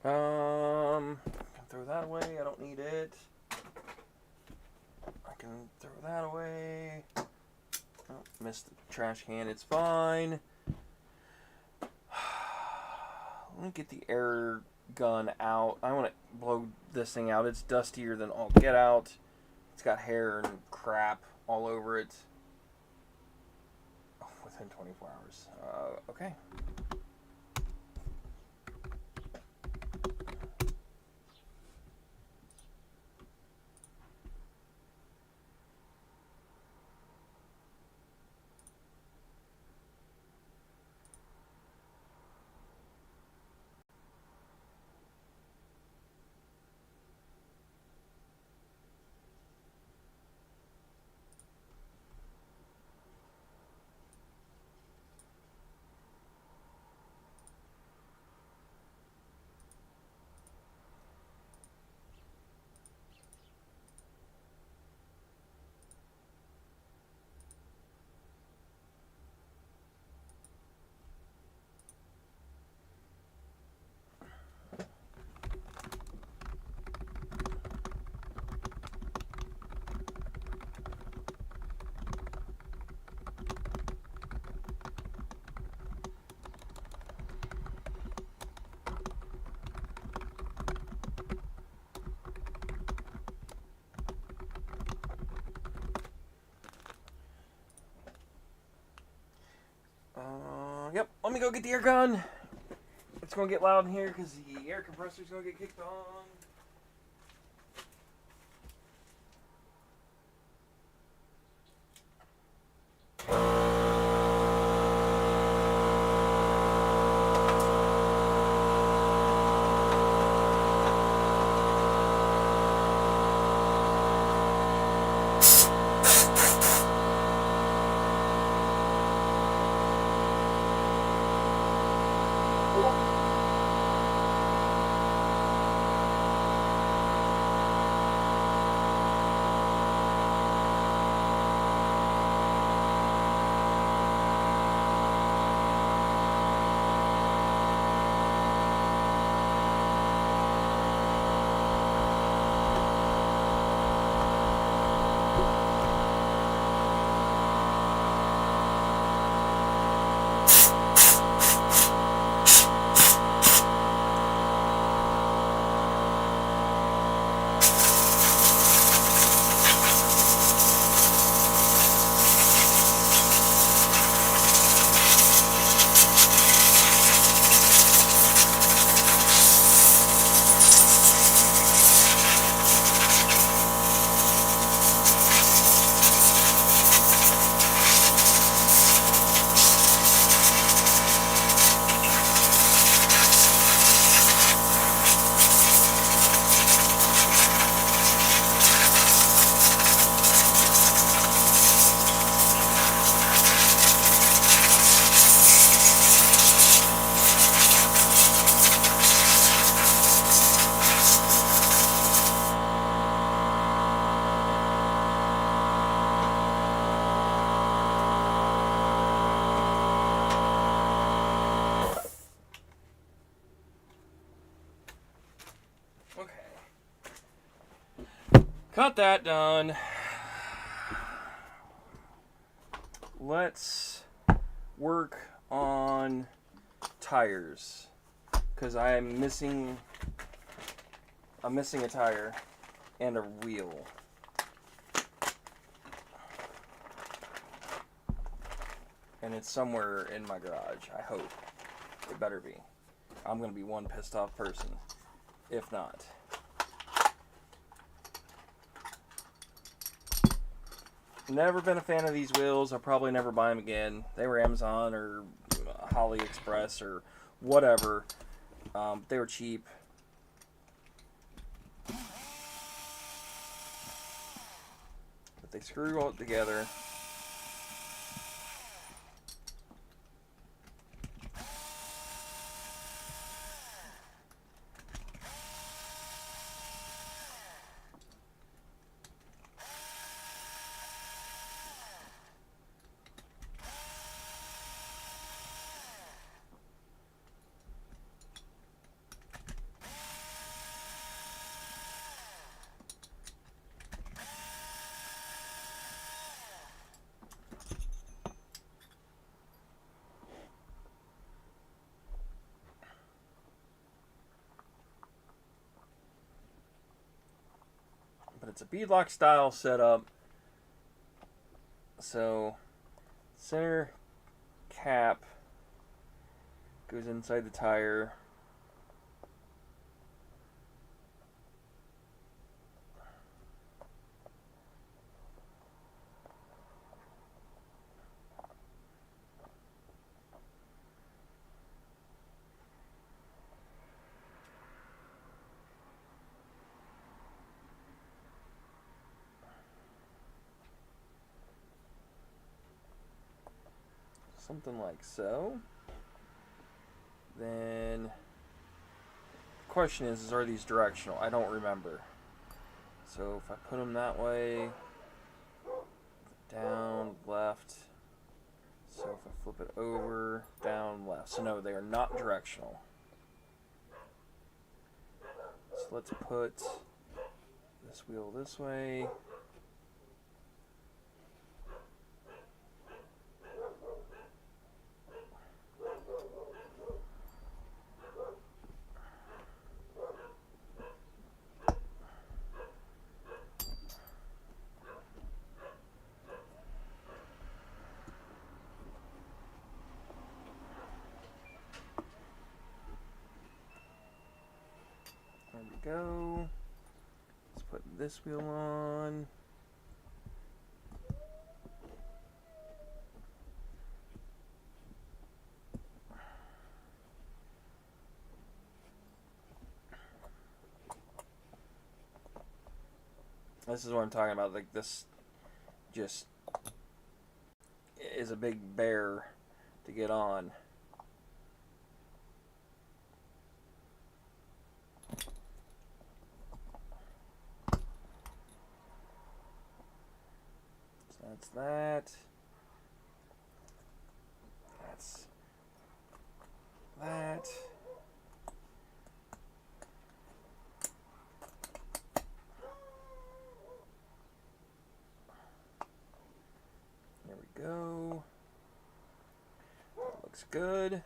I can throw that away. I don't need it. I can throw that away. Oh, missed the trash can. It's fine. Let me get the air gun out. I want to blow this thing out. It's dustier than all get out. It's got hair and crap all over it. Oh, within 24 hours. Okay. Yep, let me go get the air gun. It's going to get loud in here because the air compressor's going to get kicked on. Got that done. Let's work on tires, because I'm missing a tire and a wheel. And it's somewhere in my garage, I hope. It better be. I'm going to be one pissed off person if not. Never been a fan of these wheels. I'll probably never buy them again. They were Amazon or AliExpress or whatever. They were cheap. But they screw all together. But it's a beadlock style setup. So, center cap goes inside the tire. Something like so. Then the question is are these directional? I don't remember. So if I put them that way, down, left. So if I flip it over, down, left. So no, they are not directional. So let's put this wheel this way. go. Let's put this wheel on. This is what I'm talking about. Like, this just is a big bear to get on. So that's that. That's that. There we go. That looks good.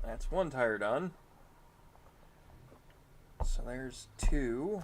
That's one tire done. So there's two.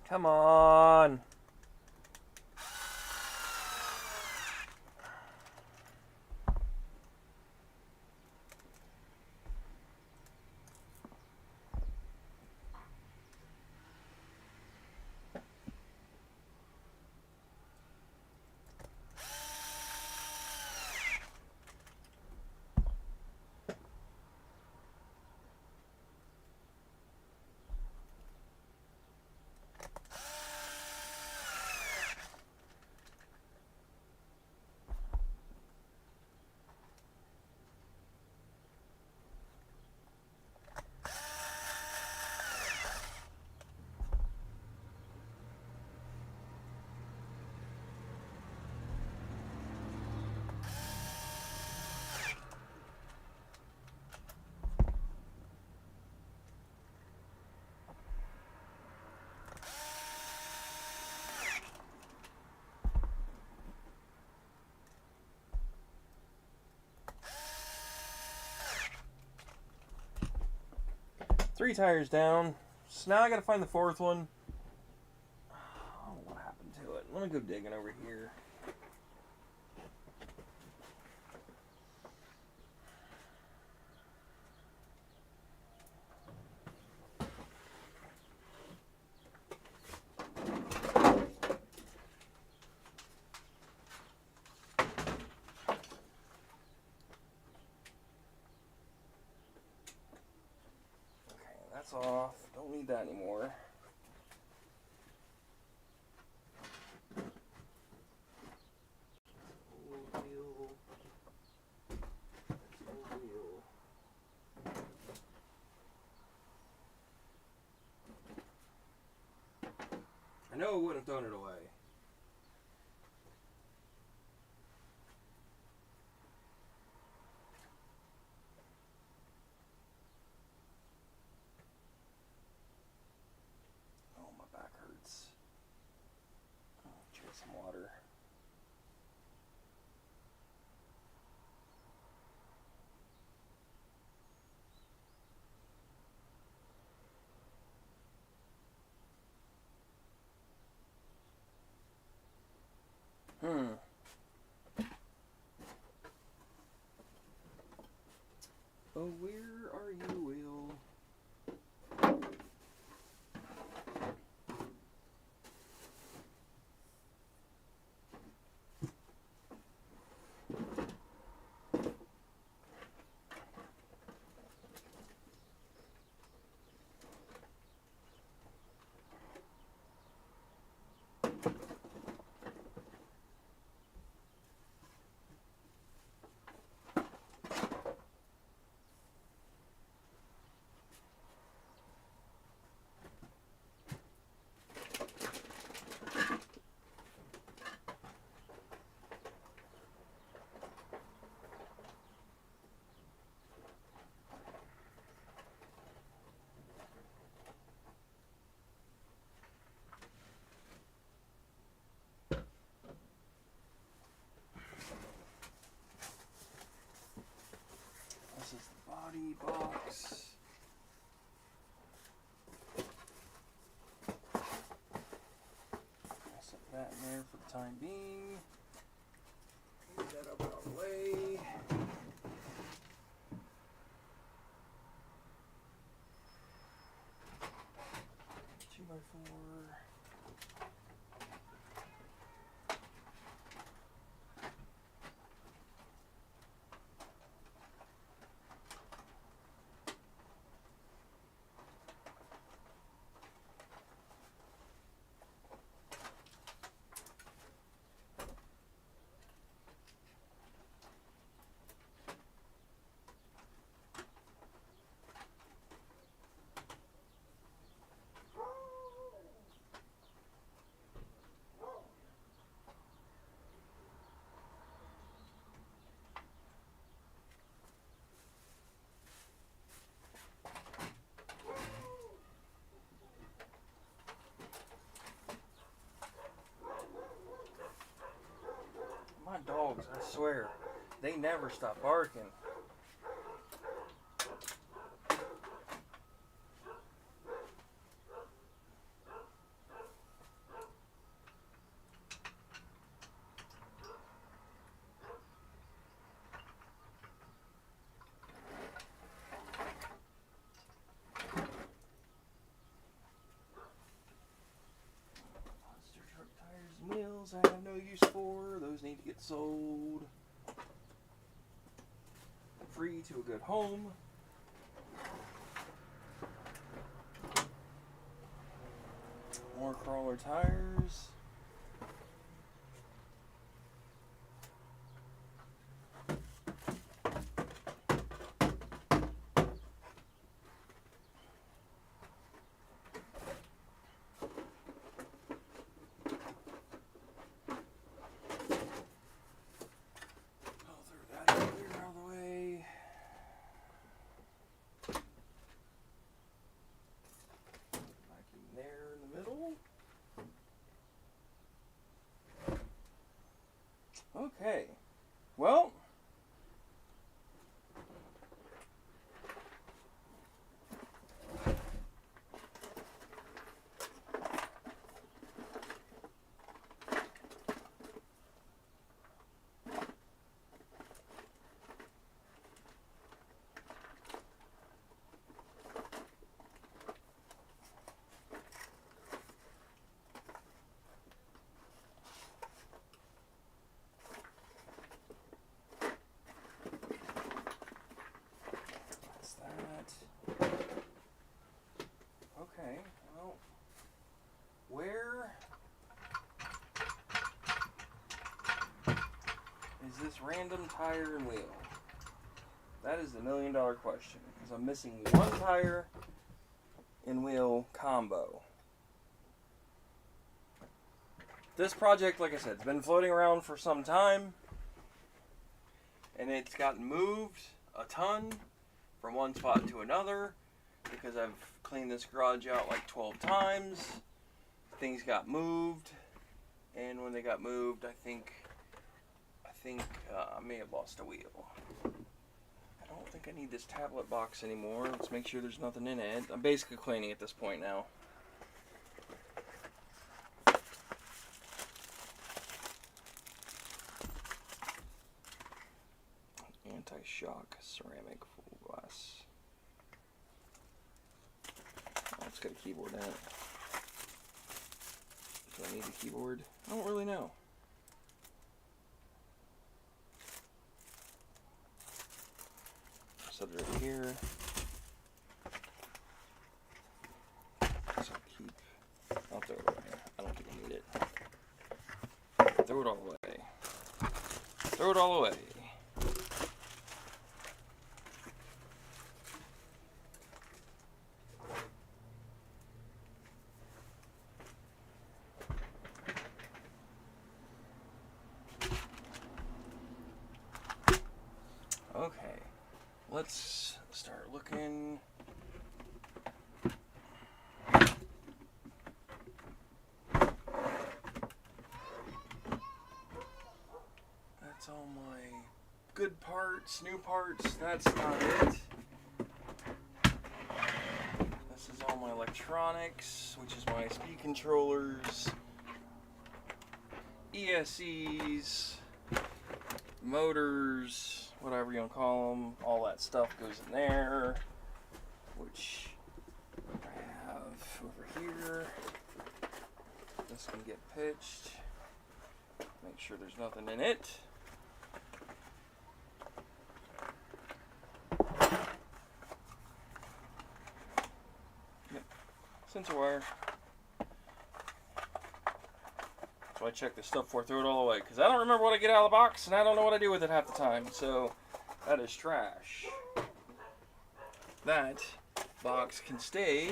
Come on. 3 tires down. So now I gotta find the 4th one. Oh, what happened to it? Let me go digging over here. That's off. Don't need that anymore. I know I wouldn't have thrown it away. Oh, my back hurts. Drink some water. Oh, where are you, Will? This is the body box. I'll set that in there for the time being. Move that up out of the way. 2x4. My dogs, I swear, they never stop barking. Monster truck tires and wheels I have no use for. Those need to get sold. Free to a good home. More crawler tires. Okay, well, where is this random tire and wheel? That is the million-dollar question, because I'm missing one tire and wheel combo. This project, like I said, it's been floating around for some time, and it's gotten moved a ton from one spot to another, because I've cleaned this garage out like 12 times. Things got moved, and when they got moved, I think I may have lost a wheel. I don't think I need this tablet box anymore. Let's make sure there's nothing in it. I'm basically cleaning at this point now. Anti-shock ceramic full glass. Oh, it's got a keyboard in it. Do I need a keyboard? I don't really know. Set it right here. So I'll throw it away. I don't think I need it. Throw it all away. Throw it all away. Okay, let's start looking. That's all my good parts, new parts. That's not it. This is all my electronics, which is my speed controllers, ESCs, motors, whatever you want to call them. All that stuff goes in there, which I have over here. This can get pitched. Make sure there's nothing in it. Yep. Sensor wire. So I check this stuff before I throw it all away, because I don't remember what I get out of the box, and I don't know what I do with it half the time. So that is trash. That box can stay,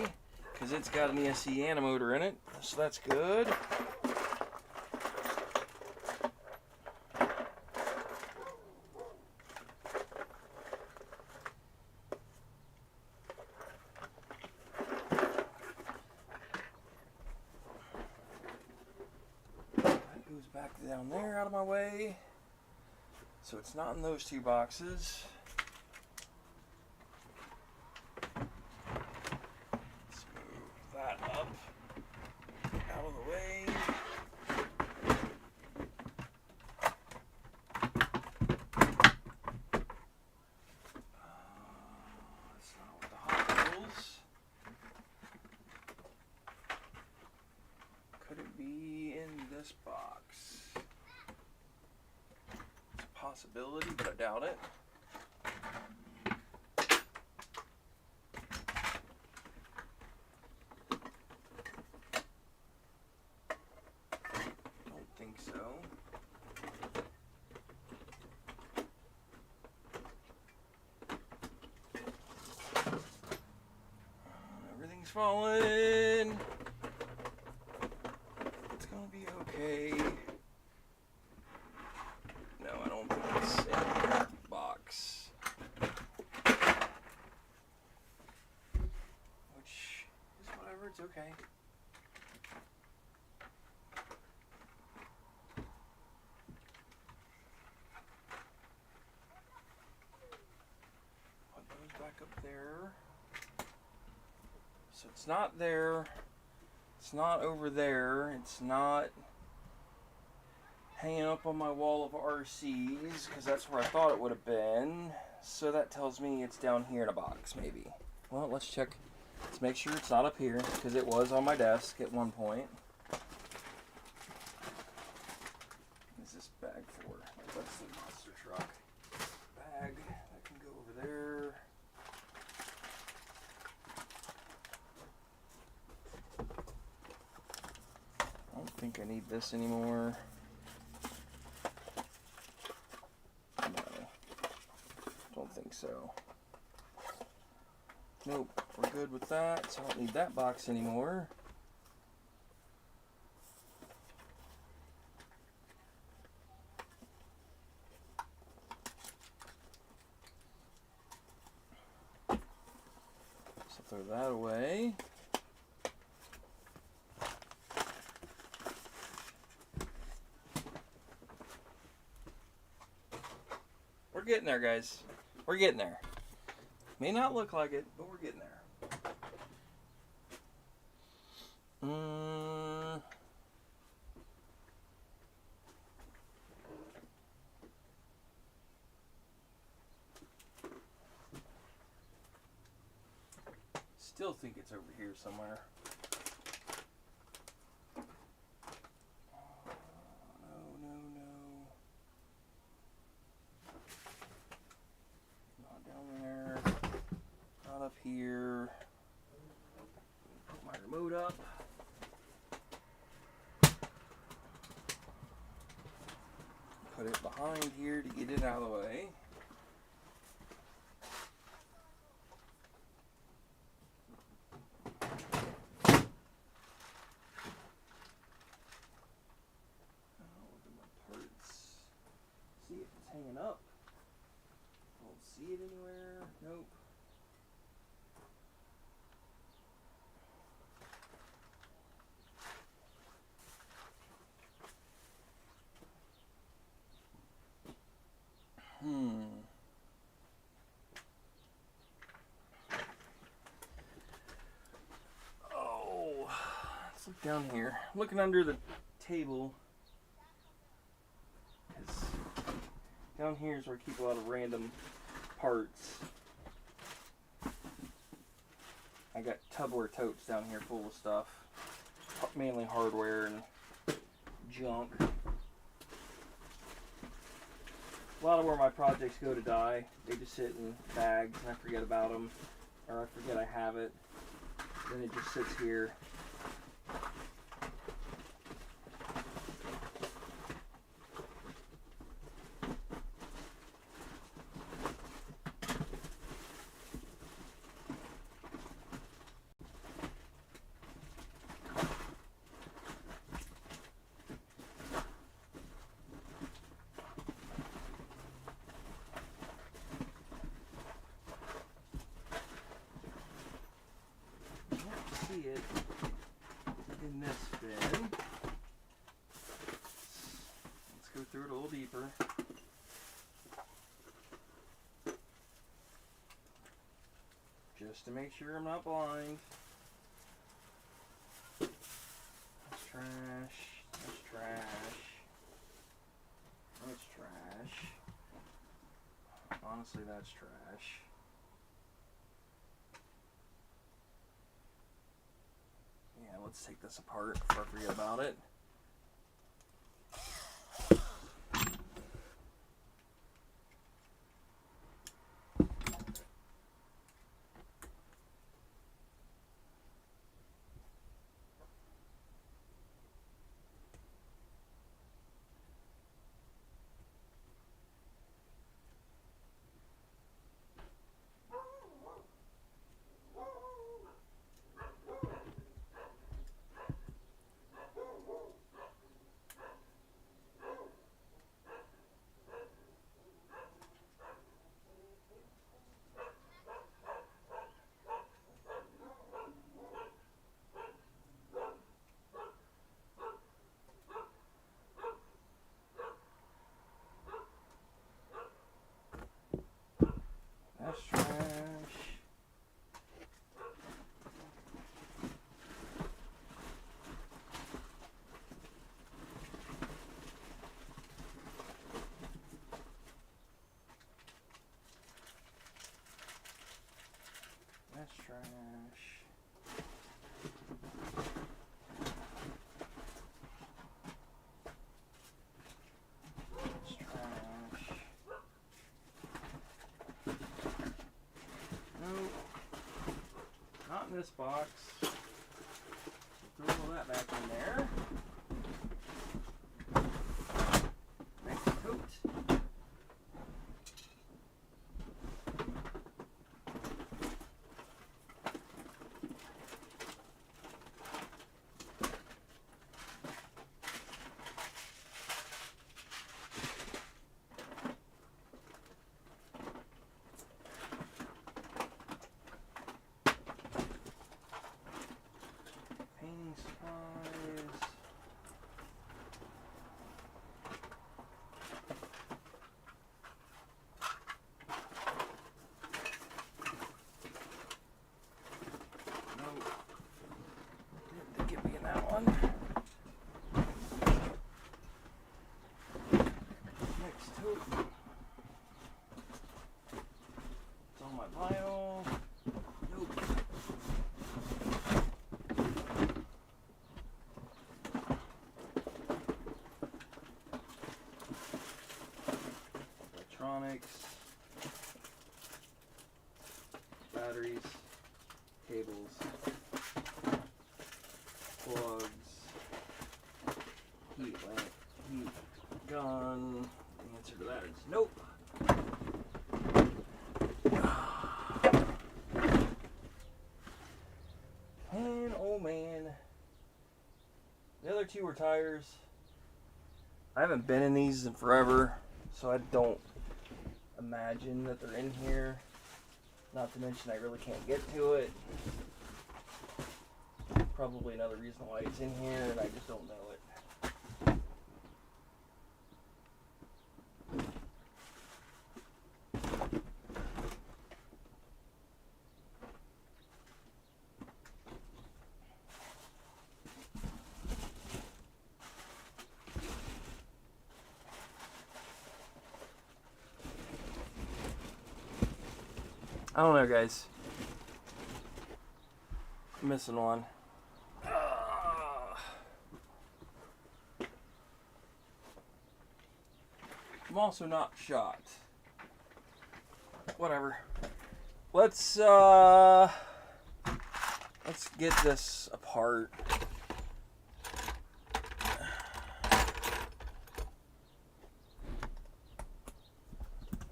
because it's got an ESC and a motor in it, so that's good. Back down there out of my way, so it's not in those two boxes. Let's move that up out of the way. That's not with the Hot Wheels. Could it be in this box? Possibility, but I doubt it. Don't think so. Everything's falling. It's gonna be okay. It's okay. Put those back up there. So it's not there. It's not over there. It's not hanging up on my wall of RCs, because that's where I thought it would have been. So that tells me it's down here in a box, maybe. Well, let's check. Let's make sure it's not up here, because it was on my desk at one point. What is this bag for? That's the monster truck bag. That can go over there. think I need this anymore. No, don't think so. Nope, we're good with that, so I don't need that box anymore. So throw that away. We're getting there, guys. We're getting there. May not look like it, but we're getting there. Still think it's over here somewhere. Up here. Put my remote up. Put it behind here to get it out of the way. Look at my parts. See if it's hanging up. Don't see it anywhere. Nope. Oh, let's look down here. I'm looking under the table. Down here is where I keep a lot of random parts. I got Tupperware totes down here full of stuff. Mainly hardware and junk. A lot of where my projects go to die, they just sit in bags and I forget about them, or I forget I have it. Then it just sits here. It in this bin. Let's go through it a little deeper. Just to make sure I'm not blind. That's trash. That's trash. That's trash. Honestly, that's trash. Yeah, let's take this apart before I forget about it. That's trash. That's trash. That's trash. Nope. Not in this box. Throw all that back in there. on. Next tote. It's on my pile. Nope. Electronics. Batteries. Cables. Plugs. Heat lamp. Heat gun. The answer to that is nope. And oh man. The other two were tires. I haven't been in these in forever, so I don't imagine that they're in here. Not to mention I really can't get to it. Probably another reason why it's in here and I just don't know it. I don't know, guys. I'm missing one. I'm also not shocked. Whatever. Let's get this apart.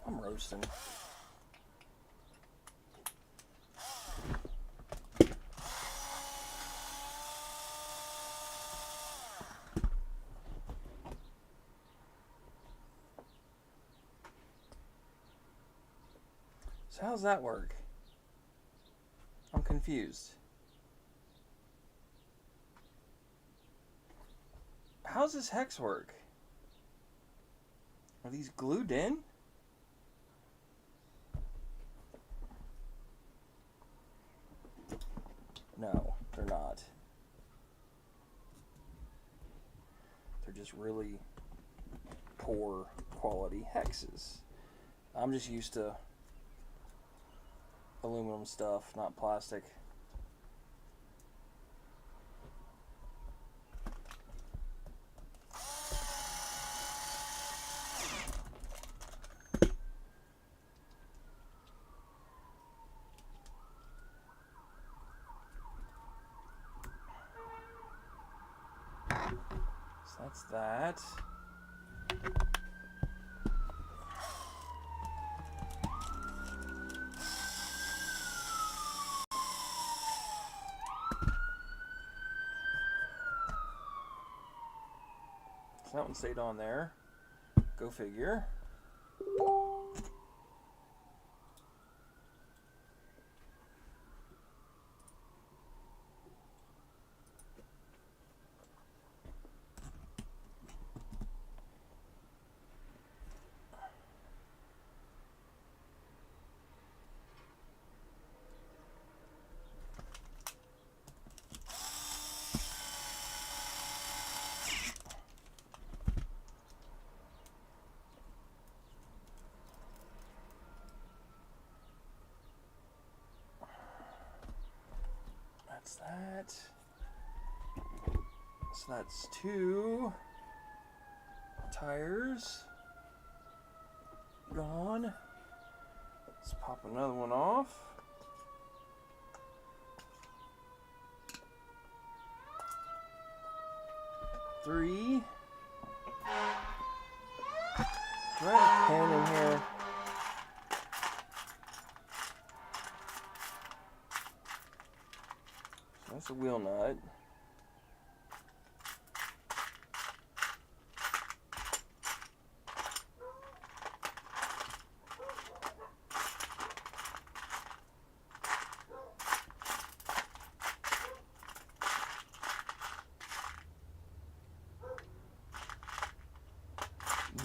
I'm roasting. So how's that work? I'm confused. How's this hex work? Are these glued in? No, they're not. They're just really poor quality hexes. I'm just used to aluminum stuff, not plastic. So that's that. So that one stayed on there. Go figure. That's that. So that's 2 tires gone. Let's pop another one off. Three. Do I have a pen in here? That's a wheel nut.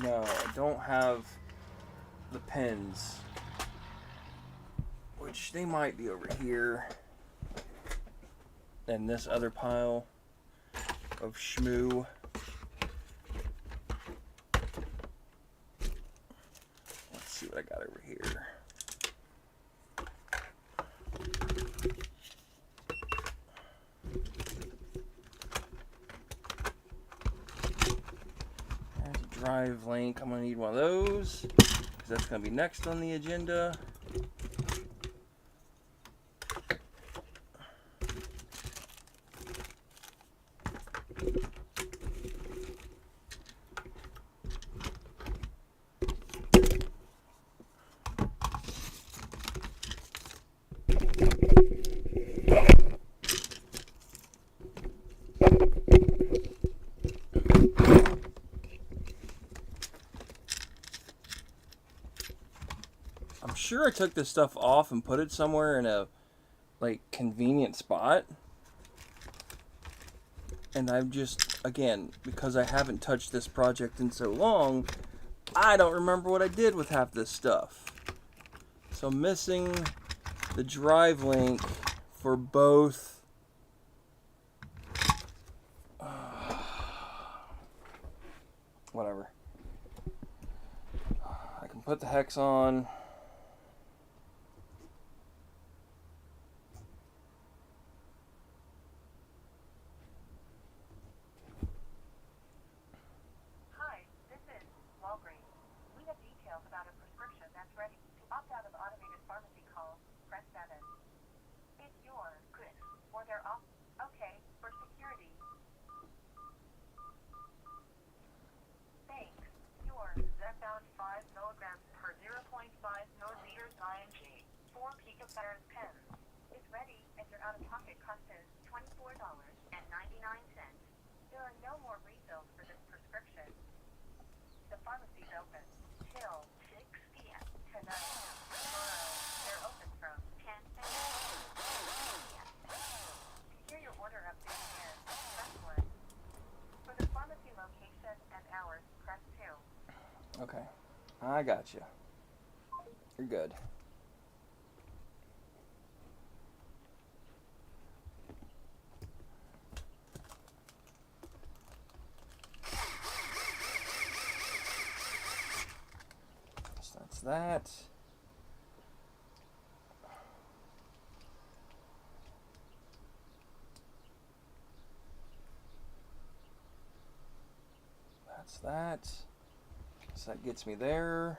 No, I don't have the pins, which they might be over here in this other pile. of shmoo. Let's see what I got over here. There's a drive link. I'm going to need one of those because that's going to be next on the agenda. I'm sure I took this stuff off and put it somewhere in a convenient spot. And I've just, again, because I haven't touched this project in so long, I don't remember what I did with half this stuff. So I'm missing the drive link for both. Whatever. I can put the hex on. Okay, I got you. You're good. So that's that. That's that. So that gets me there.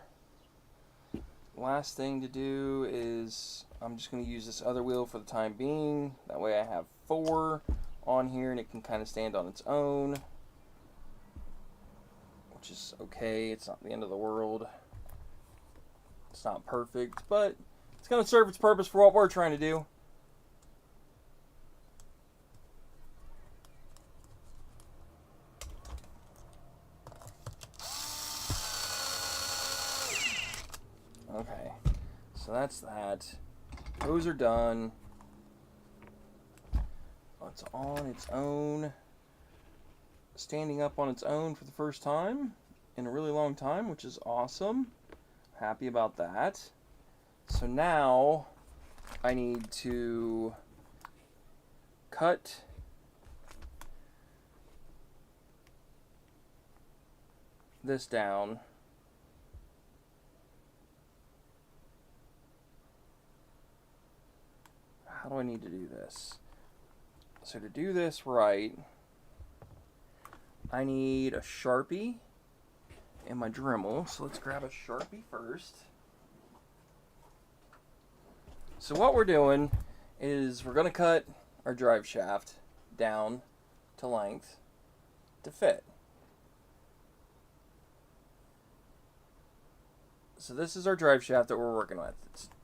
Last thing to do is I'm just going to use this other wheel for the time being. That way I have 4 on here and it can kind of stand on its own, which is okay. It's not the end of the world. It's not perfect, but it's going to serve its purpose for what we're trying to do. Okay, so that's that. Those are done. It's on its own. Standing up on its own for the first time in a really long time, which is awesome. Happy about that. So now I need to cut this down. How do I need to do this? So to do this right, I need a Sharpie and my Dremel. So let's grab a Sharpie first. So what we're doing is we're going to cut our drive shaft down to length to fit. So this is our drive shaft that we're working with.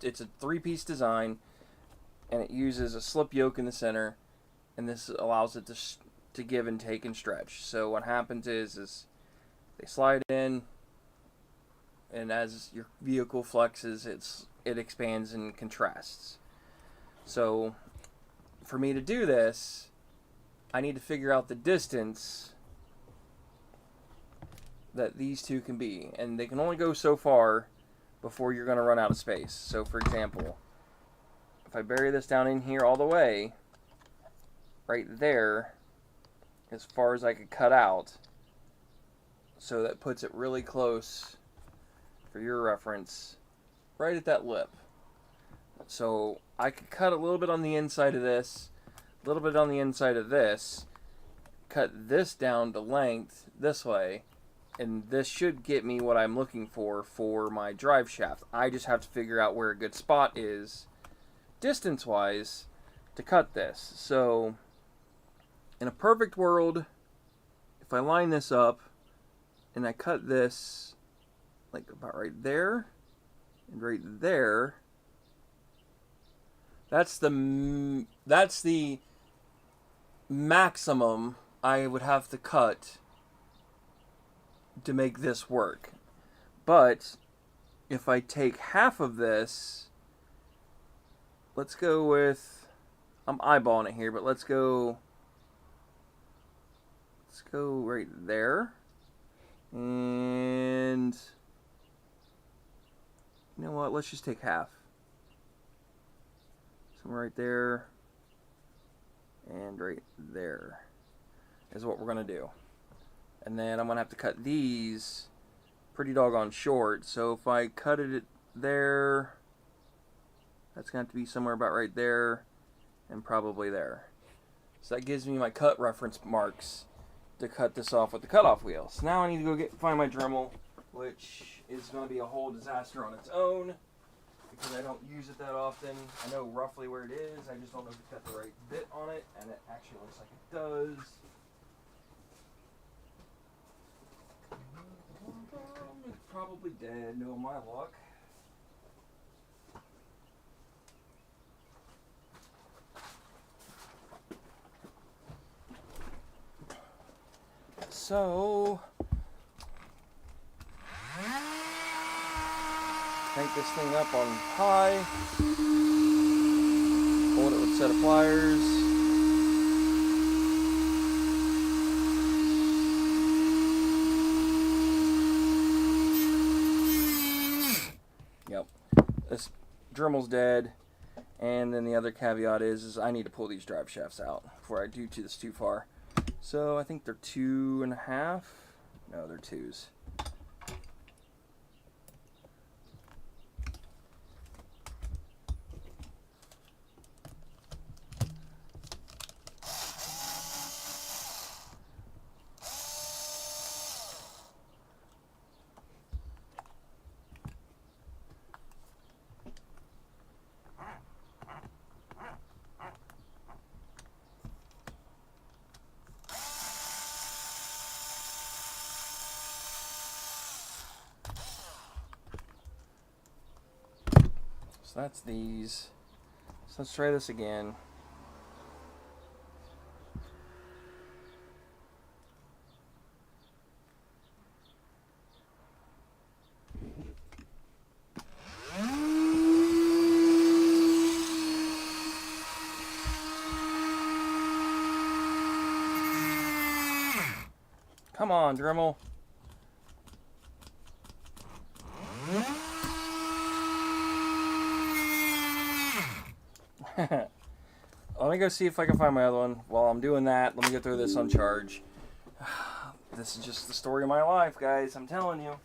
It's a 3-piece design, and it uses a slip yoke in the center, and this allows it to give and take and stretch. So what happens is they slide in, and as your vehicle flexes, it expands and contrasts. So for me to do this, I need to figure out the distance that these two can be, and they can only go so far before you're going to run out of space. So for example, if I bury this down in here all the way, right there as far as I could cut out. So that puts it really close, for your reference, right at that lip. So I could cut a little bit on the inside of this, a little bit on the inside of this, cut this down to length this way, and this should get me what I'm looking for my drive shaft. I just have to figure out where a good spot is, distance-wise, to cut this. So, in a perfect world, if I line this up, and I cut this, like about right there, and right there, that's the maximum I would have to cut to make this work. But if I take half of this, let's go with, I'm eyeballing it here, but let's go right there. And you know what, let's just take half. Somewhere right there and right there is what we're going to do. And then I'm going to have to cut these pretty doggone short. So if I cut it there, that's going to have to be somewhere about right there and probably there. So that gives me my cut reference marks to cut this off with the cutoff wheel. So now I need to go find my Dremel, which is going to be a whole disaster on its own because I don't use it that often. I know roughly where it is. I just don't know if it's got the right bit on it, and it actually looks like it does. It's probably dead, no my luck. So, crank this thing up on high, hold it with a set of pliers. Yep, this Dremel's dead, and then the other caveat is I need to pull these drive shafts out before I do this too far. So I think they're 2.5. No, they're 2s. So that's these. So let's try this again. Come on, Dremel. Let me go see if I can find my other one. While I'm doing that, let me go throw this on charge. This is just the story of my life, guys. I'm telling you.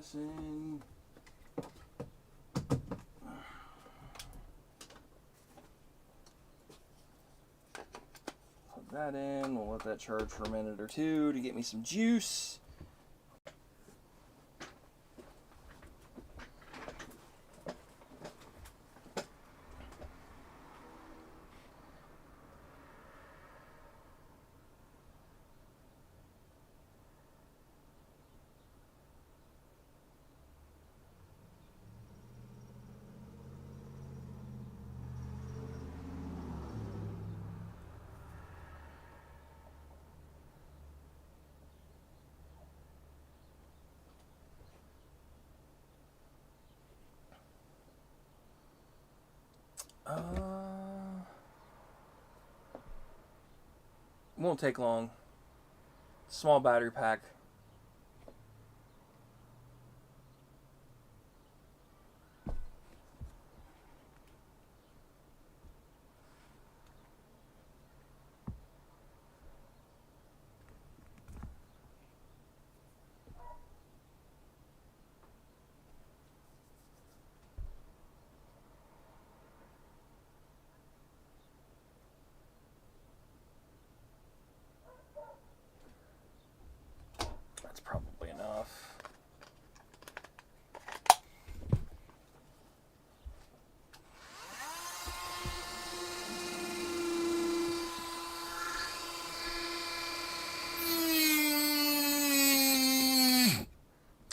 this in. Put that in. We'll let that charge for a minute or two to get me some juice. Won't take long. Small battery pack. That's probably enough.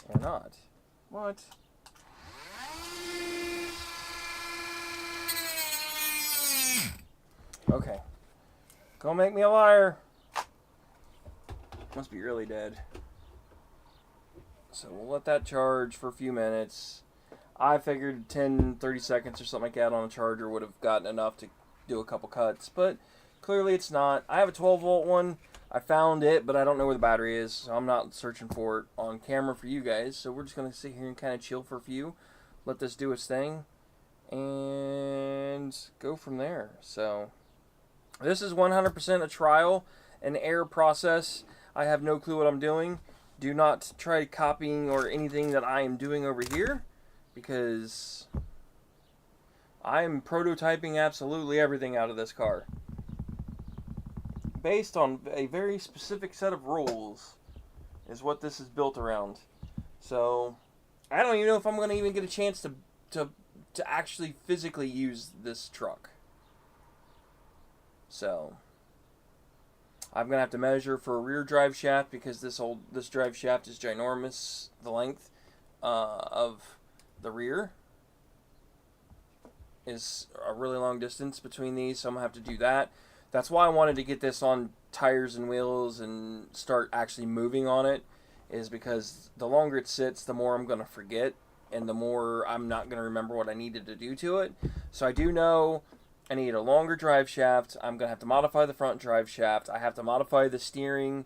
Or not. What? Okay. Go make me a liar. Must be really dead. So we'll let that charge for a few minutes. I figured 10, 30 seconds or something like that on a charger would have gotten enough to do a couple cuts, but clearly it's not. I have a 12 volt one. I found it, but I don't know where the battery is, so I'm not searching for it on camera for you guys. So we're just going to sit here and kind of chill for a few, let this do its thing, and go from there. So this is 100% a trial and error process. I have no clue what I'm doing. Do not try copying or anything that I am doing over here, because I am prototyping absolutely everything out of this car based on a very specific set of rules is what this is built around. So I don't even know if I'm going to even get a chance to actually physically use this truck. So I'm going to have to measure for a rear drive shaft, because this drive shaft is ginormous, the length of the rear is a really long distance between these, so I'm going to have to do that. That's why I wanted to get this on tires and wheels and start actually moving on it, is because the longer it sits, the more I'm going to forget, and the more I'm not going to remember what I needed to do to it. So I do know I need a longer drive shaft. I'm going to have to modify the front drive shaft. I have to modify the steering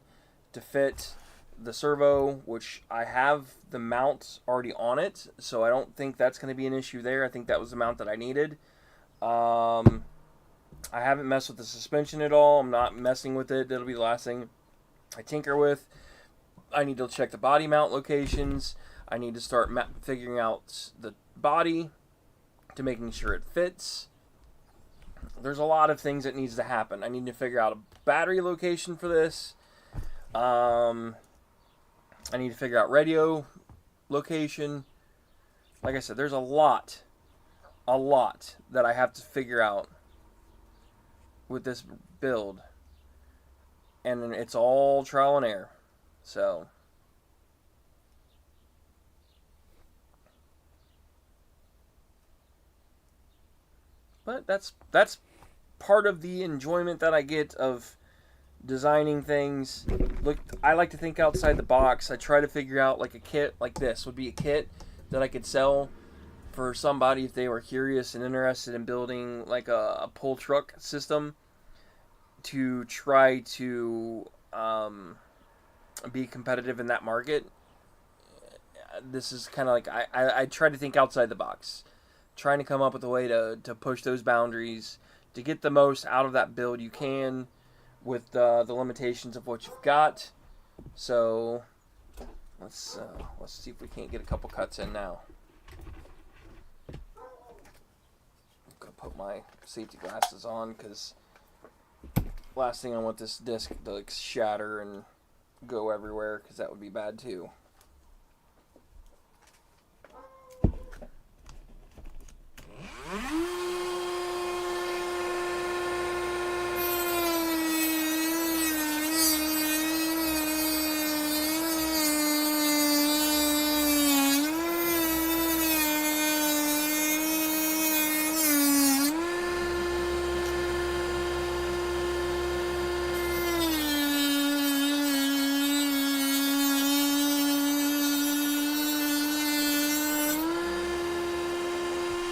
to fit the servo, which I have the mount already on it, so I don't think that's going to be an issue there. I think that was the mount that I needed. I haven't messed with the suspension at all. I'm not messing with it. That'll be the last thing I tinker with. I need to check the body mount locations. I need to start figuring out the body to making sure it fits. There's a lot of things that needs to happen. I need to figure out a battery location for this. I need to figure out radio location. Like I said, there's a lot that I have to figure out with this build, and it's all trial and error. So but that's part of the enjoyment that I get of designing things. Look, I like to think outside the box. I try to figure out, like, a kit like this would be a kit that I could sell for somebody if they were curious and interested in building like a pull truck system to try to be competitive in that market. This is kind of like I try to think outside the box, trying to come up with a way to push those boundaries, to get the most out of that build you can with the limitations of what you've got. So Let's see if we can't get a couple cuts in now. I'm gonna put my safety glasses on because last thing I want this disc to like shatter and go everywhere, because that would be bad too.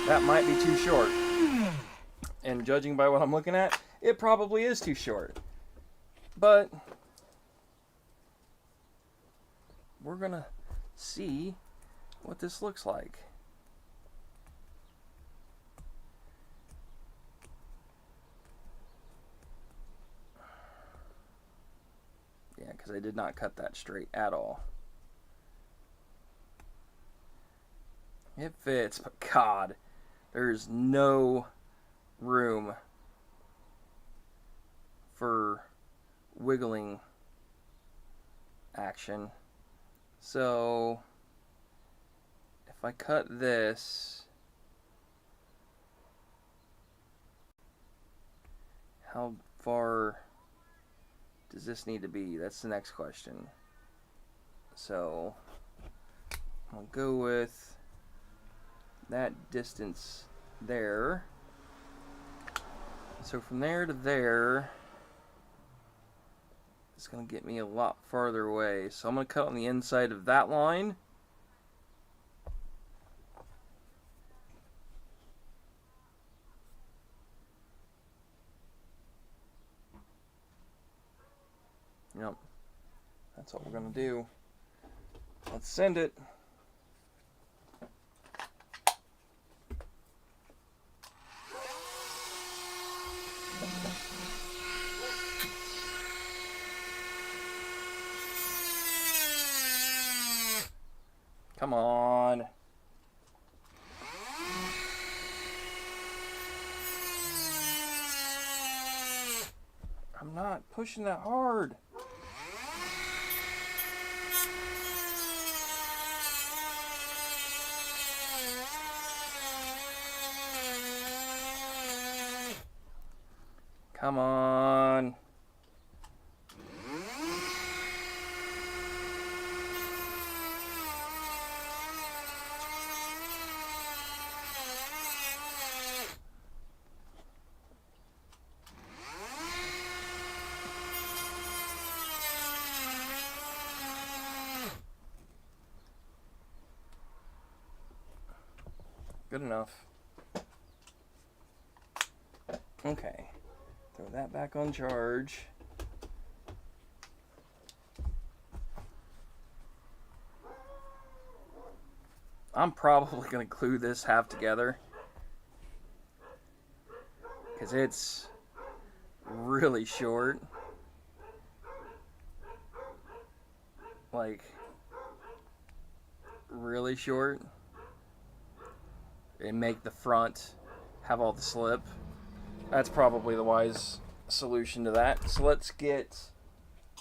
That might be too short. And judging by what I'm looking at, it probably is too short. But we're gonna see what this looks like. Yeah, because I did not cut that straight at all. It fits, but God, there's no room for wiggling action. So if I cut this, how far does this need to be? That's the next question. So I'll go with that distance there. So from there to there, it's going to get me a lot farther away. So I'm going to cut on the inside of that line. Yep, that's what we're going to do. Let's send it. Come on. I'm not pushing that hard. Come on. Good enough. Okay. Throw that back on charge. I'm probably going to glue this half together because it's really short. Like, really short. And make the front have all the slip. That's probably the wise solution to that. So let's get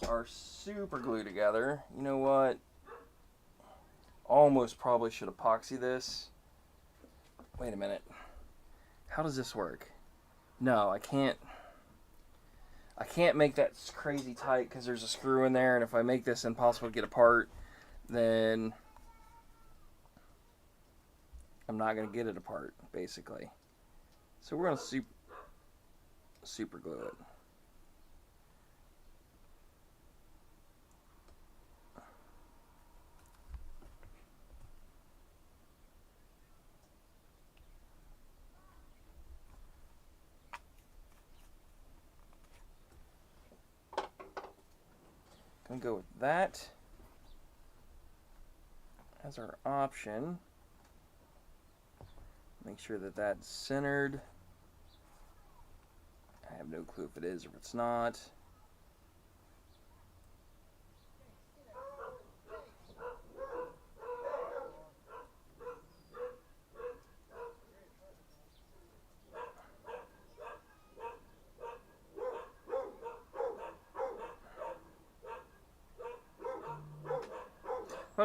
our super glue together. You know what? Almost probably should epoxy this. Wait a minute. How does this work? No, I can't make that crazy tight because there's a screw in there, and if I make this impossible to get apart, then I'm not going to get it apart, basically. So we're going to super glue it. Gonna go with that as our option. Make sure that that's centered. I have no clue if it is or if it's not.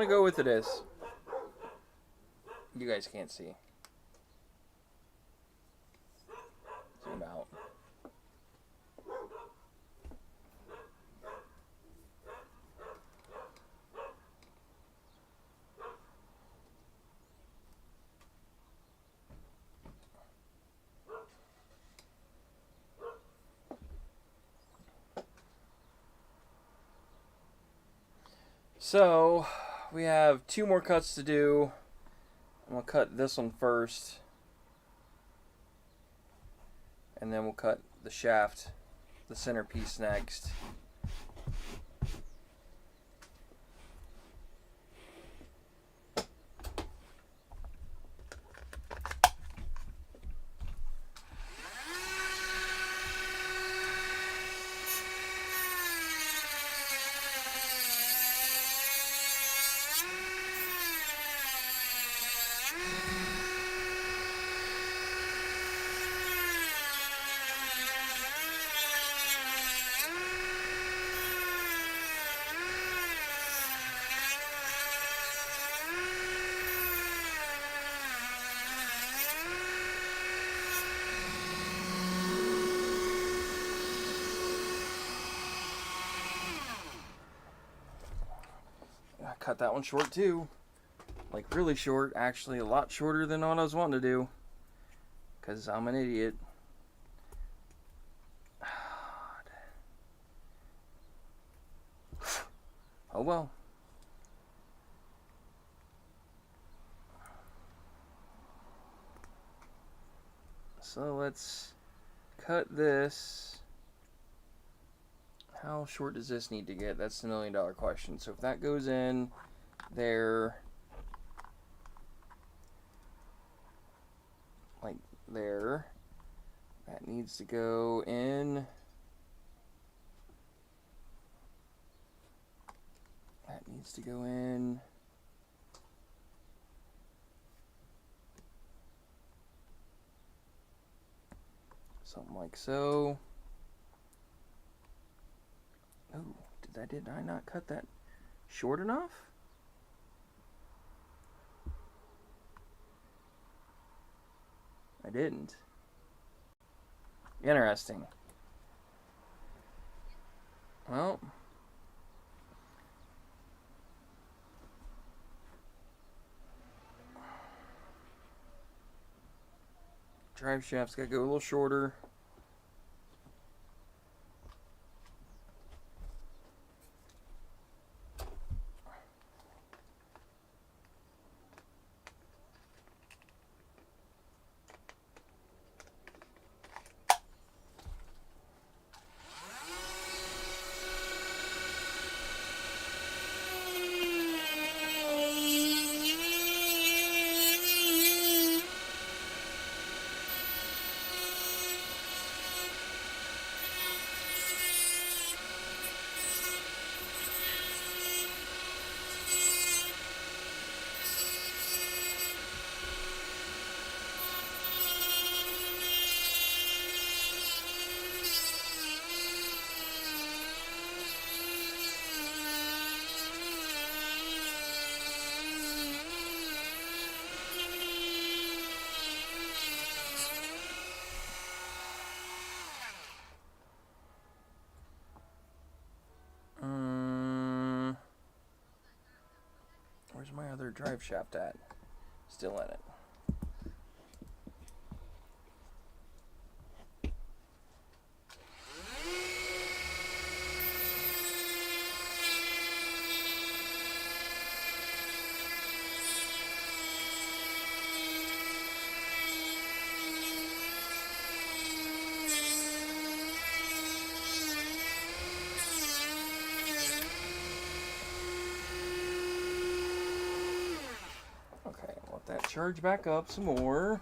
gonna go with this. You guys can't see. Zoom out. So, we have 2 more cuts to do. I'm going to cut this one first. And then we'll cut the shaft, the centerpiece next. I cut that one short too. Like really short, actually a lot shorter than what I was wanting to do. Because I'm an idiot. Oh well. So let's cut this. How short does this need to get? That's the $1 million question. So if that goes in there, like there, that needs to go in. That needs to go in. Something like so. Oh, did I not cut that short enough? I didn't. Interesting. Well, drive shaft's got to go a little shorter. Where's my other drive shaft at? Still in it. That charge back up some more.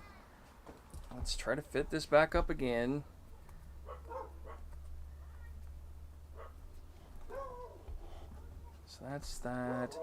Let's try to fit this back up again. So that's that.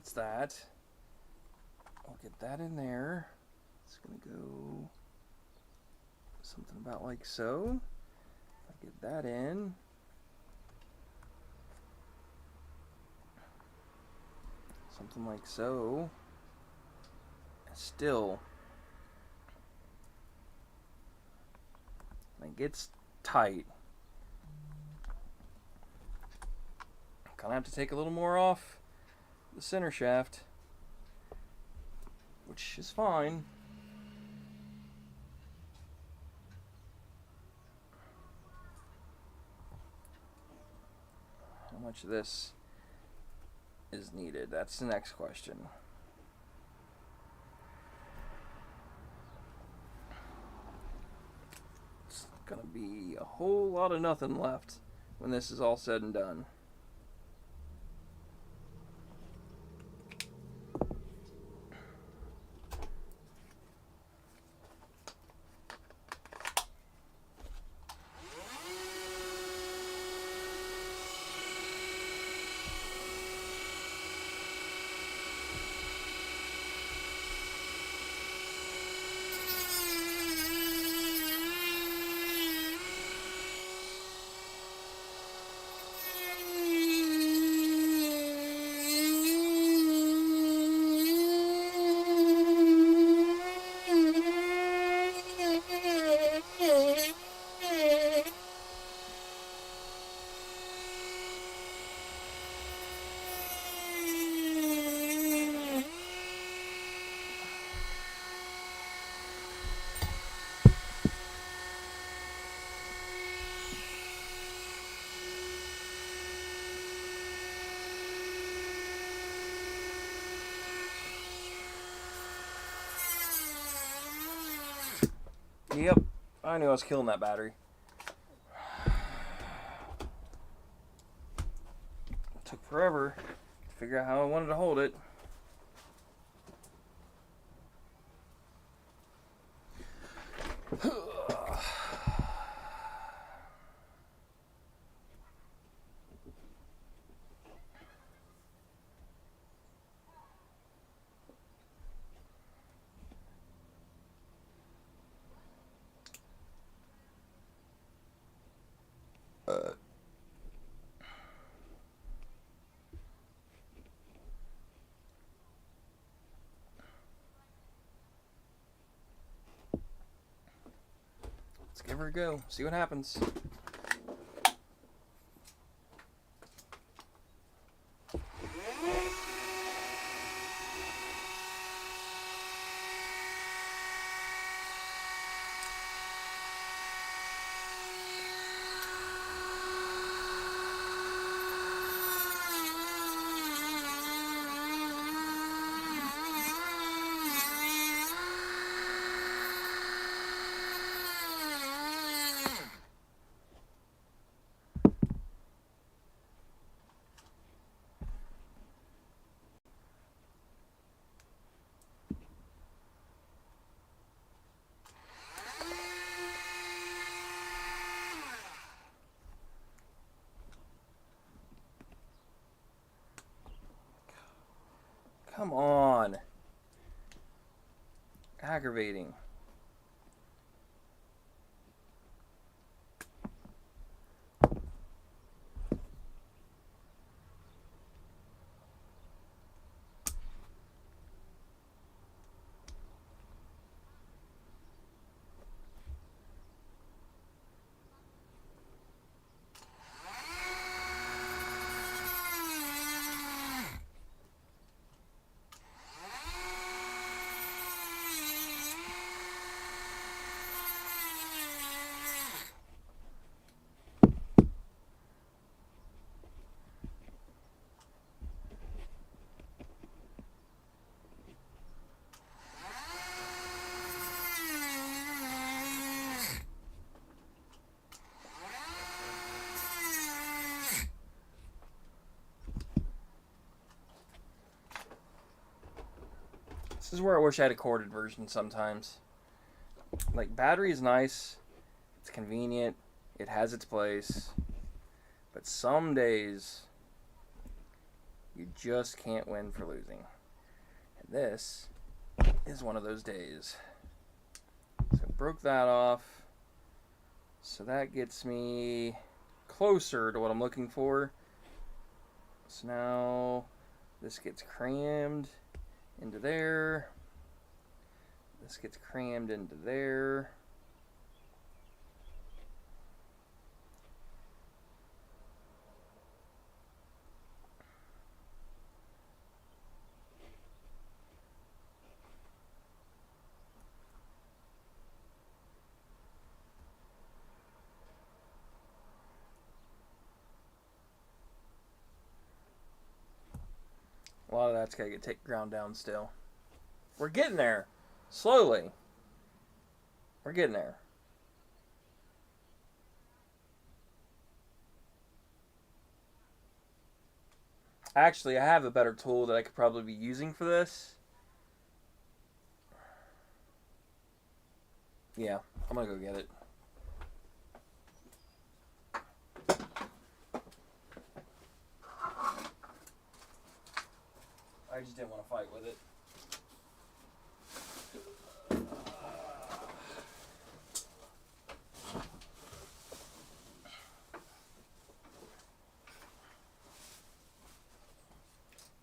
that's that. I'll get that in there. It's going to go something about like so. I'll get that in. Something like so. Still, it gets tight. Gonna have to take a little more off the center shaft, which is fine. How much of this is needed? That's the next question. It's gonna be a whole lot of nothing left when this is all said and done. Yep, I knew I was killing that battery. It took forever to figure out how I wanted to hold it. Let's give her a go. See what happens. Come on. Aggravating. This is where I wish I had a corded version sometimes. Like, battery is nice, it's convenient, it has its place, but some days You just can't win for losing. And this is one of those days. So broke that off. So that gets me closer to what I'm looking for. So now this gets crammed into there. This gets crammed into there. A lot of that's got to get ground down still. We're getting there. Slowly. We're getting there. Actually, I have a better tool that I could probably be using for this. Yeah, I'm going to go get it. I just didn't want to fight with it.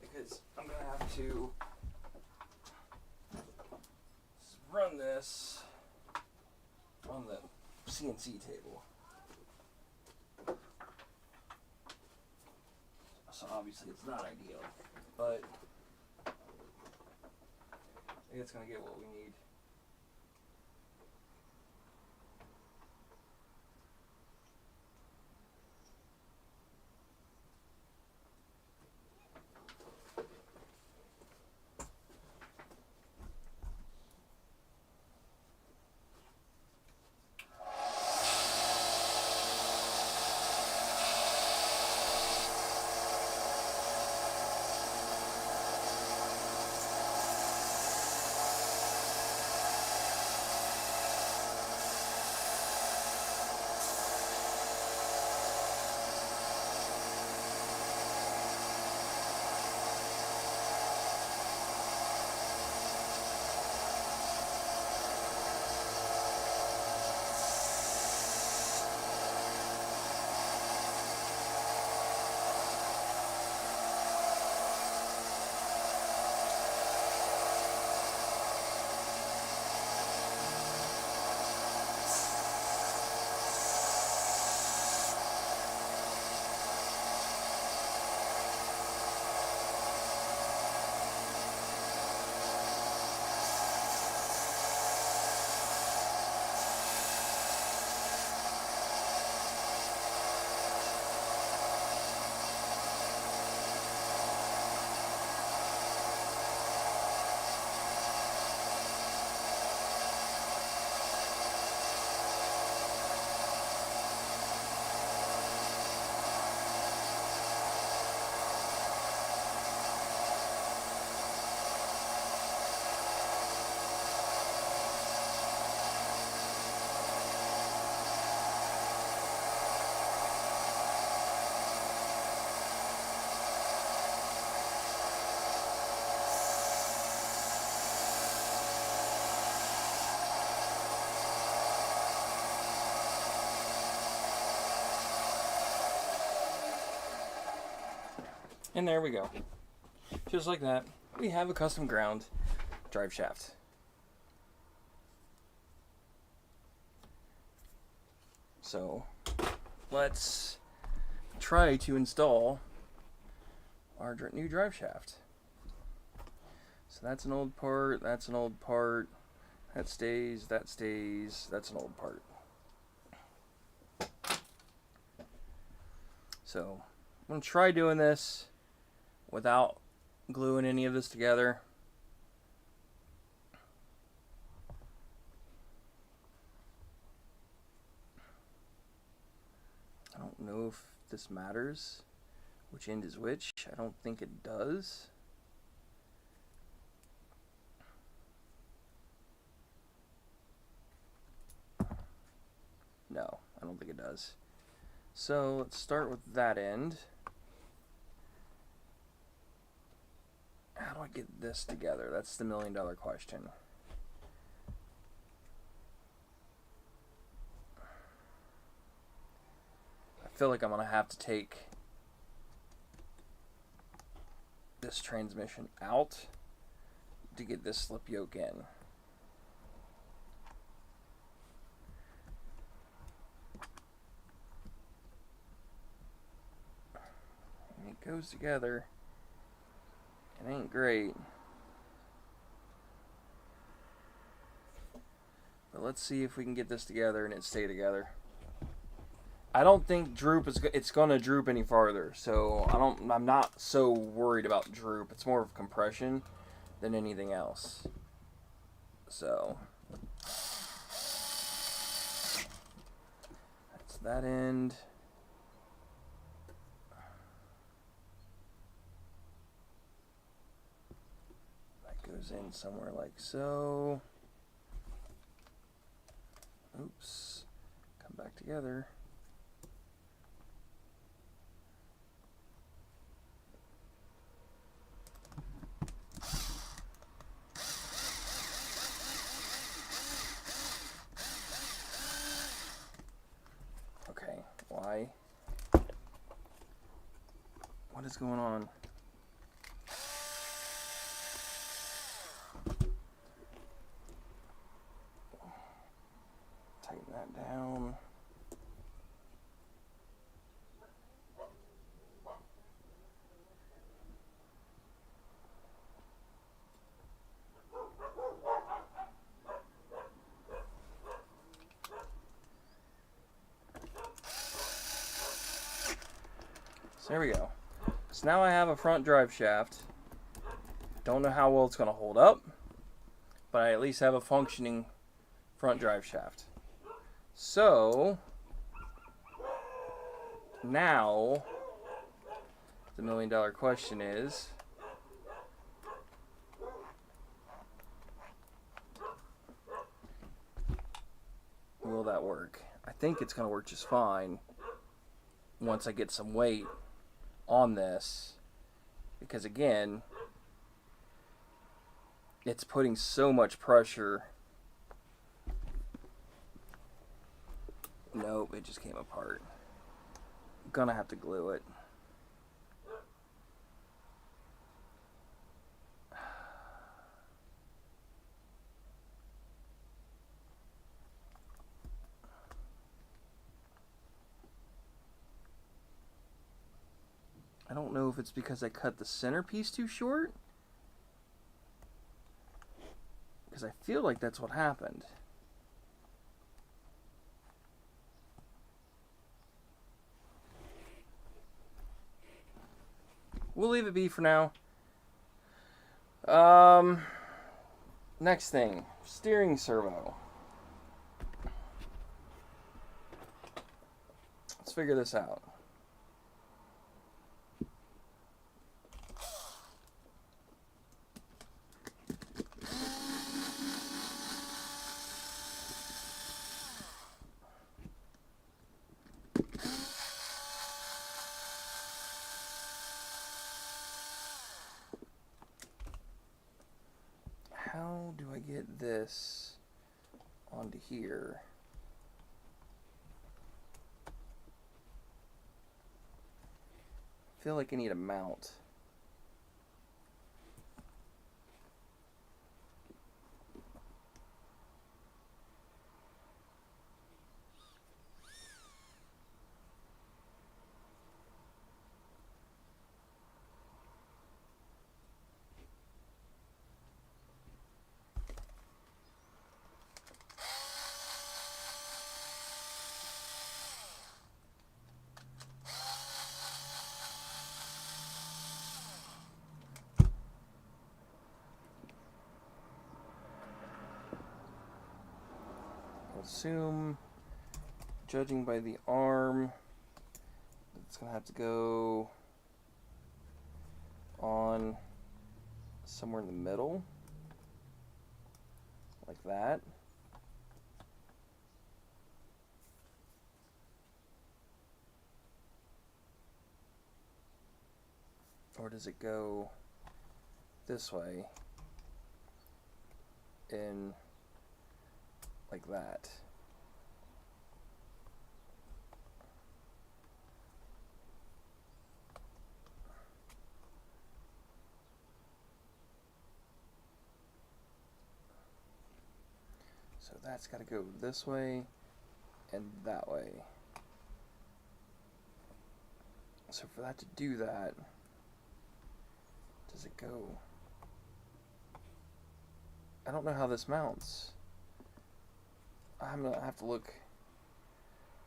Because I'm going to have to run this on the CNC table. So obviously it's not ideal, but I think it's going to get what we need. And there we go. Just like that, we have a custom ground drive shaft. So let's try to install our new drive shaft. So that's an old part, that's an old part, that stays, that's an old part. So I'm going to try doing this without gluing any of this together. I don't know if this matters, which end is which. I don't think it does. No, I don't think it does. So let's start with that end. How do I get this together? That's the million-dollar question. I feel like I'm going to have to take this transmission out to get this slip yoke in. And it goes together. It ain't great. But let's see if we can get this together and it stay together. I don't think it's going to droop any farther. So I'm not so worried about droop. It's more of compression than anything else. So that's that end. That goes in somewhere like so. Oops. Come back together. Okay, why? What is going on? Tighten that down. So there we go. So now I have a front drive shaft. Don't know how well it's going to hold up, but I at least have a functioning front drive shaft. So now the million-dollar question is, will that work? I think it's going to work just fine once I get some weight on this, because again, it's putting so much pressure. Nope, it just came apart. I'm gonna have to glue it. I don't know if it's because I cut the centerpiece too short, because I feel like that's what happened. We'll leave it be for now. Next thing, steering servo. Let's figure this out. How do I get this onto here? I feel like I need a mount. Assume, judging by the arm, it's gonna have to go on somewhere in the middle, like that. Or does it go this way and like that. So that's got to go this way and that way. So for that to do that, does it go? I don't know how this mounts. I'm gonna have to look.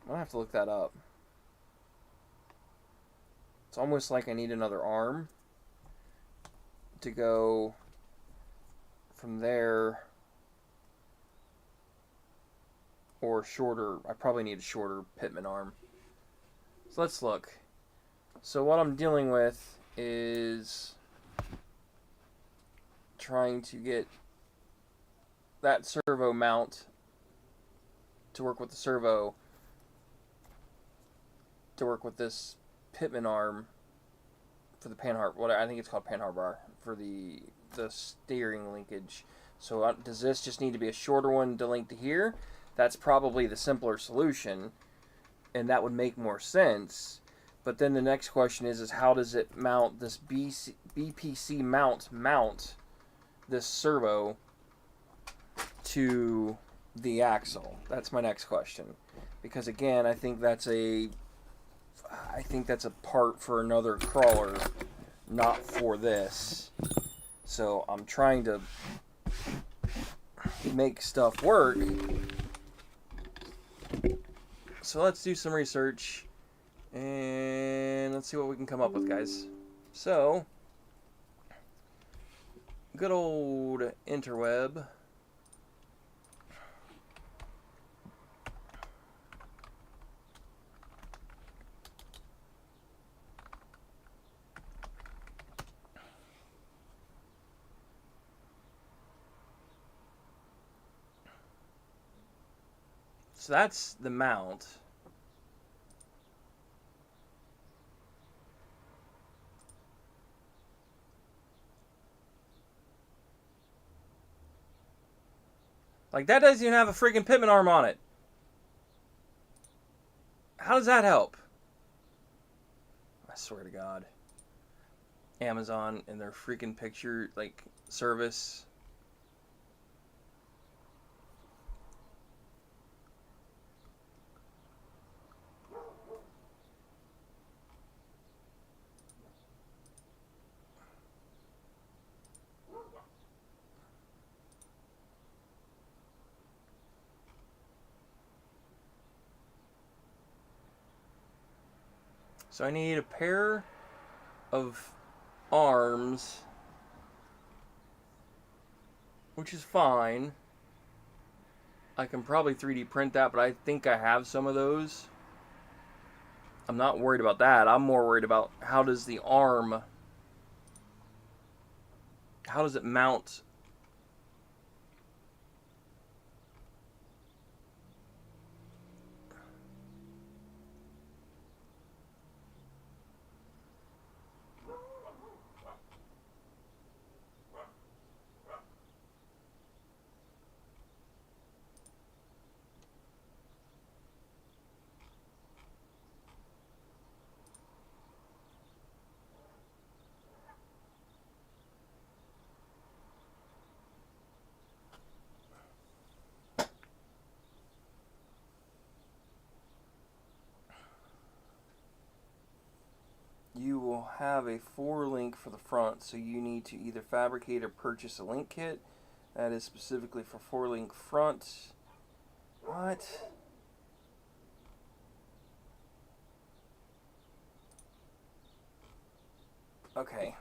I'm gonna have to look that up. It's almost like I need another arm to go from there, or shorter. I probably need a shorter pitman arm. So let's look. So what I'm dealing with is trying to get that servo mount to work with the servo to work with this pitman arm for the panhard. What I think it's called panhard bar for the steering linkage. So does this just need to be a shorter one to link to here? That's probably the simpler solution, and that would make more sense. But then the next question is how does it mount this BPC mount this servo to the axle? That's my next question, because again, I think that's a part for another crawler, not for this. So I'm trying to make stuff work. So let's do some research and let's see what we can come up with, guys. So, good old interweb. So that's the mount. Like, that doesn't even have a freaking pitman arm on it. How does that help? I swear to God. Amazon and their freaking picture, like, service. So I need a pair of arms, which is fine. I can probably 3D print that, but I think I have some of those. I'm not worried about that. I'm more worried about how does the arm, how does it mount? You will have a 4-link for the front, so you need to either fabricate or purchase a link kit that is specifically for 4-link front. What? Okay.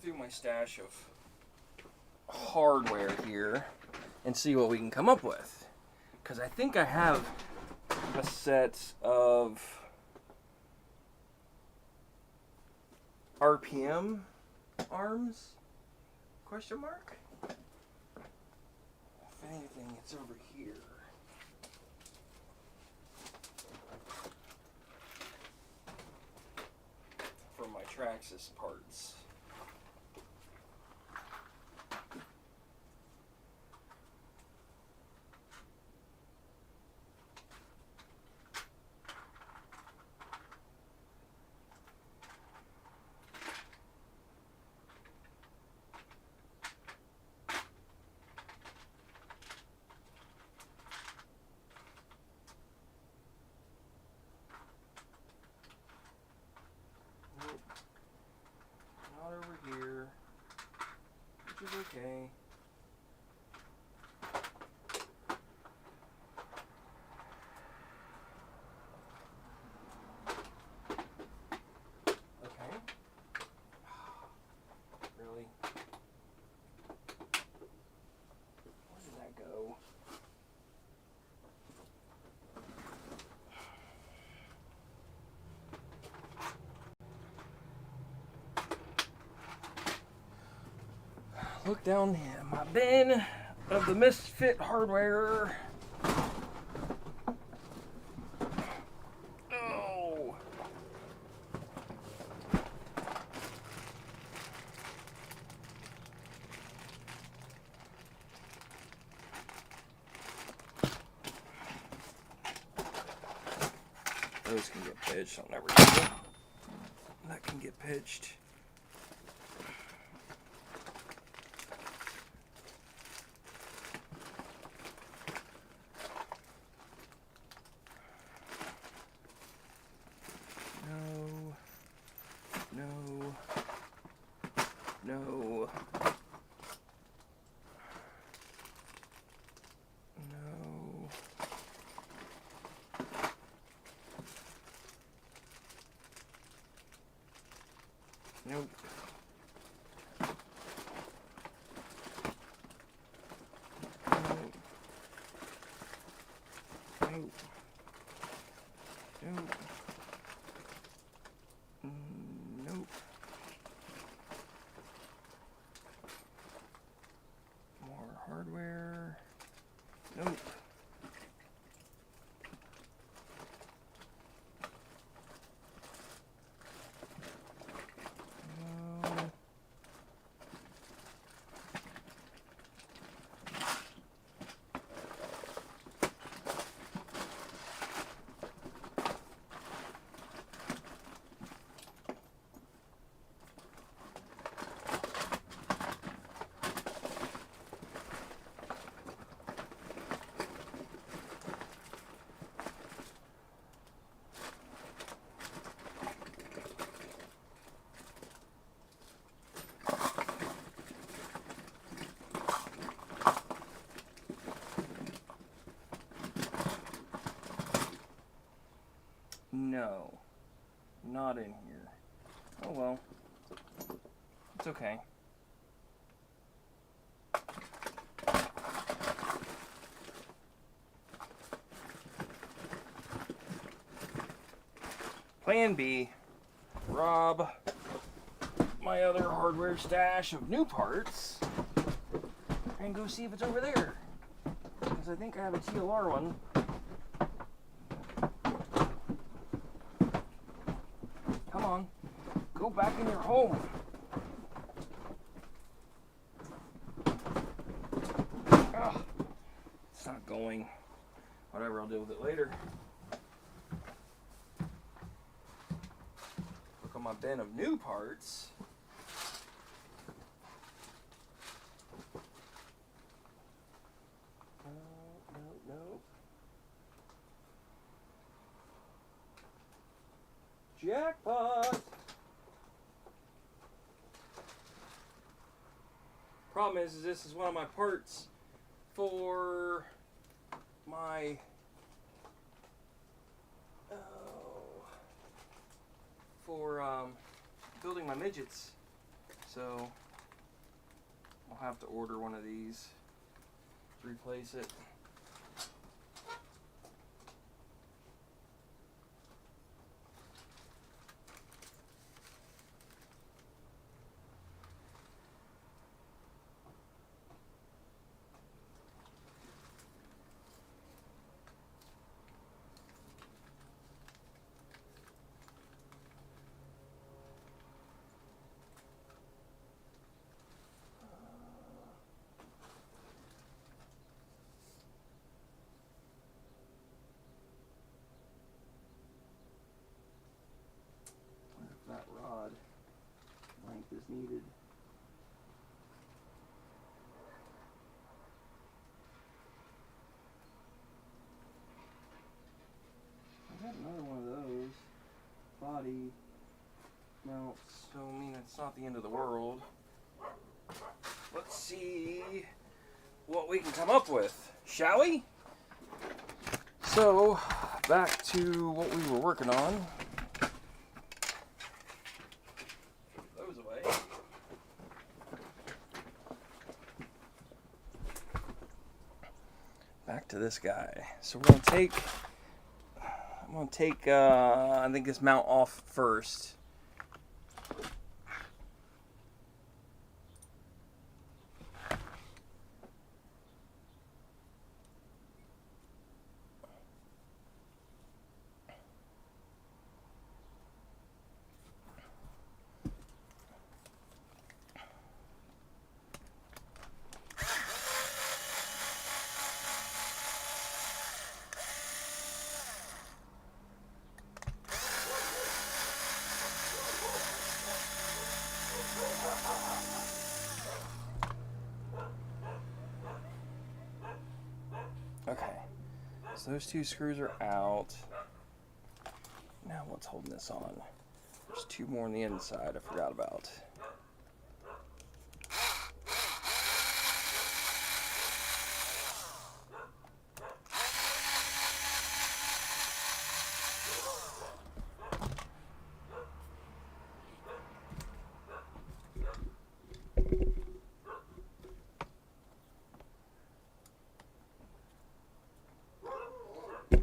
through my stash of hardware here and see what we can come up with. Because I think I have a set of RPM arms? Question mark? If anything, it's over here. For my Traxxas parts. Not over here, which is okay. Okay. Really? Where did that go? Look down in my bin of the misfit hardware. Oh. Those can get pitched. I'll never use them. That can get pitched. No. Nope. Nope. Nope. Nope. More hardware. Nope. No, not in here. Oh well, it's okay. Plan B, rob my other hardware stash of new parts and go see if it's over there. Because I think I have a TLR one. Come on, go back in your home. Ugh, it's not going. Whatever, I'll deal with it later. Look on my bin of new parts. No. Jackpot! Problem is this is one of my parts for my building my midgets. So I'll have to order one of these to replace it. That rod length is needed. I got another one of those body mounts, so I mean it's not the end of the world. Let's see what we can come up with, shall we? So back to what we were working on. Back to this guy. So we're gonna take, I think this mount off first. Okay, so those two screws are out. Now what's holding this on? There's two more on the inside I forgot about.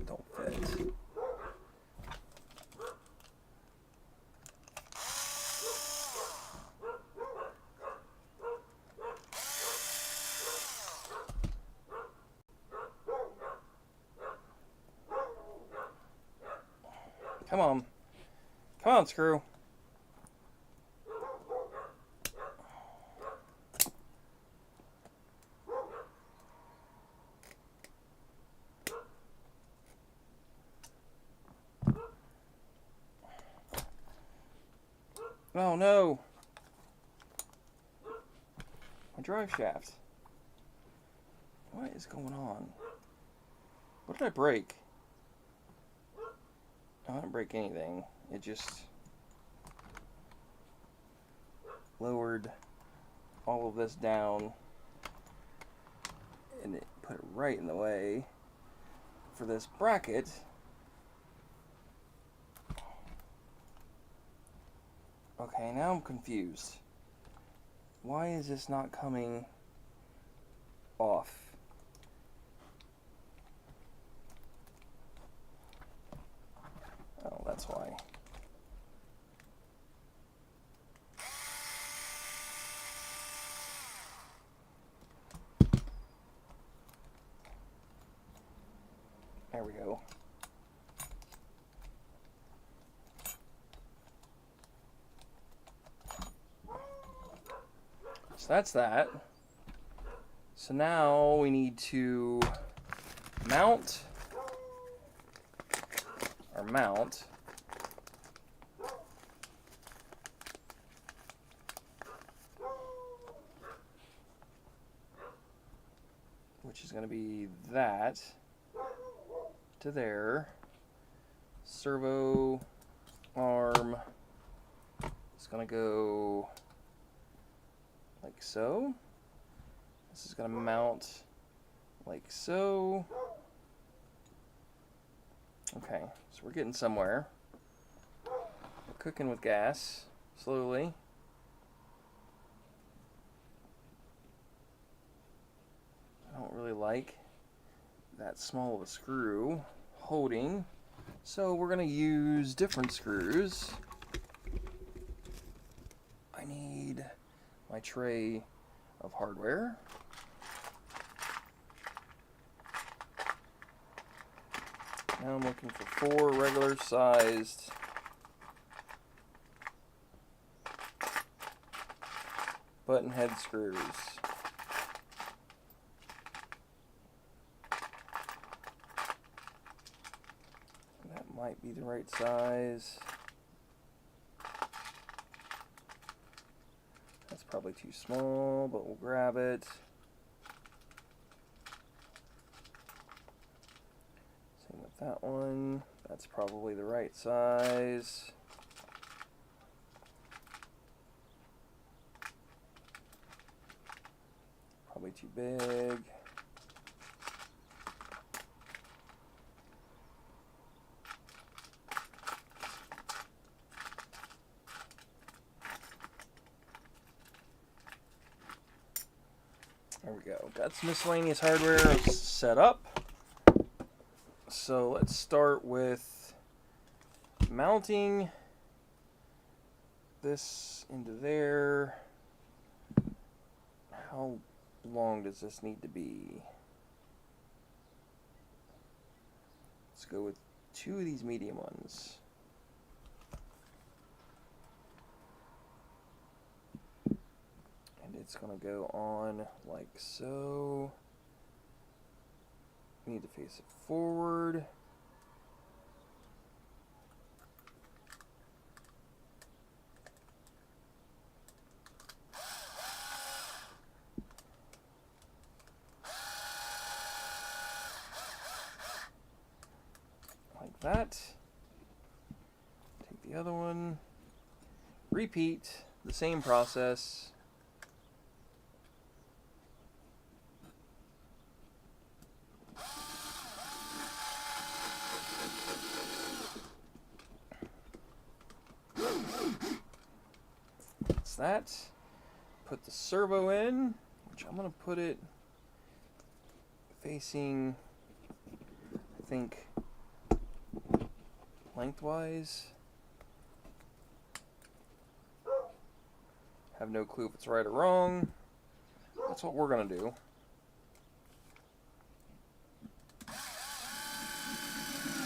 Don't fit. Come on. Come on, screw. Oh no. My drive shaft. What is going on? What did I break? I didn't break anything. It just lowered all of this down and it put it right in the way for this bracket. Okay, now I'm confused. Why is this not coming off? Oh, that's why. There we go. So that's that. So now we need to mount our mount. Which is going to be that to there. Servo arm is going to go like so. This is going to mount like so. Okay, so we're getting somewhere. We're cooking with gas slowly. like that small of a screw holding. So we're going to use different screws. I need my tray of hardware. Now I'm looking for 4 regular sized button head screws. That might be the right size. That's probably too small, but we'll grab it. Same with that one. That's probably the right size. Probably too big. There we go. Got some miscellaneous hardware set up. So let's start with mounting this into there. How long does this need to be? Let's go with 2 of these medium ones. And it's going to go on like so. We need to face it forward. Like that. Take the other one. Repeat the same process. That's that. Put the servo in, which I'm going to put it facing, I think, lengthwise. Have no clue if it's right or wrong. That's what we're going to do.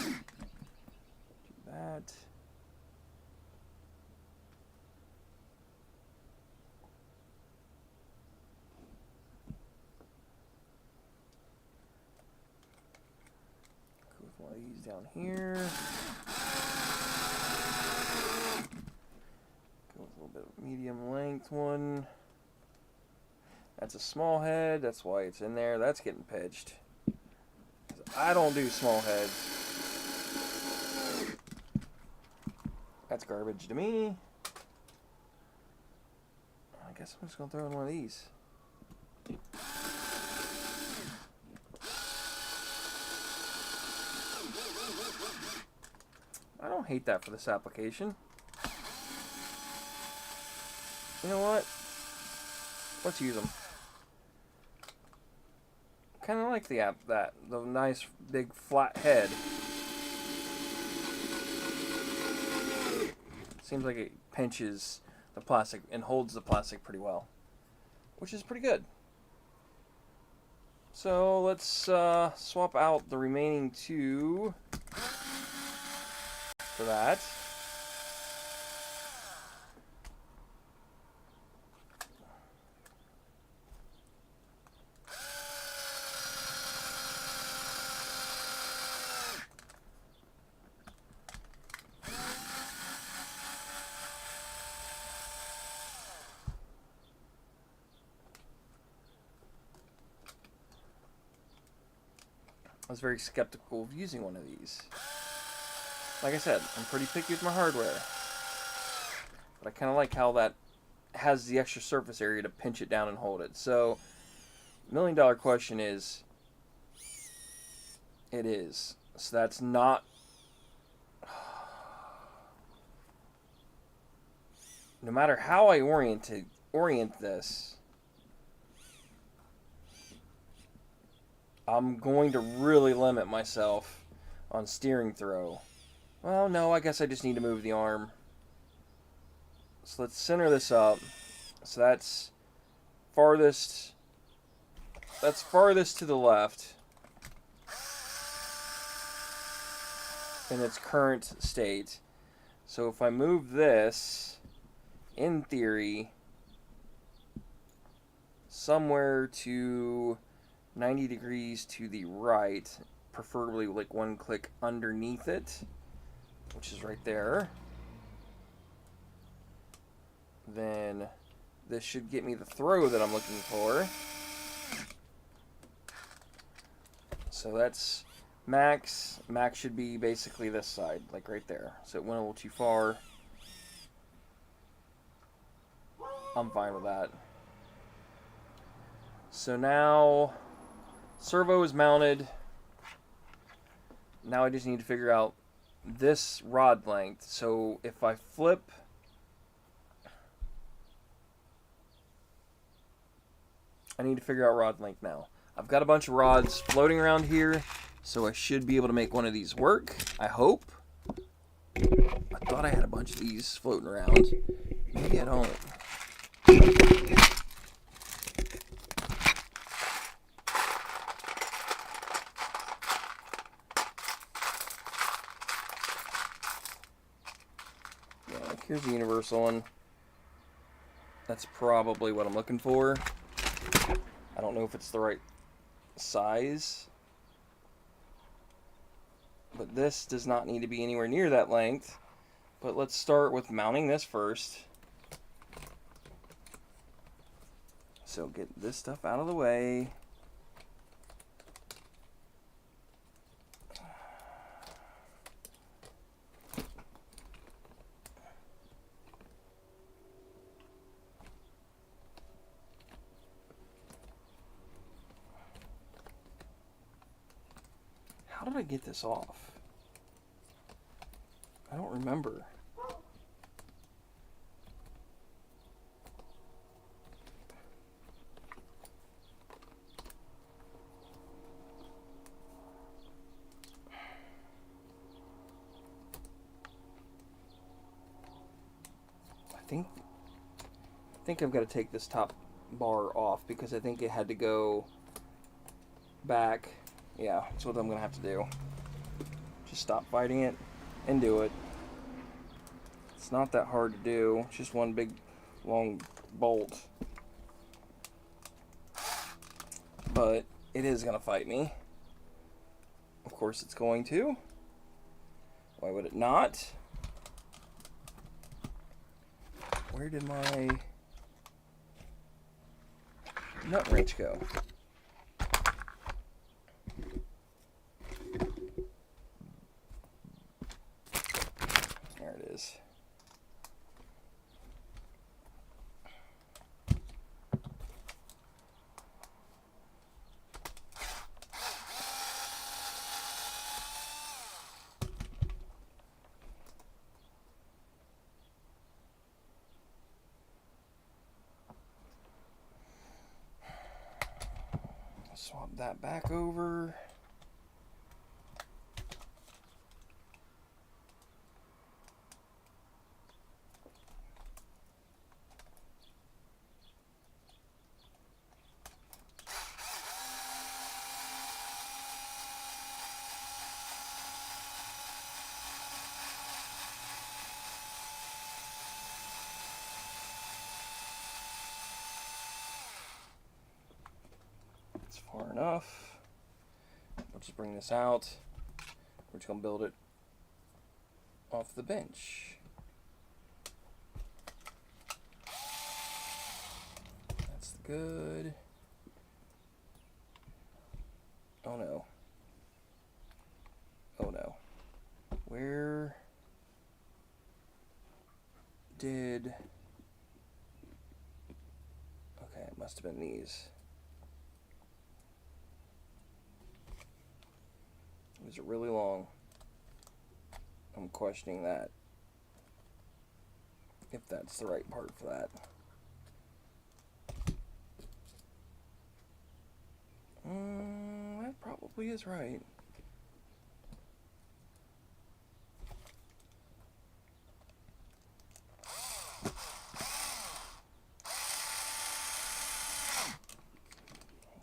Do that. Go with one of these down here. Go with a little bit of medium length one. That's a small head. That's why it's in there. That's getting pitched. I don't do small heads. That's garbage to me. I guess I'm just going to throw in one of these. I don't hate that for this application. You know what? Let's use them. Kind of like the nice big flat head. Seems like it pinches the plastic and holds the plastic pretty well, which is pretty good. So let's swap out the remaining 2 for that. I was very skeptical of using one of these. Like I said, I'm pretty picky with my hardware. But I kind of like how that has the extra surface area to pinch it down and hold it. So, $1 million question is, it is. So that's not... No matter how I orient this, I'm going to really limit myself on steering throw. Well, no, I guess I just need to move the arm. So let's center this up. So that's farthest to the left in its current state. So if I move this, in theory, somewhere to 90 degrees to the right, preferably like one click underneath it, which is right there, then this should get me the throw that I'm looking for. So that's max. Max should be basically this side, like right there. So it went a little too far. I'm fine with that. So now servo is mounted. Now I just need to figure out this rod length. So if I flip, I need to figure out rod length now. I've got a bunch of rods floating around here, so I should be able to make one of these work, I hope. I thought I had a bunch of these floating around. Maybe I don't. Yeah, here's the universal one. That's probably what I'm looking for. I don't know if it's the right size, but this does not need to be anywhere near that length. But let's start with mounting this first. So get this stuff out of the way. How did I get this off? I don't remember. I think I've got to take this top bar off because I think it had to go back. Yeah, that's what I'm going to have to do. Just stop fighting it and do it. It's not that hard to do. It's just one big long bolt. But it is going to fight me. Of course it's going to. Why would it not? Where did my nut wrench go? There it is. Swap that back over. That's far enough. We'll just bring this out. We're just going to build it off the bench. That's good. Oh no. Oh no. Where did... Okay, it must have been these. These are really long. I'm questioning that. If that's the right part for that. That probably is right.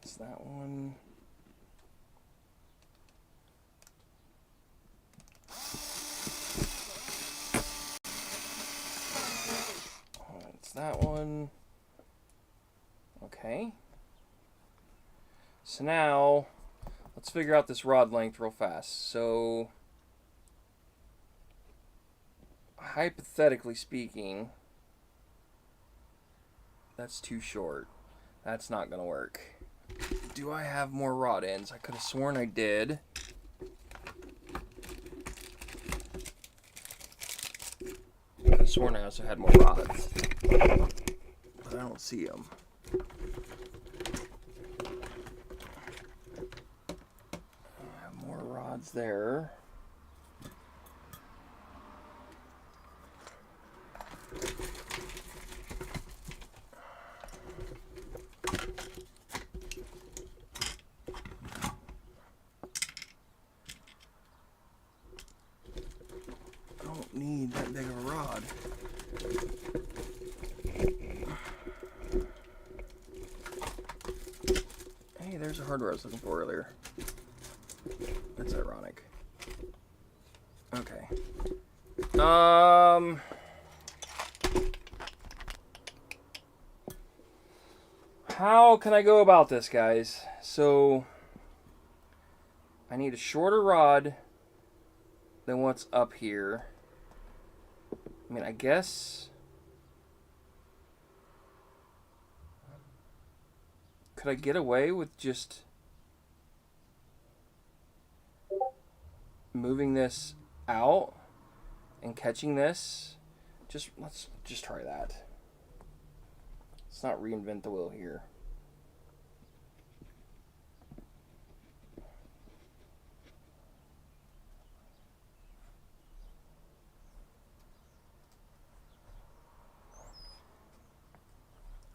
It's that one. It's that one. Okay. So now, let's figure out this rod length real fast. So, hypothetically speaking, that's too short. That's not going to work. Do I have more rod ends? I could have sworn I did. I could have sworn I also had more rods. But I don't see them. I have more rods there. I don't need that big of a rod. Hey, there's a hardware I was looking for earlier. That's ironic. Okay. How can I go about this, guys? So, I need a shorter rod than what's up here. I mean, I guess... Could I get away with just moving this out and catching this? Let's just try that. Let's not reinvent the wheel here.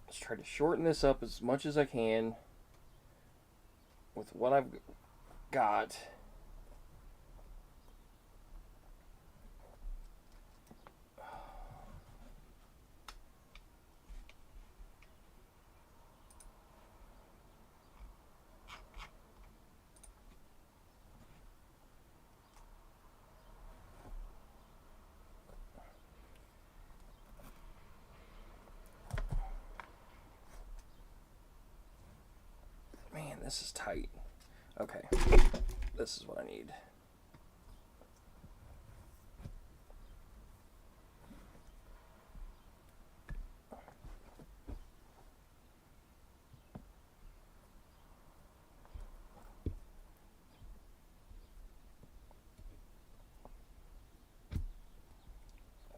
Let's try to shorten this up as much as I can with what I've got. Man, this is tight. Okay, this is what I need.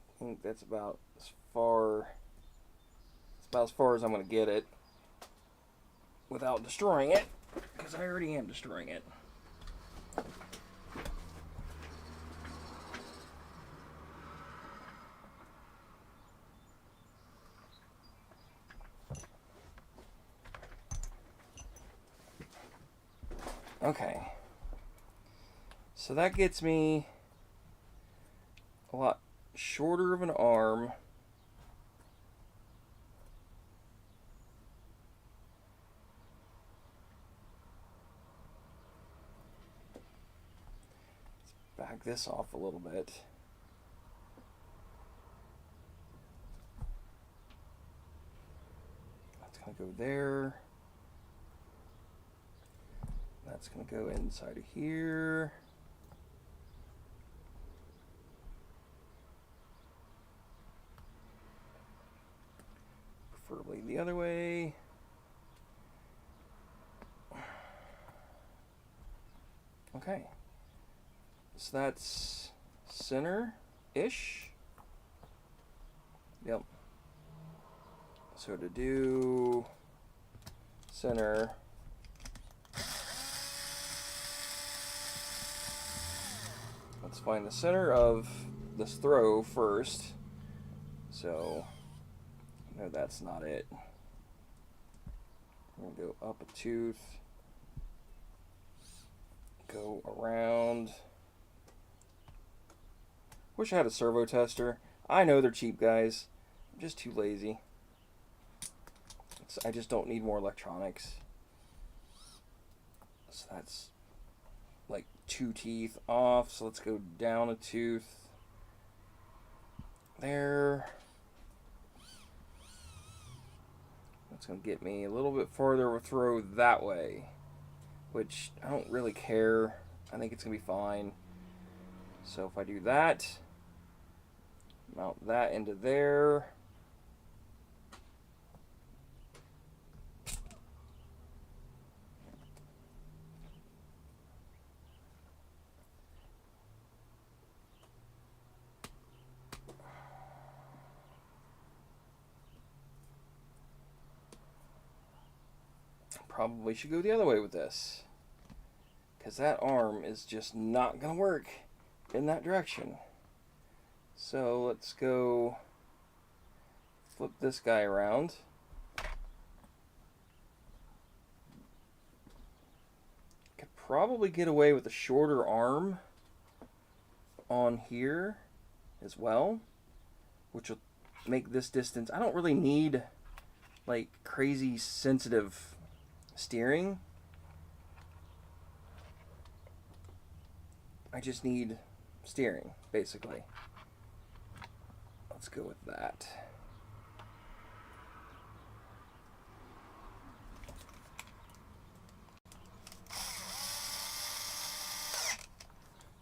I think that's about as far as I'm going to get it without destroying it, because I already am destroying it. Okay, so that gets me a lot shorter of an arm. Let's back this off a little bit. That's going to go there. That's going to go inside of here. Preferably the other way. Okay. So that's center-ish. Yep. So to do center, let's find the center of this throw first. So, no, that's not it. I'm going to go up a tooth. go around. Wish I had a servo tester. I know they're cheap, guys. I'm just too lazy. I just don't need more electronics. So that's like 2 teeth off. So let's go down a tooth. There. That's going to get me a little bit farther of a throw that way, which I don't really care. I think it's going to be fine. So if I do that, mount that into there. Probably should go the other way with this, because that arm is just not going to work in that direction. So let's go flip this guy around. Could probably get away with a shorter arm on here as well, which will make this distance. I don't really need like crazy sensitive steering. I just need steering, basically. Let's go with that.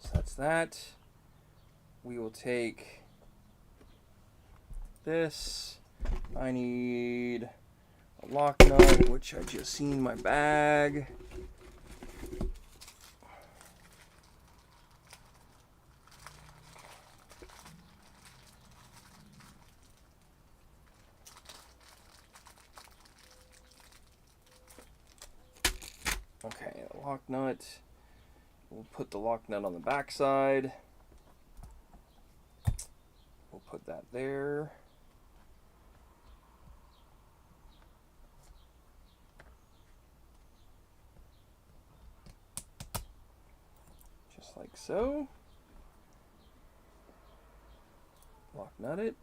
So that's that. We will take this. I need a lock nut, which I just seen in my bag. Okay, a lock nut. We'll put the lock nut on the back side. We'll put that there. Just like so. Lock nut it.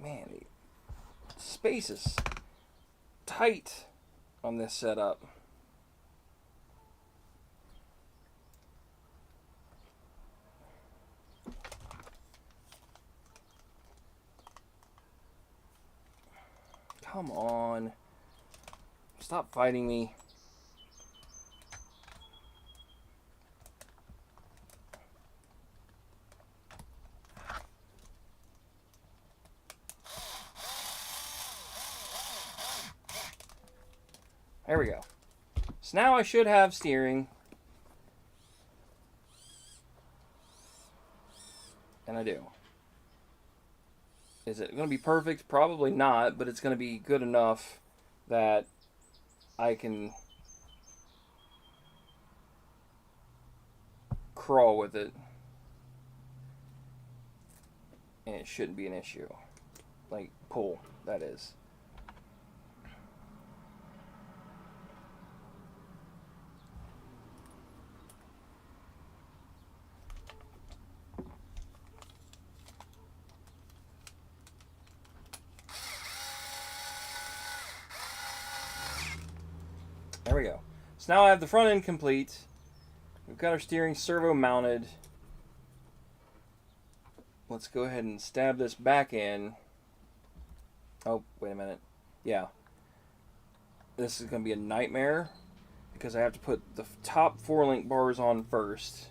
Man, the space is tight on this setup. Come on. Stop fighting me. There we go. So now I should have steering. And I do. Is it going to be perfect? Probably not, but it's going to be good enough that I can crawl with it. And it shouldn't be an issue. Like, pull, that is. There we go. So now I have the front end complete. We've got our steering servo mounted. Let's go ahead and stab this back in. Oh, wait a minute. Yeah. This is going to be a nightmare because I have to put the top 4 link bars on first.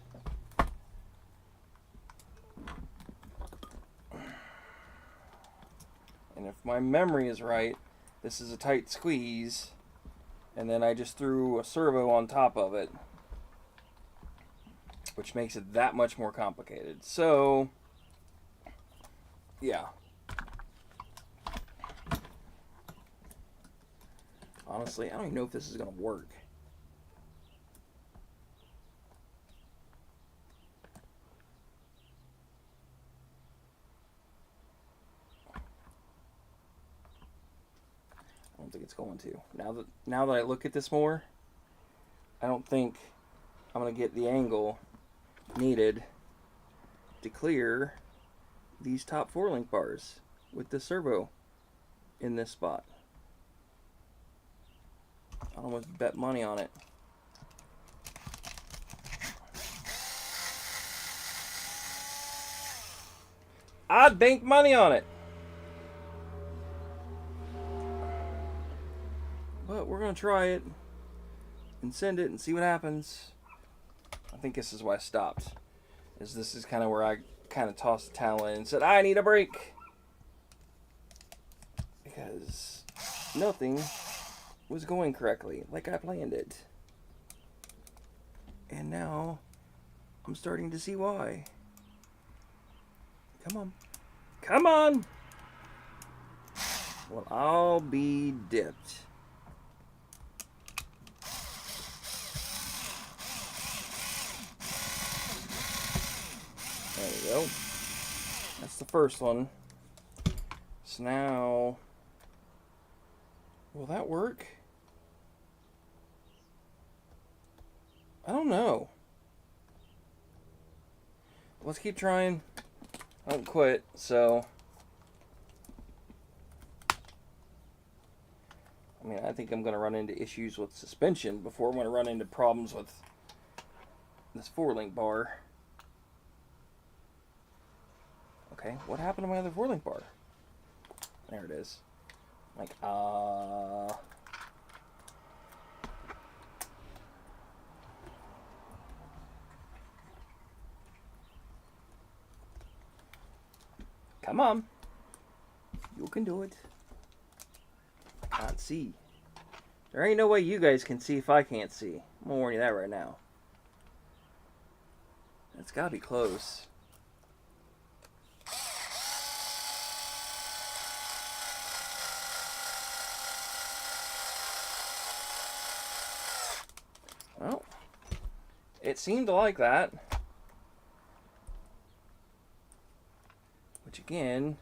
And if my memory is right, this is a tight squeeze. And then I just threw a servo on top of it, which makes it that much more complicated. So, yeah. Honestly, I don't even know if this is going to work. it's going to. Now that I look at this more, I don't think I'm going to get the angle needed to clear these top 4 link bars with the servo in this spot. I almost bet money on it. I'd bank money on it. But we're going to try it and send it and see what happens. I think this is why I stopped. This is kind of where I kind of tossed the towel in and said, I need a break. Because nothing was going correctly like I planned it. And now I'm starting to see why. Come on. Come on! Well, I'll be dipped. There we go. That's the first one. So now, will that work? I don't know. Let's keep trying. I don't quit, so. I mean, I think I'm going to run into issues with suspension before I'm going to run into problems with this 4-link bar. Okay, what happened to my other 4-link bar? There it is. Like, come on. You can do it. I can't see. There ain't no way you guys can see if I can't see. I'm gonna warn you that right now. It's gotta be close. Well, it seemed to like that. Which again,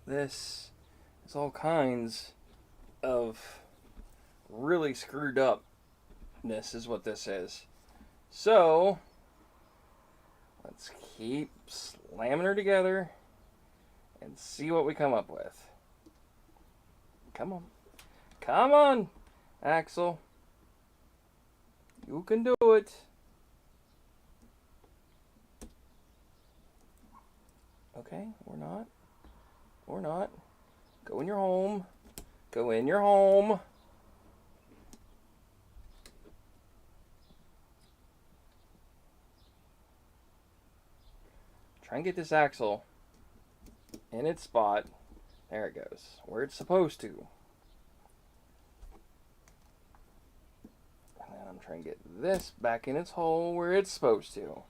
this is all kinds of really screwed upness is what this is. So, let's keep slamming her together and see what we come up with. Come on. Come on, Axel. You can do it. Okay, or not. Or not. Go in your home. Go in your home. Try and get this axle in its spot. There it goes. Where it's supposed to. And then I'm trying to get this back in its hole where it's supposed to.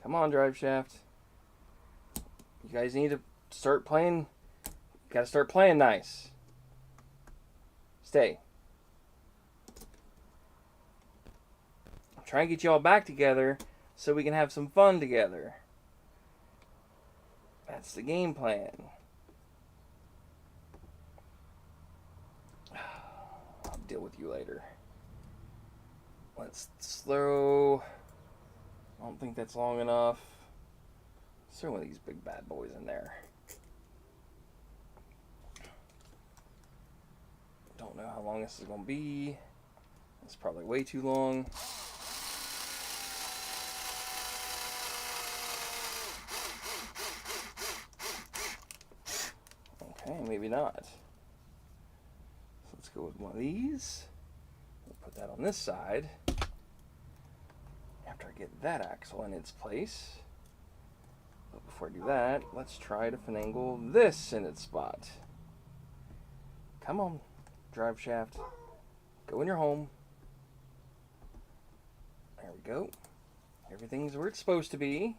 Come on, drive shaft. You guys need to start playing. You gotta start playing nice. Stay. I'm trying to get you all back together so we can have some fun together. That's the game plan. I'll deal with you later. Let's throw. I don't think that's long enough. Let's throw one of these big bad boys in there. Don't know how long this is going to be. It's probably way too long. Okay, maybe not. So let's go with one of these. We'll put that on this side. After I get that axle in its place. But before I do that, let's try to finagle this in its spot. Come on, drive shaft. Go in your home. There we go. Everything's where it's supposed to be.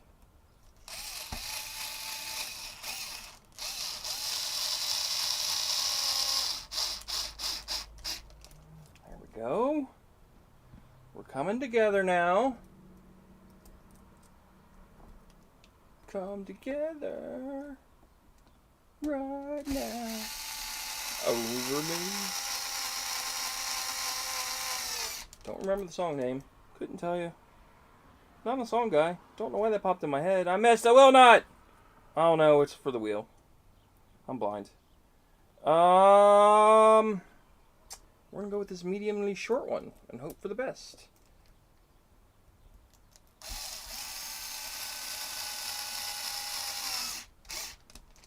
There we go. We're coming together now. come together right now over me. Don't remember the song name. Couldn't tell you. Not a song guy. Don't know why that popped in my head. I missed. I will not. Oh no, it's for the wheel. I'm blind. We're gonna go with this mediumly short one and hope for the best.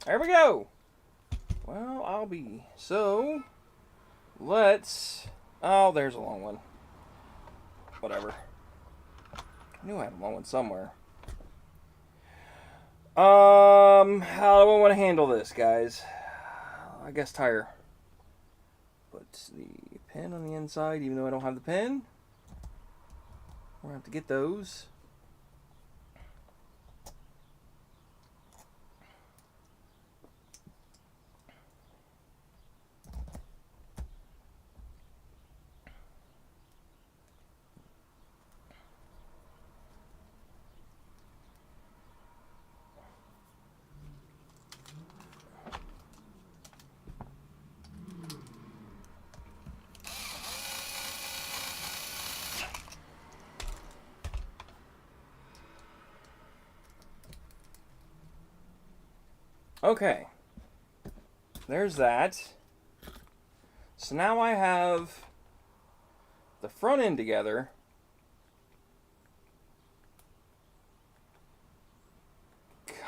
There we go. Well, I'll be. So, let's. Oh, there's a long one. Whatever. I knew I had a long one somewhere. How do I want to handle this, guys? I guess tire. Put the pin on the inside, even though I don't have the pin. We're going to have to get those. Okay, there's that. So now I have the front end together.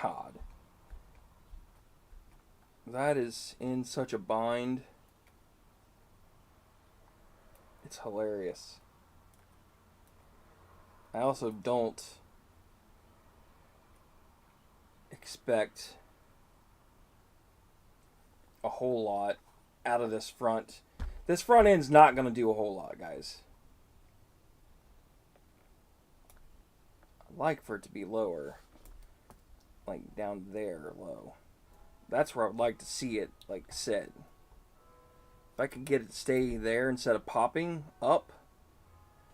God, that is in such a bind. It's hilarious. I also don't expect a whole lot out of this front. This front end's not going to do a whole lot, guys. I'd like for it to be lower. Like down there low. That's where I would like to see it like sit. If I could get it to stay there instead of popping up,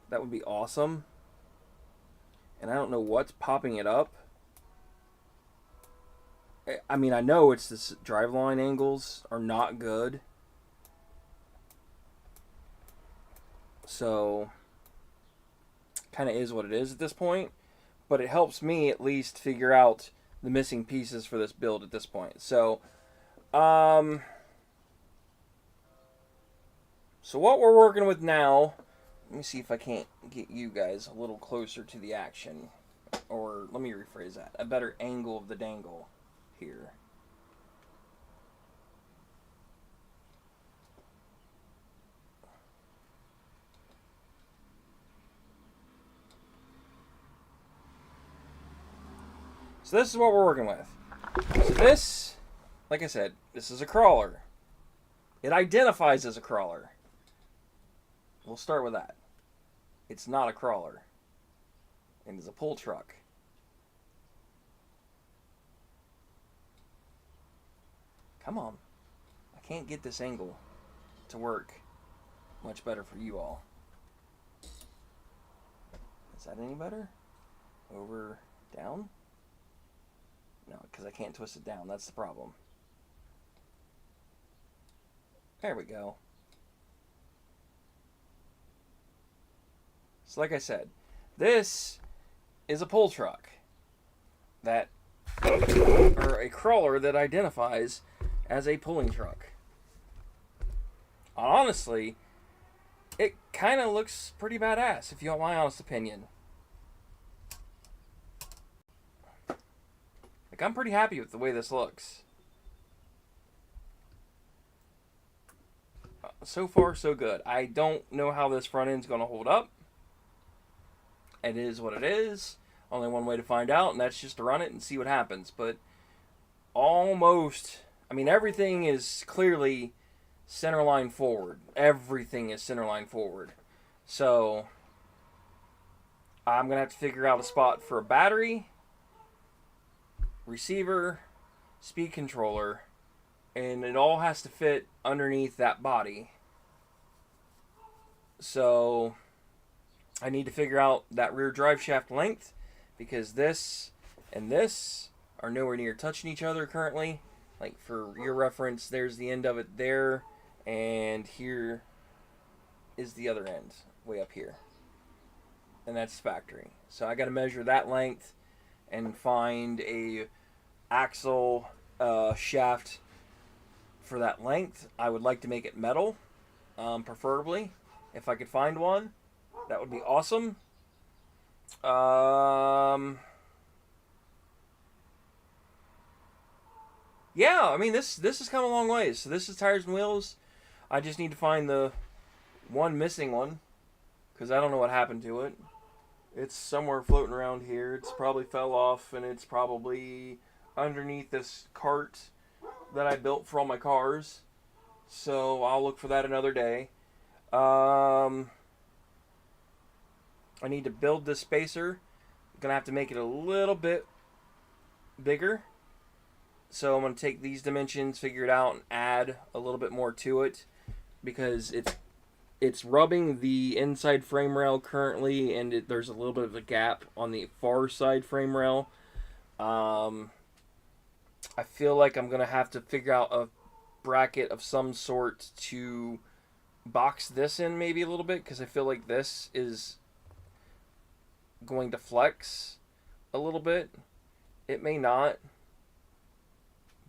that would be awesome. And I don't know what's popping it up. I mean, I know it's this driveline angles are not good. So, kind of is what it is at this point. But it helps me at least figure out the missing pieces for this build at this point. So what we're working with now, let me see if I can't get you guys a little closer to the action. Or, let me rephrase that, a better angle of the dangle here. So this is what we're working with. So this, like I said, this is a crawler. It identifies as a crawler. We'll start with that. It's not a crawler. It is a pull truck. Come on. I can't get this angle to work much better for you all. Is that any better? Over, down? No, because I can't twist it down. That's the problem. There we go. So like I said, this is a pull truck that, or a crawler that identifies as a pulling truck. Honestly, it kind of looks pretty badass, if you want my honest opinion. Like, I'm pretty happy with the way this looks. So far, so good. I don't know how this front end's going to hold up. It is what it is. Only one way to find out, and that's just to run it and see what happens. But almost, I mean, everything is clearly centerline forward. Everything is centerline forward. So I'm going to have to figure out a spot for a battery, receiver, speed controller, and it all has to fit underneath that body. So I need to figure out that rear drive shaft length, because this and this are nowhere near touching each other currently. Like for your reference, there's the end of it there, and here is the other end, way up here. And that's factory. So I got to measure that length and find a axle shaft for that length. I would like to make it metal, preferably. If I could find one, that would be awesome. Yeah, I mean this has come a long ways. So this is tires and wheels. I just need to find the one missing one because I don't know what happened to it. It's somewhere floating around here. It's probably fell off and it's probably underneath this cart that I built for all my cars. So I'll look for that another day. I need to build this spacer. I'm going to have to make it a little bit bigger. So I'm going to take these dimensions, figure it out, and add a little bit more to it. Because it's rubbing the inside frame rail currently, and there's a little bit of a gap on the far side frame rail. I feel like I'm going to have to figure out a bracket of some sort to box this in maybe a little bit, because I feel like this is going to flex a little bit. It may not,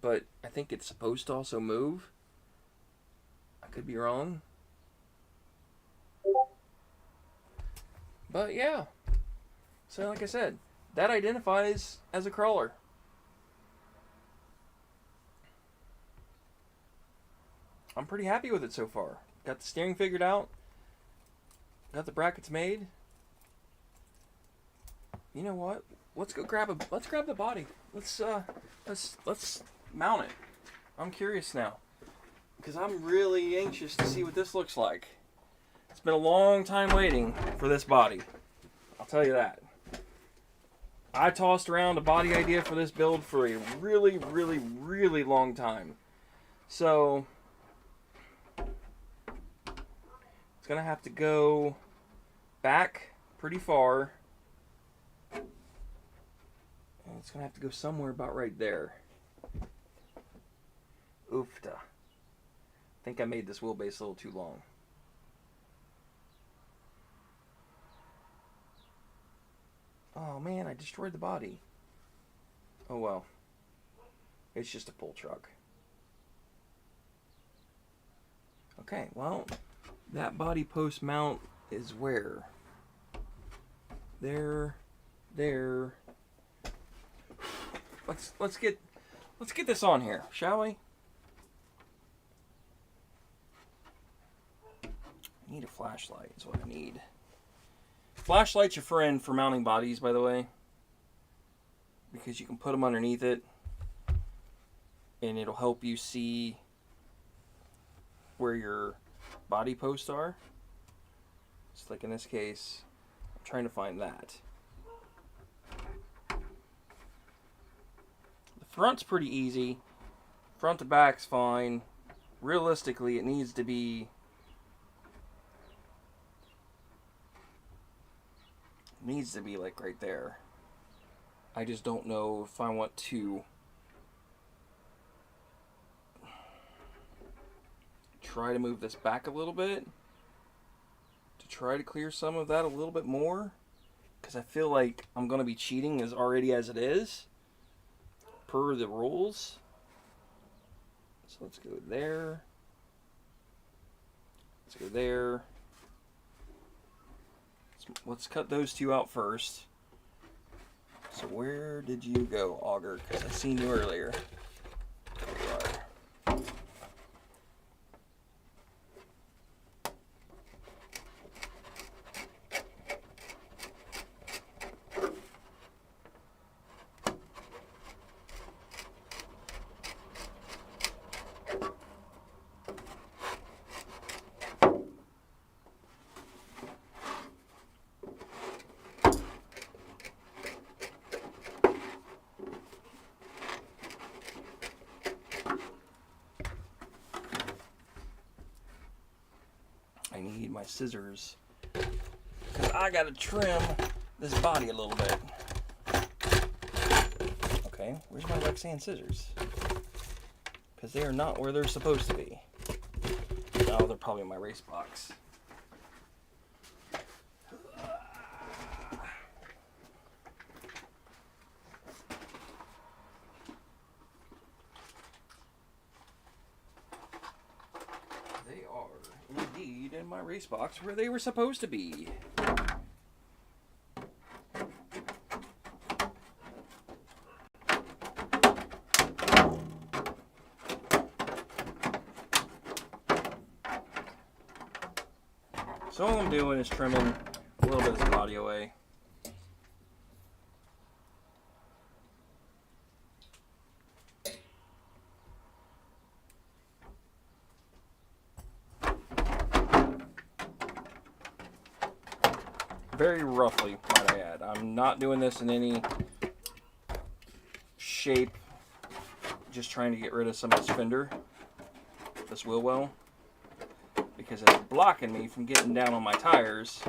but I think it's supposed to also move. I could be wrong. But yeah. So like I said, that identifies as a crawler. I'm pretty happy with it so far. Got the steering figured out. Got the brackets made. You know what? Let's grab the body. Let's mount it. I'm curious now, because I'm really anxious to see what this looks like. It's been a long time waiting for this body. I'll tell you that. I tossed around a body idea for this build for a really, really, really long time. So it's gonna have to go back pretty far. And it's gonna have to go somewhere about right there. Oofta. I think I made this wheelbase a little too long. Oh man, I destroyed the body. Oh well. It's just a pull truck. Okay, well, that body post mount is where? There. Let's get this on here, shall we? I need a flashlight is what I need. Flashlight's your friend for mounting bodies, by the way, because you can put them underneath it and it'll help you see where your body posts are. Just like in this case, I'm trying to find that. The front's pretty easy. Front to back's fine. Realistically, it needs to be like right there. I just don't know if I want to try to move this back a little bit to try to clear some of that a little bit more, because I feel like I'm going to be cheating as it is per the rules. So let's go there. Let's go there. Let's cut those two out first. So where did you go, Auger? Because I seen you earlier. There you are. I need my scissors because I gotta trim this body a little bit. Okay, way. Where's my Lexan scissors? Because they are not where they're supposed to be. Oh, they're probably in my race box. They are indeed in my race box where they were supposed to be. So all I'm doing is trimming a little bit of the body away. Very roughly, might I add. I'm not doing this in any shape, just trying to get rid of some of this fender, this wheel well, because it's blocking me from getting down on my tires.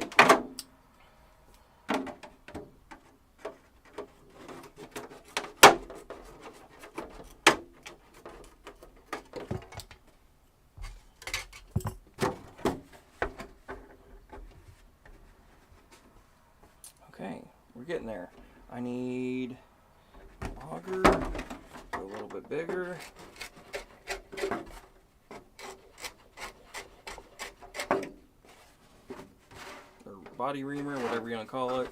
Okay, we're getting there. I need an auger, go a little bit bigger. Or body reamer, whatever you want to call it.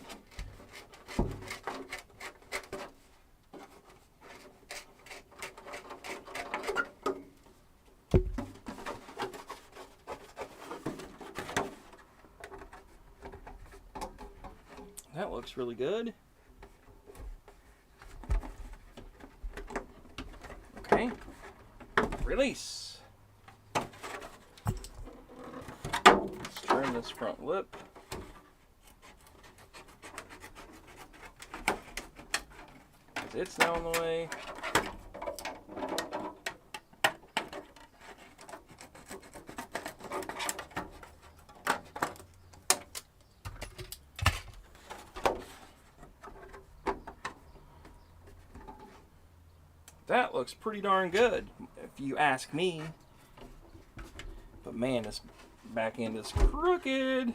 That looks really good. Okay, release. Let's turn this front lip. Because it's now in the way. That looks pretty darn good, if you ask me. But man, this back end is crooked.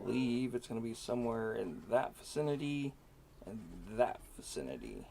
Believe it's going to be somewhere in that vicinity and that vicinity.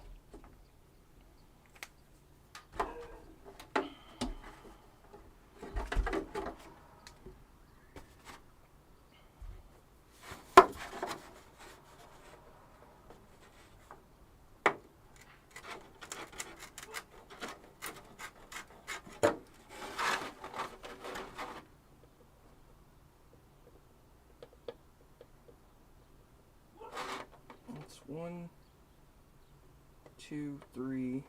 That's 1, 2, 3.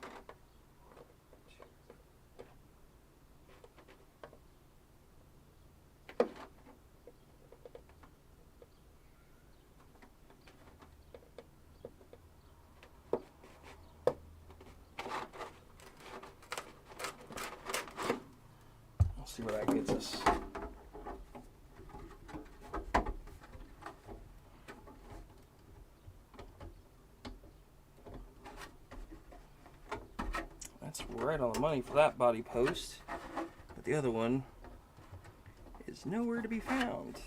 We'll see where that gets us. That's right on the money for that body post, but the other one is nowhere to be found.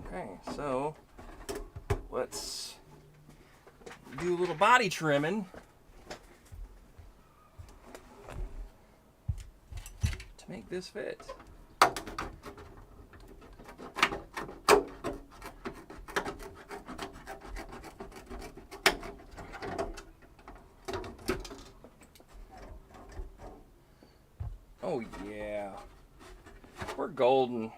Okay, so let's do a little body trimming to make this fit. Oh yeah, we're golden.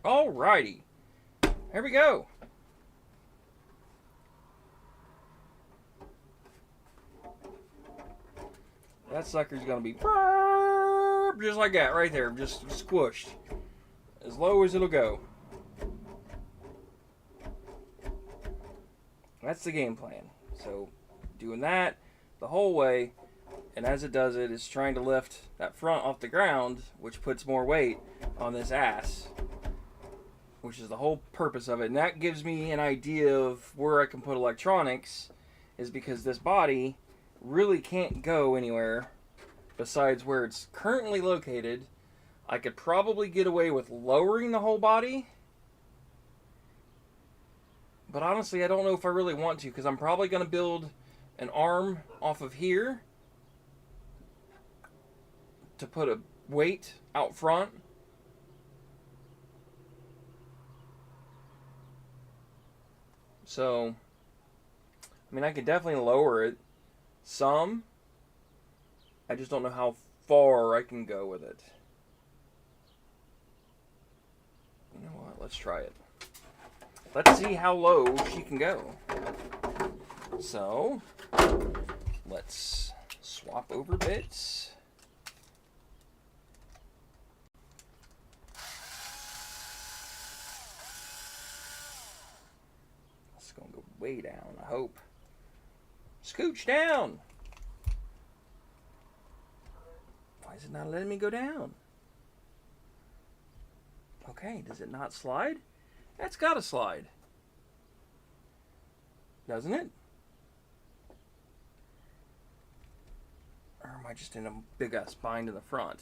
Alrighty. Here we go. That sucker's gonna be just like that right there, just squished. As low as it'll go. That's the game plan. So, doing that the whole way, and as it does it, it's trying to lift that front off the ground, which puts more weight on this ass, which is the whole purpose of it. And that gives me an idea of where I can put electronics, is because this body really can't go anywhere besides where it's currently located. I could probably get away with lowering the whole body, but honestly I don't know if I really want to, because I'm probably going to build an arm off of here to put a weight out front. So, I mean, I could definitely lower it some. I just don't know how far I can go with it. You know what? Let's try it. Let's see how low she can go. So, let's swap over bits. It's going to go way down, I hope. Scooch down! Why is it not letting me go down? Okay, does it not slide? That's got to slide. Doesn't it? Or am I just in a big ass bind in the front?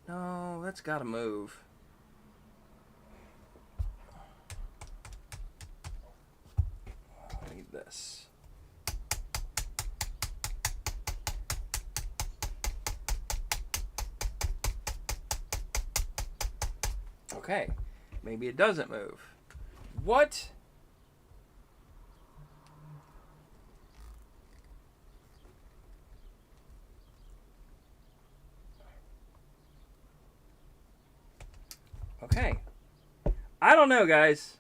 No, that's got to move. I need this. Okay, maybe it doesn't move. What? Okay. I don't know, guys.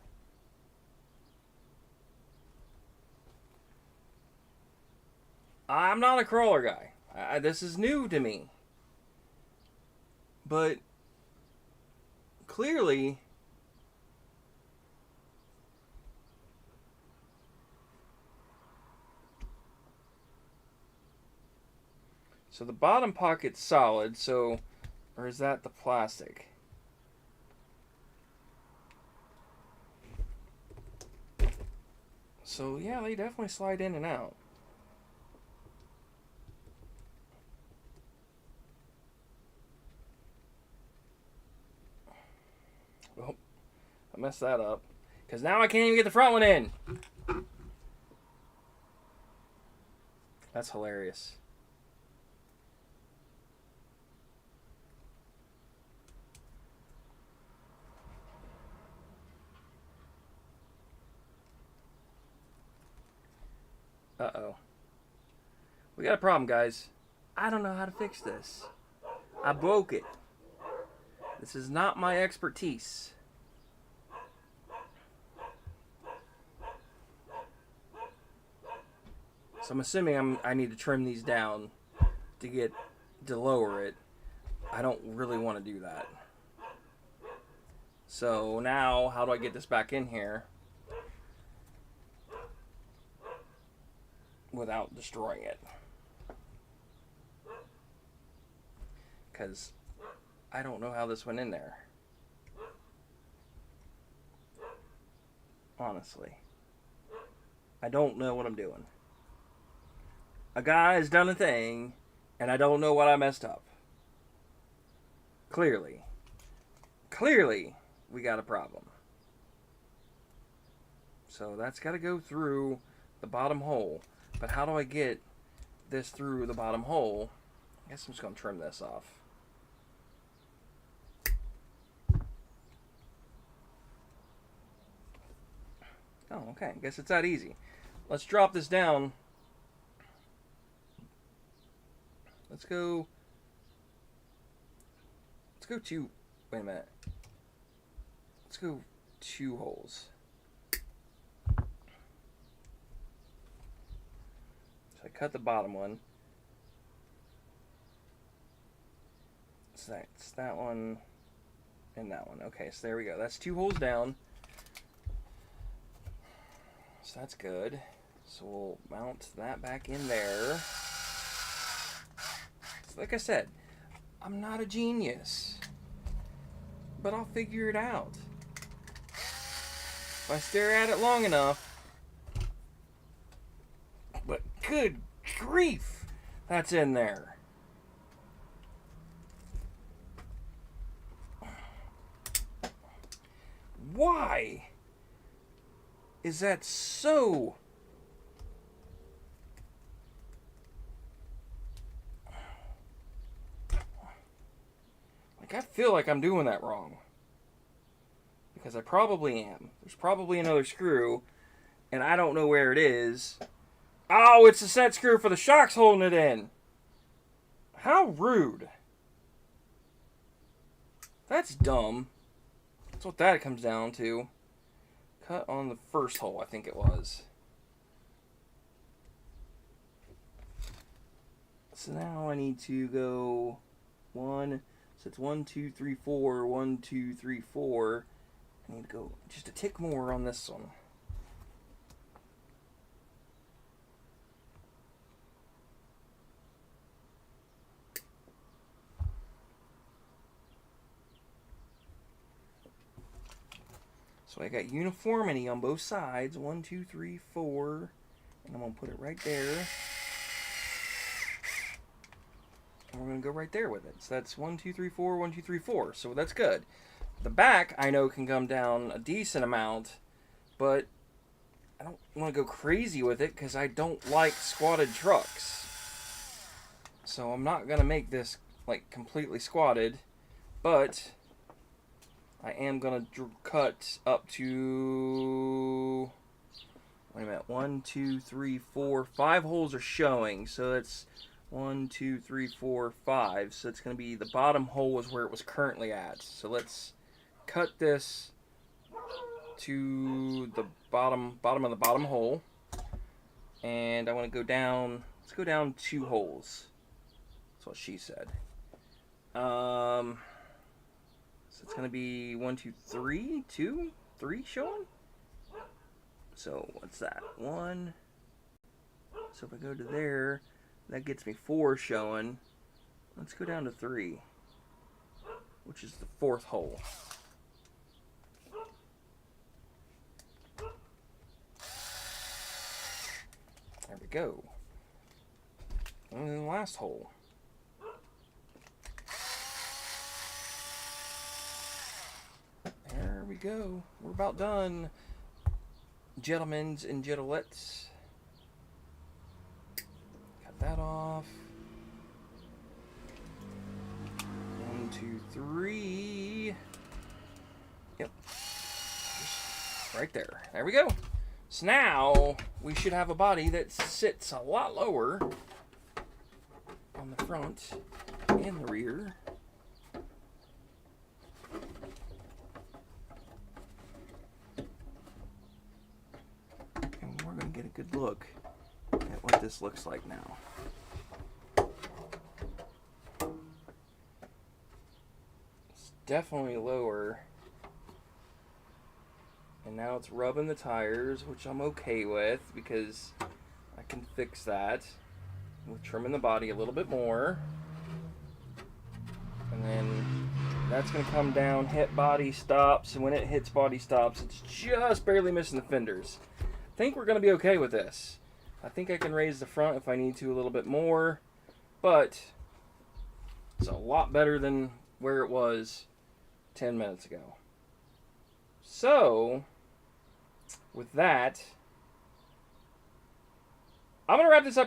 I'm not a crawler guy. This is new to me. But clearly, so the bottom pocket's solid, so, or is that the plastic? So yeah, they definitely slide in and out. Oh, I messed that up. Because now I can't even get the front one in. That's hilarious. Uh-oh. We got a problem, guys. I don't know how to fix this. I broke it. This is not my expertise. So I'm assuming I need to trim these down to lower it. I don't really want to do that. So now, how do I get this back in here without destroying it? Because I don't know how this went in there. Honestly. I don't know what I'm doing. A guy's done a thing, and I don't know what I messed up. Clearly, we got a problem. So that's got to go through the bottom hole. But how do I get this through the bottom hole? I guess I'm just going to trim this off. Oh, okay. I guess it's that easy. Let's drop this down. Let's go to, wait a minute. let's go 2 holes. So I cut the bottom one. So that's that one and that one. Okay, so there we go. That's 2 holes down. So that's good. So we'll mount that back in there. So like I said, I'm not a genius, but I'll figure it out. If I stare at it long enough. But good grief, that's in there. Why is that so? Like, I feel like I'm doing that wrong. Because I probably am. There's probably another screw, and I don't know where it is. Oh, it's the set screw for the shocks holding it in. How rude. That's dumb. That's what that comes down to. Cut on the first hole, I think it was. So now I need to go 1. So it's 1, 2, 3, 4. 1, 2, 3, 4. I need to go just a tick more on this one. So I got uniformity on both sides. 1, 2, 3, 4. And I'm going to put it right there. And we're going to go right there with it. So that's 1, 2, 3, 4, 1, 2, 3, 4. So that's good. The back, I know, can come down a decent amount, but I don't want to go crazy with it because I don't like squatted trucks. So I'm not going to make this like completely squatted, but I am going to cut up to, wait a minute, 1, 2, 3, 4, 5 holes are showing, so that's 1, 2, 3, 4, 5. So it's going to be the bottom hole is where it was currently at. So let's cut this to the bottom of the bottom hole, and I want to go down. Let's go down 2 holes. That's what she said. So it's going to be 1, 2, 3, 2, 3 showing. So what's that? 1. So if I go to there, that gets me 4 showing. Let's go down to 3, which is the 4th hole. There we go. And then the last hole. There we go. We're about done, gentlemen and gentleettes. Cut that off. 1, 2, 3. Yep. Just right there. There we go. So now we should have a body that sits a lot lower on the front and the rear. And we're going to get a good look at what this looks like now. It's definitely lower. And now it's rubbing the tires, which I'm okay with because I can fix that. We're trimming the body a little bit more. And then that's going to come down, hit body stops, and when it hits body stops, it's just barely missing the fenders. I think we're going to be okay with this. I think I can raise the front if I need to a little bit more, but it's a lot better than where it was 10 minutes ago. So, with that, I'm going to wrap this up